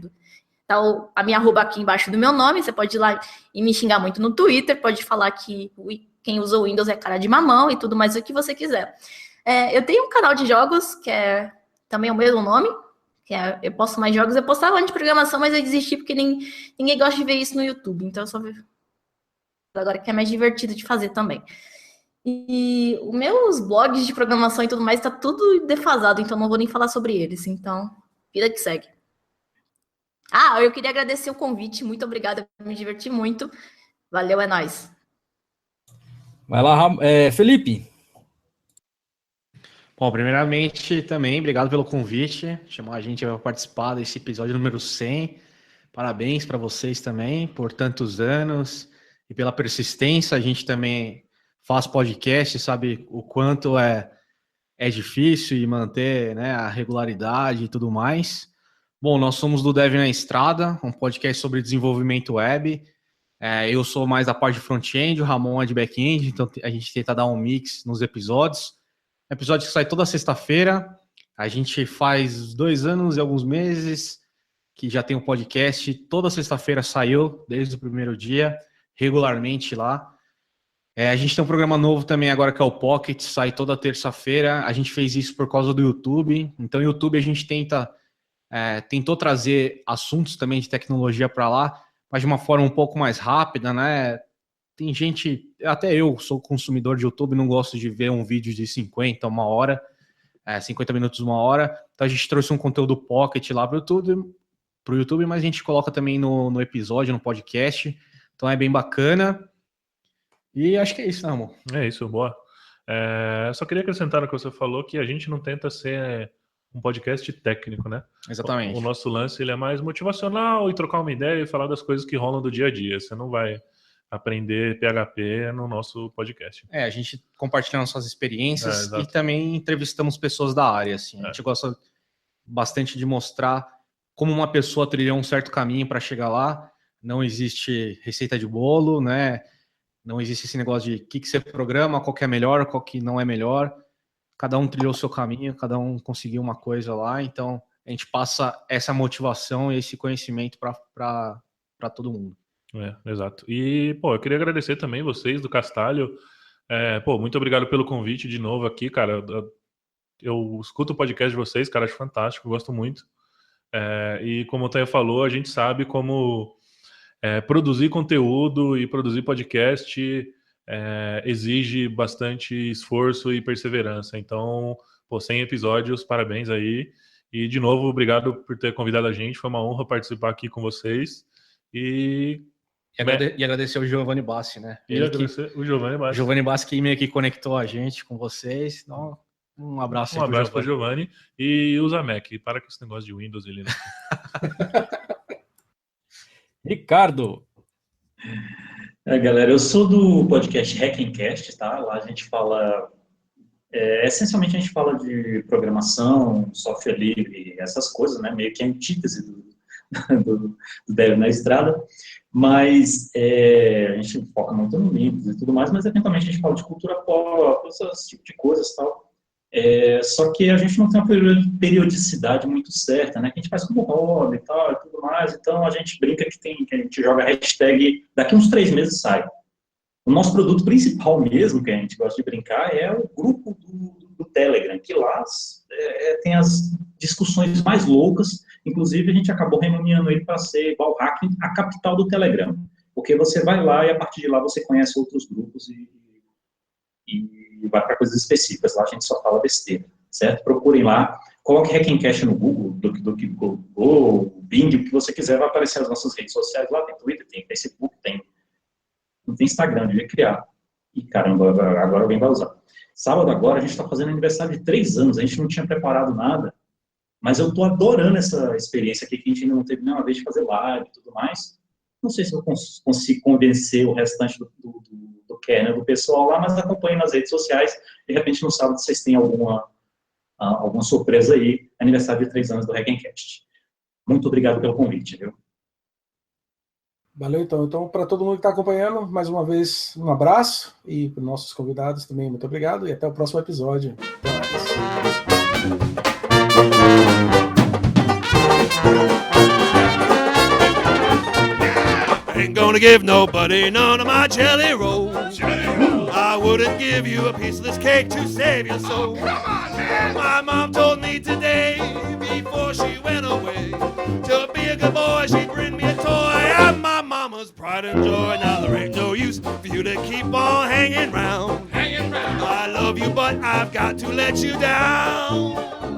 a minha arroba aqui embaixo do meu nome. Você pode ir lá e me xingar muito no Twitter, pode falar que quem usa o Windows é cara de mamão e tudo mais, o que você quiser. Eu tenho um canal de jogos, que é também o mesmo nome, eu posto mais jogos. Eu postava antes de programação, mas eu desisti porque ninguém gosta de ver isso no YouTube. Então eu só vejo agora, que é mais divertido de fazer também. E os meus blogs de programação e tudo mais tá tudo defasado, então não vou nem falar sobre eles. Então, vida que segue. Eu queria agradecer o convite. Muito obrigada, me diverti muito. Valeu, é nóis. Vai lá, Felipe. Bom, primeiramente, também, obrigado pelo convite, chamar a gente para participar desse episódio número 100. Parabéns para vocês também por tantos anos e pela persistência. A gente também faz podcast, sabe o quanto é difícil e manter, né, a regularidade e tudo mais. Bom, nós somos do Dev na Estrada, um podcast sobre desenvolvimento web. Eu sou mais da parte de front-end, o Ramon é de back-end, então a gente tenta dar um mix nos episódios. Episódio que sai toda sexta-feira. A gente faz 2 anos e alguns meses que já tem um podcast. Toda sexta-feira saiu, desde o primeiro dia, regularmente lá. A gente tem um programa novo também agora que é o Pocket, sai toda terça-feira. A gente fez isso por causa do YouTube. Então, no YouTube a gente tentou trazer assuntos também de tecnologia para lá, mas de uma forma um pouco mais rápida, né? Tem gente, até eu sou consumidor de YouTube, não gosto de ver um vídeo de 50 minutos, 1 hora. Então a gente trouxe um conteúdo Pocket lá para o YouTube, mas a gente coloca também no episódio, no podcast. Então é bem bacana. E acho que é isso, né, amor? É isso, boa. Só queria acrescentar no que você falou que a gente não tenta ser um podcast técnico, né? Exatamente. O nosso lance ele é mais motivacional e trocar uma ideia e falar das coisas que rolam do dia a dia. Você não vai aprender PHP no nosso podcast. A gente compartilha nossas experiências exato. E também entrevistamos pessoas da área, assim. A gente gosta bastante de mostrar como uma pessoa trilhou um certo caminho para chegar lá. Não existe receita de bolo, né? Não existe esse negócio de o que você programa, qual que é melhor, qual que não é melhor. Cada um trilhou o seu caminho, cada um conseguiu uma coisa lá. Então, a gente passa essa motivação e esse conhecimento para todo mundo. Exato. E, eu queria agradecer também vocês do Castalho. Muito obrigado pelo convite de novo aqui, cara. Eu escuto o podcast de vocês, cara, acho fantástico, gosto muito. E como o Taia falou, a gente sabe como produzir conteúdo e produzir podcast exige bastante esforço e perseverança. Então, 100 episódios, parabéns aí. E, de novo, obrigado por ter convidado a gente. Foi uma honra participar aqui com vocês. E agradecer o Giovanni Bassi, né? O Giovanni Bassi. O Giovanni Bassi que meio que conectou a gente com vocês. Então, um abraço. Um abraço para o Giovanni. E usa Mac. Para com esse negócio de Windows e Linux. Ricardo. Galera, eu sou do podcast Hackencast, tá? Lá a gente fala... essencialmente a gente fala de programação, software livre, essas coisas, né? Meio que a antítese do Dev na Estrada. Mas a gente foca muito no Linux e tudo mais, mas eventualmente a gente fala de cultura pop, esse tipo de coisas e tal. Só que a gente não tem uma periodicidade muito certa, né? Que a gente faz como hobby e tal e tudo mais. Então a gente brinca que a gente joga hashtag, daqui uns 3 meses sai. O nosso produto principal mesmo, que a gente gosta de brincar, é o grupo do Telegram, que lá tem as discussões mais loucas. Inclusive, a gente acabou renomeando ele para ser igual o Hacking, a capital do Telegram. Porque você vai lá e a partir de lá você conhece outros grupos e vai para coisas específicas. Lá a gente só fala besteira, certo? Procurem lá, coloque Hackencast no Google, do Bing, o que você quiser, vai aparecer as nossas redes sociais lá. Tem Twitter, tem Facebook, não tem Instagram, devia criar. E caramba, agora alguém vai usar. Sábado agora a gente está fazendo aniversário de 3 anos, a gente não tinha preparado nada, mas eu estou adorando essa experiência aqui, que a gente ainda não teve nenhuma vez de fazer live e tudo mais. Não sei se eu consigo convencer o restante do kernel do pessoal lá, mas acompanhem nas redes sociais. De repente, no sábado, vocês têm alguma surpresa aí. Aniversário de 3 anos do Hackencast. Muito obrigado pelo convite, viu? Valeu, então. Então, para todo mundo que está acompanhando, mais uma vez, um abraço. E para os nossos convidados também, muito obrigado. E até o próximo episódio. Até mais. Ain't gonna give nobody none of my jelly rolls. I wouldn't give you a piece of this cake to save your soul. My mom told me today, before she went away, to be a good boy, she'd bring me a toy. I'm my mama's pride and joy. Now there ain't no use for you to keep on hanging round. I love you, but I've got to let you down.